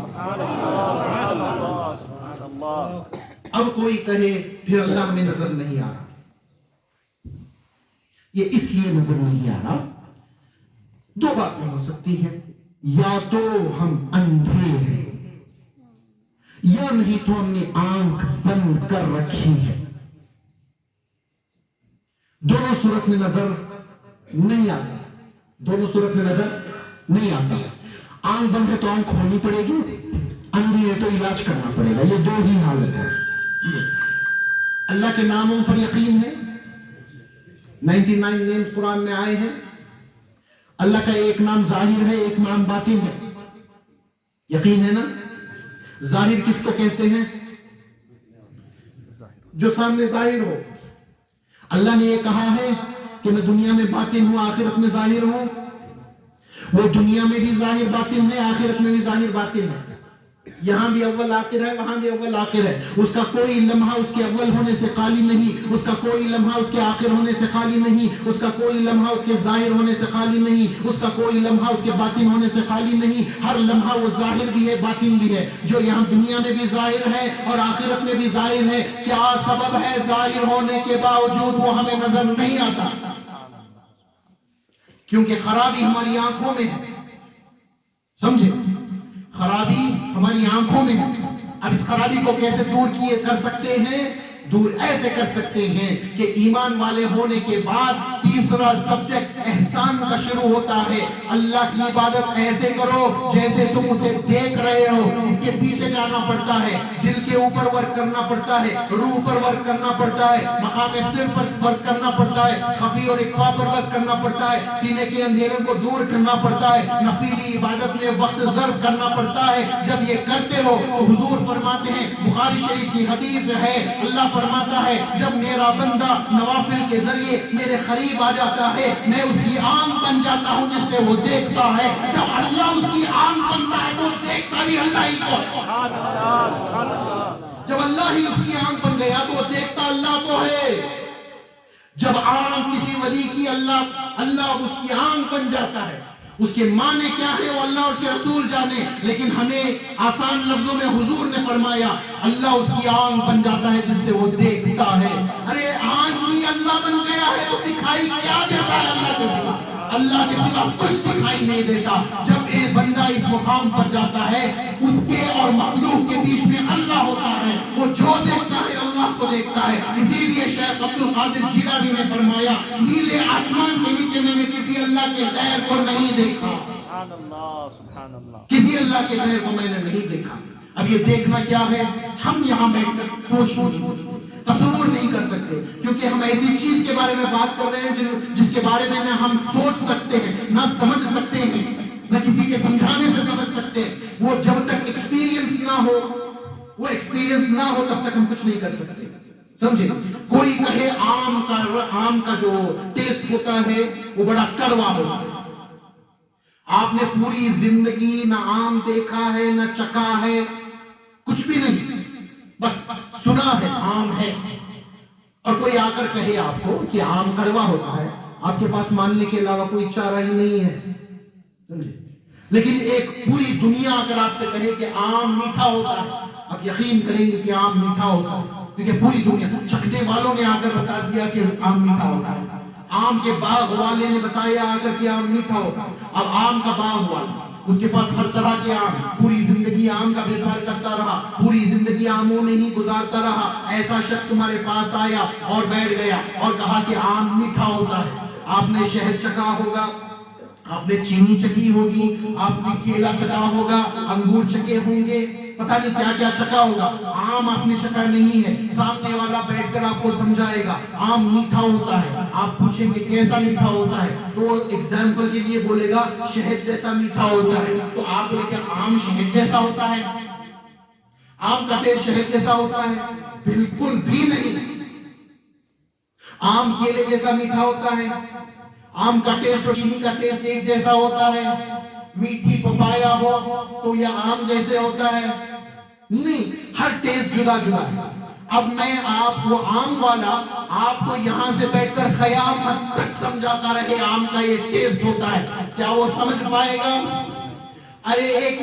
اب کوئی کہے پھر اللہ ہمیں نظر نہیں آ رہا. یہ اس لیے نظر نہیں آ رہا، دو باتیں ہو سکتی ہیں. یا تو ہم اندھے ہیں، یا نہیں تو ہم نے آنکھ بند کر رکھی ہے. دونوں صورت میں نظر نہیں آتا، دونوں صورت میں نظر نہیں آتا. آنکھ بند ہے تو آنکھ کھولنی پڑے گی، اندھی ہے تو علاج کرنا پڑے گا. یہ دو ہی حالت ہے. اللہ کے ناموں پر یقین ہے، 99 نیمز قرآن میں آئے ہیں. اللہ کا ایک نام ظاہر ہے، ایک نام باطن ہے. یقین ہے نا؟ ظاہر کس کو کہتے ہیں؟ جو سامنے ظاہر ہو. اللہ نے یہ کہا ہے کہ میں دنیا میں باطن ہوں، آخرت میں ظاہر ہوں. وہ دنیا میں بھی ظاہر باطن ہے، آخرت میں بھی ظاہر باطن ہے. یہاں بھی اول آخر ہے، وہاں بھی اول آخر ہے. اس کا کوئی لمحہ اس کے اول ہونے سے خالی نہیں، اس کا کوئی لمحہ اس کے آخر ہونے سے خالی نہیں، اس کا کوئی لمحہ اس کے ظاہر ہونے سے خالی نہیں، اس کا کوئی لمحہ اس کے باطن ہونے سے خالی نہیں. ہر لمحہ وہ ظاہر بھی ہے باطن بھی ہے. جو یہاں دنیا میں بھی ظاہر ہے اور آخرت میں بھی ظاہر ہے. کیا سبب ہے ظاہر ہونے کے باوجود وہ ہمیں نظر نہیں آتا؟ کیونکہ خرابی ہماری آنکھوں میں ہے. سمجھے؟ خرابی ہماری آنکھوں میں ہے. اب اس خرابی کو کیسے دور کر سکتے ہیں؟ دور ایسے کر سکتے ہیں کہ ایمان والے ہونے کے بعد تیسرا سبجیکٹ احسان کا شروع ہوتا ہے. اللہ کی عبادت ایسے کرو جیسے تم اسے دیکھ رہے ہو. اس کے پیچھے جانا پڑتا ہے, دل کے اوپر ورک کرنا پڑتا ہے, روح پر ورک کرنا پڑتا ہے, مقام سر پر ورک کرنا پڑتا ہے, خفی اور اخفا پر ورک کرنا پڑتا ہے, سینے کے اندھیرے کو دور کرنا پڑتا ہے, نفیلی عبادت میں وقت ضرب کرنا پڑتا ہے. جب یہ کرتے ہو تو حضور فرماتے ہیں, بخاری شریف کی حدیث ہے, اللہ فرماتا ہے جب میرا بندہ نوافل کے ذریعے میرے قریب آ جاتا ہے میں اس کی آنکھ بن جاتا ہوں جس سے وہ دیکھتا ہے. جب اللہ اس کی آنکھ بنتا ہے تو دیکھتا بھی اللہ ہی کو. جب اللہ ہی اس کی آنکھ بن گیا تو وہ دیکھتا اللہ کو ہے. جب آنکھ کسی ولی کی اللہ اس کی آنکھ بن جاتا ہے. اس کے معنی کیا ہے وہ اللہ اور اس کے رسول جانے, لیکن ہمیں آسان لفظوں میں حضور نے فرمایا اللہ اس کی آنکھ بن جاتا ہے جس سے وہ دیکھتا ہے. ارے آنکھ ہی اللہ بن گیا ہے تو دکھائی کیا دیتا ہے اللہ کے سوا؟ اللہ کے سوا کچھ دکھائی نہیں دیتا. جب ایک بندہ اس مقام پر جاتا ہے اس کے اور مخلوق کے بیچ میں اللہ ہوتا ہے. وہ جو دیکھتا ہے اللہ کو دیکھتا ہے. اسی لیے شیخ عبد القادر جیلانی نے فرمایا نیلے آسمان کے نیچے میں نے کسی اللہ کے غیر کو نہیں دیکھا. سبحان اللہ. کسی اللہ کے غیر کو میں نے نہیں دیکھا. اب یہ دیکھنا کیا ہے ہم یہاں بیٹھ کر سوچ تصور نہیں کر سکتے, کیونکہ ہم ایسی چیز کے بارے میں بات کر رہے ہیں جس کے بارے میں نہ ہم سوچ سکتے ہیں, نہ سمجھ سکتے ہیں, نہ کسی کے سمجھانے سے سمجھ سکتے ہیں. وہ جب تک ایکسپیرینس نہ ہو تب تک ہم کچھ نہیں کر سکتے. سمجھے؟ کوئی کہے آم کا جو ٹیسٹ ہوتا ہے وہ بڑا کڑوا ہوتا ہے. آپ نے پوری زندگی نہ آم دیکھا ہے نہ چکھا ہے, کچھ بھی نہیں, بس سنا ہے آم ہے, اور کوئی آ کر کہے آپ کو کہ آم کڑوا ہوتا ہے, آپ کے پاس ماننے کے علاوہ کوئی چارہ ہی نہیں ہے. سمجھے؟ لیکن ایک پوری دنیا اگر آپ سے کہے کہ آم میٹھا ہوتا ہے, آپ یقین کریں گے کہ آم میٹھا ہوتا ہے, کیونکہ پوری دنیا چکھنے والوں نے آ کر بتا دیا کہ آم میٹھا ہوتا ہے. آم کے باغ والے نے بتایا آ کر کہ آم میٹھا ہوتا ہے. اب آم کا باغ والا اس کے پاس ہر طرح کے آم, پوری زندگی آم کا بیپار کرتا رہا, پوری زندگی آموں میں ہی گزارتا رہا. ایسا شخص تمہارے پاس آیا اور بیٹھ گیا اور کہا کہ آم میٹھا ہوتا ہے. آپ نے شہد چکھا ہوگا, آپ نے چینی چکی ہوگی, آپ نے کیلا چکا ہوگا, انگور چکے ہوں گے, پتہ نہیں کیا کیا چکا ہوگا. آم آپ نے چکا نہیں ہے. سامنے والا بیٹھ کر آپ کو سمجھائے گا آم میٹھا ہوتا ہے. آپ پوچھیں گے کیسا میٹھا ہوتا ہے, تو ایگزامپل کے لیے بولے گا شہد جیسا میٹھا ہوتا ہے. تو آپ بولے کہ آم شہد جیسا ہوتا ہے, آم کا ٹیسٹ شہد جیسا ہوتا ہے؟ بالکل بھی نہیں. آم کیلے جیسا میٹھا ہوتا ہے, آم کا ٹیسٹ اور چینی کا ٹیسٹ ایک جیسا ہوتا ہے. میٹھی پپایا ہو تو یہ آم جیسے ہوتا ہے؟ نہیں, ہر ٹیسٹ جدا جدا ہے. اب میں آپ کو آم والا آپ کو یہاں سے بیٹھ کر قیامت تک سمجھاتا رہے آم کا یہ ٹیسٹ ہوتا ہے, کیا وہ سمجھ پائے گا؟ ارے ایک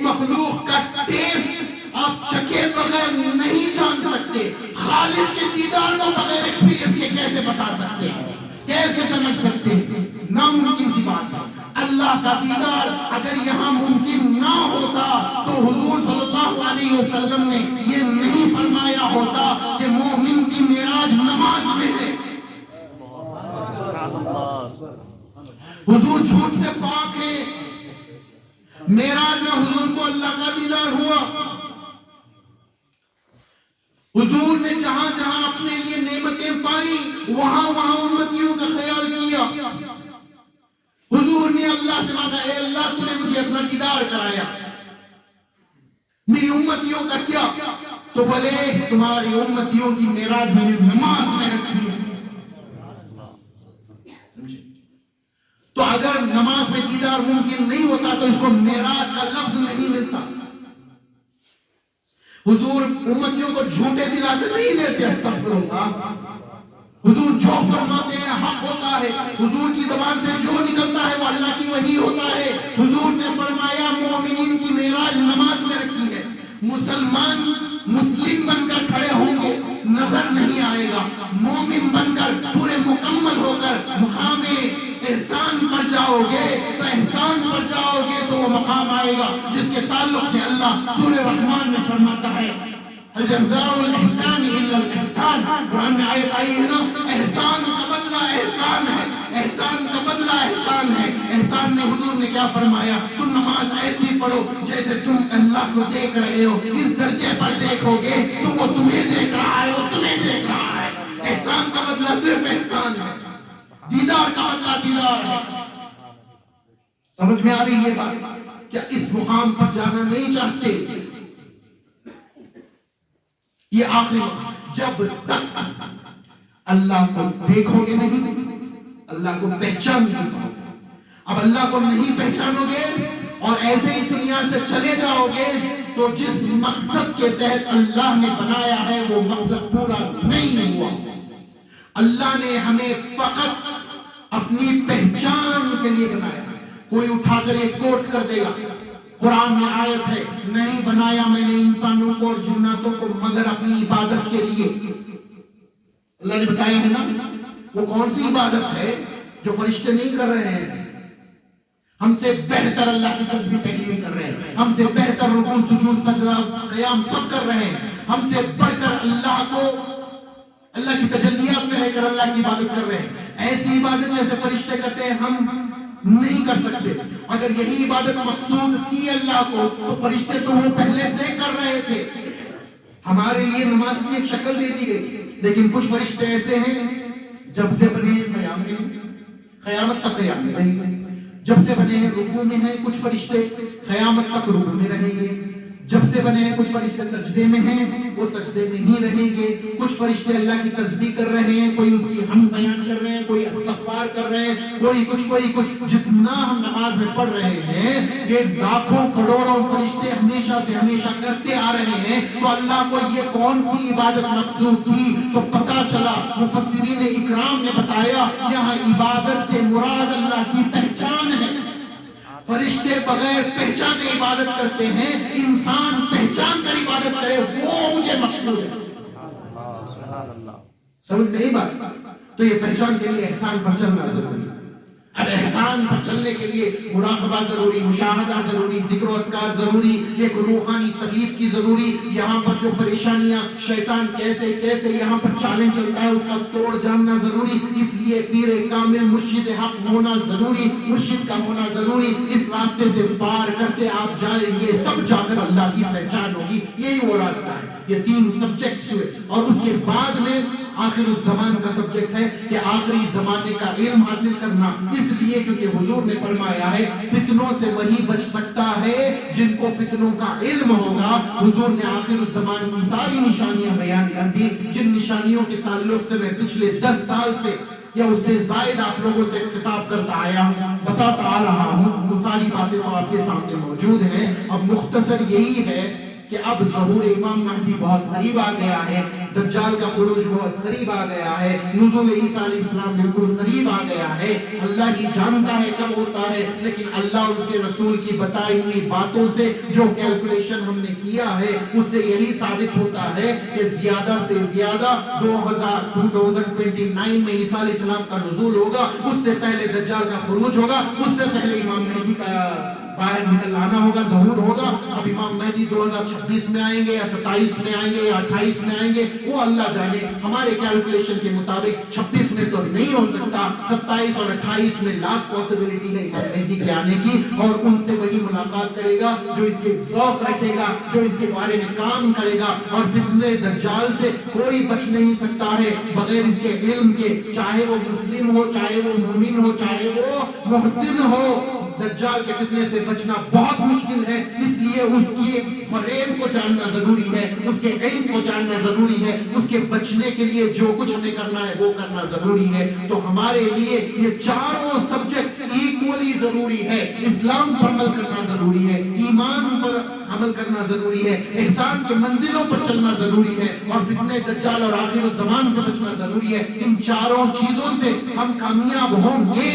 مخلوق کا ٹیسٹ آپ چکے بغیر نہیں جان سکتے. خالق کے دیدار کو بغیر ایکسپیرینس کے کیسے بتا سکتے ہیں, کیسے سمجھ سکتے ہیں؟ ناممکن سی بات ہے. اللہ کا دیدار اگر یہاں ممکن نہ ہوتا تو حضور صلی اللہ علیہ وسلم نے یہ نہیں فرمایا ہوتا کہ مومن کی معراج نماز میں ہے. حضور جھوٹ سے پاک ہے. معراج میں حضور کو اللہ کا دیدار ہوا. حضور نے جہاں جہاں اپنے لیے نعمتیں پائی وہاں امتیوں کا خیال کیا. حضور نے اللہ سے مانگا اے اللہ تو نے مجھے اپنا دیدار کرایا, میری امتیوں کا کیا؟ تو بولے تمہاری امتیوں کی معراج میں نے نماز میں رکھی ہے. تو اگر نماز میں دیدار ممکن نہیں ہوتا تو اس کو معراج کا لفظ نہیں ملتا. حضور امتیوں کو جھوٹے دلاسے نہیں دیتے, استغفر اللہ. حضور جو فرماتے ہیں حق ہوتا ہے. حضور کی زبان سے جو نکلتا ہے وہ اللہ کی وحی ہوتا ہے. حضور نے فرمایا مومنین کی معراج نماز میں رکھی ہے. مسلم بن کر کھڑے ہوں گے نظر نہیں آئے گا, مومن بن کر پورے مکمل ہو کر مقام احسان پر جاؤ گے تو احسان پر جاؤ گے تو وہ مقام آئے گا جس کے تعلق سے اللہ سورہ رحمان میں فرماتا ہے. الجزاء الاحسان الا الاحسان. قرآن میں آیت آئی ہے نا, احسان کا بدلہ احسان ہے, احسان کا بدلہ احسان ہے. احسان نے حضور نے کیا فرمایا, تم نماز ایسی پڑھو جیسے تم اللہ کو دیکھ رہے ہو, اس درجے پر دیکھو گے تو وہ تمہیں دیکھ رہا ہے, وہ تمہیں دیکھ رہا ہے. احسان کا بدلہ صرف احسان ہے, دیدار کا بدلہ دیدار ہے. سمجھ میں آ رہی ہے بات؟ کیا اس مقام پر جانا نہیں چاہتے؟ یہ آخری وقت جب تک اللہ کو دیکھو گے نہیں, اللہ کو پہچان نہیں پاؤ. اب اللہ کو نہیں پہچانو گے اور ایسے ہی دنیا سے چلے جاؤ گے تو جس مقصد کے تحت اللہ نے بنایا ہے وہ مقصد پورا نہیں ہوا. اللہ نے ہمیں فقط اپنی پہچان کے لیے بنایا. کوئی اٹھا کر ایک کوٹ کر دے گا, قرآن میں آیت ہے, نہیں بنایا میں نے انسانوں کو اور جناتوں کو مگر اپنی عبادت کے لیے. اللہ نے بتایا ہے نا, وہ کون سی عبادت ہے جو فرشتے نہیں کر رہے ہیں, ہم سے بہتر اللہ کی تسبیح تحلیل کر رہے ہیں, ہم سے بہتر رکوع سجود سجدہ قیام سب کر رہے ہیں, ہم سے بڑھ کر اللہ کو اللہ کی تجلیات میں رہ کر اللہ کی عبادت کر رہے ہیں. ایسی عبادت جیسے فرشتے کرتے ہیں ہم نہیں کر سکتے. اگر یہی عبادت مقصود تھی اللہ کو تو فرشتے تو وہ پہلے سے کر رہے تھے. ہمارے لیے نماز کی ایک شکل دے دی گئی, لیکن کچھ فرشتے ایسے ہیں جب سے بنے ہیں قیام میں, قیامت تک قیام میں رہیں گے. جب سے بنے ہیں رکوع میں ہیں کچھ فرشتے, قیامت تک رکوع میں رہیں گے. جب سے بنے ہیں کچھ فرشتے سجدے میں ہیں, وہ سجدے میں ہی رہیں گے. کچھ فرشتے اللہ کی تسبیح کر رہے ہیں, کوئی اس کی حمد بیان کر رہے ہیں, کوئی استغفار کر رہے ہیں, کوئی کچھ. جتنا ہم نماز میں پڑھ رہے ہیں یہ لاکھوں کروڑوں فرشتے ہمیشہ سے ہمیشہ کرتے آ رہے ہیں. تو اللہ کو یہ کون سی عبادت مقصود تھی؟ تو پتہ چلا, مفسرین اکرام نے بتایا یہاں عبادت سے مراد اللہ کی پہچان ہے. فرشتے بغیر پہچانے عبادت کرتے ہیں, انسان پہچان کر عبادت کرے وہ مجھے مقصود ہے. سمجھ نہیں بات؟ تو یہ پہچان کے لیے احسان پر چلنا ضروری ہے. اب احسان پر چلنے کے لیے مراقبہ ضروری, مشاہدہ ضروری, ذکر و اذکار ضروری, ایک روحانی تغییر کی ضروری. یہاں پر جو پریشانیاں شیطان کیسے کیسے یہاں پر چالیں چلتا ہے اس کا توڑ جاننا ضروری. اس لیے پیر کامل مرشد حق ہونا ضروری, مرشد کا ہونا ضروری. اس راستے سے پار کرتے آپ جائیں گے تب جا کر اللہ کی پہچان ہوگی. یہی وہ راستہ ہے. یہ 3 سبجیکٹس ہوئے اور اس کے بعد میں آخر الزمان کا سبجیکٹ ہے کہ آخری زمانے کا علم حاصل کرنا. اس لیے کیونکہ حضور نے فرمایا ہے فتنوں سے وہی بچ سکتا ہے جن کو فتنوں کا علم ہوگا. حضور نے آخر الزمان کی ساری نشانیاں بیان کر دی, جن نشانیوں کے تعلق سے میں پچھلے 10 سال سے یا اس سے زائد آپ لوگوں سے خطاب کرتا آیا ہوں, بتاتا آ رہا ہوں. وہ ساری باتیں تو آپ کے سامنے موجود ہیں. اب مختصر یہی ہے کہ اب ظہور امام مہدی بہت قریب آ گیا ہے, دجال کا خروج بہت قریب آ گیا ہے, نزول عیسیٰ علیہ السلام بالکل قریب آ گیا ہے. اللہ ہی جانتا ہے کب ہوتا ہے, لیکن اللہ اور اس کے رسول کی بتائی ہوئی باتوں سے جو کیلکولیشن ہم نے کیا ہے اس سے یہی ثابت ہوتا ہے کہ زیادہ سے زیادہ 2029 میں عیسیٰ علیہ السلام کا نزول ہوگا, اس سے پہلے دجال کا خروج ہوگا, اس سے پہلے امام مہدی کا باہر نکل آنا ہوگا, ظہور ہوگا. اب امام مہدی 2026 میں آئیں گے یا 27 میں آئیں گے یا 28 میں آئیں گے وہ اللہ جانے. ہمارے کیلکولیشن کے مطابق 26 میں تو نہیں ہو سکتا, 27 اور 28 میں لاسٹ پاسبلٹی ہے امام مہدی کے آنے کی. اور ان سے وہی ملاقات کرے گا جو اس کے ذوق رکھے گا, جو اس کے بارے میں کام کرے گا. اور فتنہ دجال سے کوئی بچ نہیں سکتا ہے بغیر اس کے علم کے, چاہے وہ مسلم ہو, چاہے وہ مومن ہو, چاہے وہ محسن ہو. دجال کے فتنے سے بچنا بہت مشکل ہے. اس لیے اس کے فریب کو جاننا ضروری ہے, اس کے علم کو جاننا ضروری ہے, اس کے بچنے کے لیے جو کچھ ہمیں کرنا ہے وہ کرنا ضروری ہے. تو ہمارے لیے یہ چاروں سبجیکٹ ایکولی ضروری ہے. اسلام پر عمل کرنا ضروری ہے, ایمان پر عمل کرنا ضروری ہے, احسان کے منزلوں پر چلنا ضروری ہے, اور فتنہ دجال اور آخر الزمان سے بچنا ضروری ہے. ان چاروں چیزوں سے ہم کامیاب ہوں گے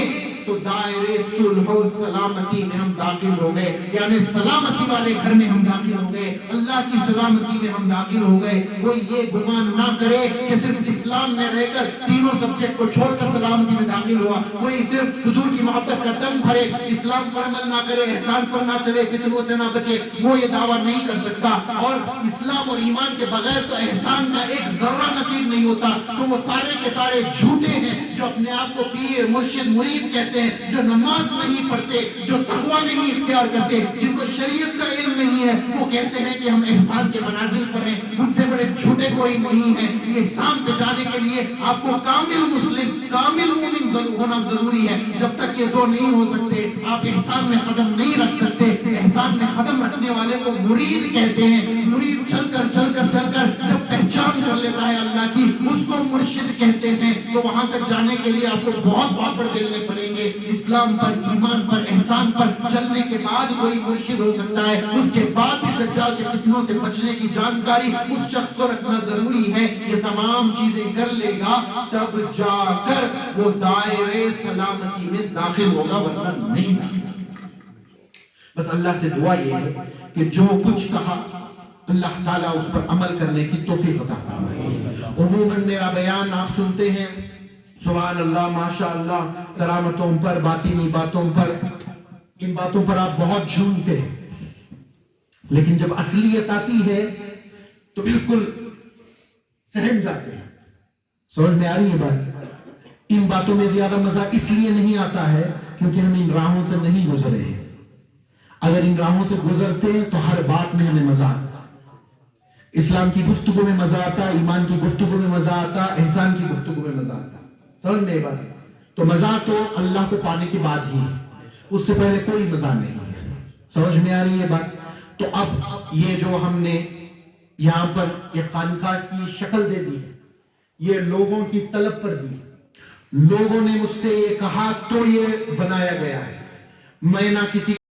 تو دائرے صلح و سلامتی میں ہم داخل ہو گئے، یعنی سلامتی والے گھر میں ہم داخل ہو گئے، اللہ کی سلامتی میں ہم داخل ہو گئے۔ کوئی یہ گمان نہ کرے کہ صرف اسلام میں رہ کر تینوں سبجیکٹ کو چھوڑ کر سلامتی میں داخل ہوا، کوئی صرف حضور کی محبت کا دم بھرے، اسلام پر عمل نہ کرے، احسان پر نہ چلے، فتنوں سے نہ بچے، وہ یہ دعویٰ نہیں کر سکتا۔ اور اسلام اور ایمان کے بغیر تو احسان کا ایک ذرہ نصیب نہیں ہوتا، تو وہ سارے کے سارے جھوٹے ہیں جو اپنے آپ کو پیر، مرشد، مرید کہتے ہیں، جو نماز نہیں پڑھتے، جو تقویٰ نہیں اختیار کرتے، جن کو شریعت کا علم نہیں ہے، وہ کہتے ہیں کہ ہم احسان کے منازل پر ہیں۔ ان سے بڑے جھوٹے کوئی نہیں ہیں۔ یہ احسان پہ جانے کے لیے آپ کو کامل مسلم، کامل مومن ہونا ضروری ہے۔ جب تک یہ دو نہیں ہو سکتے آپ احسان میں قدم نہیں رکھ سکتے۔ احسان میں قدم رکھنے والے کو مرید کہتے ہیں۔ مرید چل کر جب پہچان کر لیتا ہے اللہ کی، اس کو مرشد کہتے ہیں۔ تو وہاں تک جانے کے لیے آپ کو بہت بڑے بیلنے پڑیں گے۔ اسلام پر، ایمان پر، احسان پر چلنے کے بعد کوئی مرشد ہو سکتا ہے، اس کے بعد بھی دجال کے فتنوں سے بچنے کی جانکاری اس شخص کو رکھنا ضروری ہے۔ یہ تمام چیزیں کر لے گا تب جا کر وہ دائرے سلامتی میں داخل ہوگا، ورنہ نہیں داخل ہوگا۔ بس اللہ سے دعا یہ ہے کہ جو کچھ کہا اللہ تعالیٰ اس پر عمل کرنے کی توفیق عطا فرمائے۔ عموماً میرا بیان آپ سنتے ہیں، سبحان اللہ، ماشاء اللہ، کرامتوں پر، باطنی باتوں پر، ان باتوں پر آپ بہت جھومتے ہیں، لیکن جب اصلیت آتی ہے تو بالکل سہم جاتے ہیں۔ سمجھ میں آ رہی ہے بات؟ ان باتوں میں زیادہ مزہ اس لیے نہیں آتا ہے کیونکہ ہم ان راہوں سے نہیں گزرے ہیں۔ اگر ان راہوں سے گزرتے ہیں تو ہر بات میں ہمیں مزہ آتا، اسلام کی گفتگو میں مزہ آتا، ایمان کی گفتگو میں مزہ آتا، احسان کی گفتگو میں مزہ آتا۔ سمجھ میں بات؟ تو مزہ تو اللہ کو پانے کے بعد ہی ہے، اس سے پہلے کوئی مزہ نہیں ہے۔ سمجھ میں آ رہی ہے بات؟ تو اب یہ جو ہم نے یہاں پر یہ خانقاہ کی شکل دے دی، یہ لوگوں کی طلب پر دی، لوگوں نے مجھ سے یہ کہا تو یہ بنایا گیا ہے۔ میں نہ کسی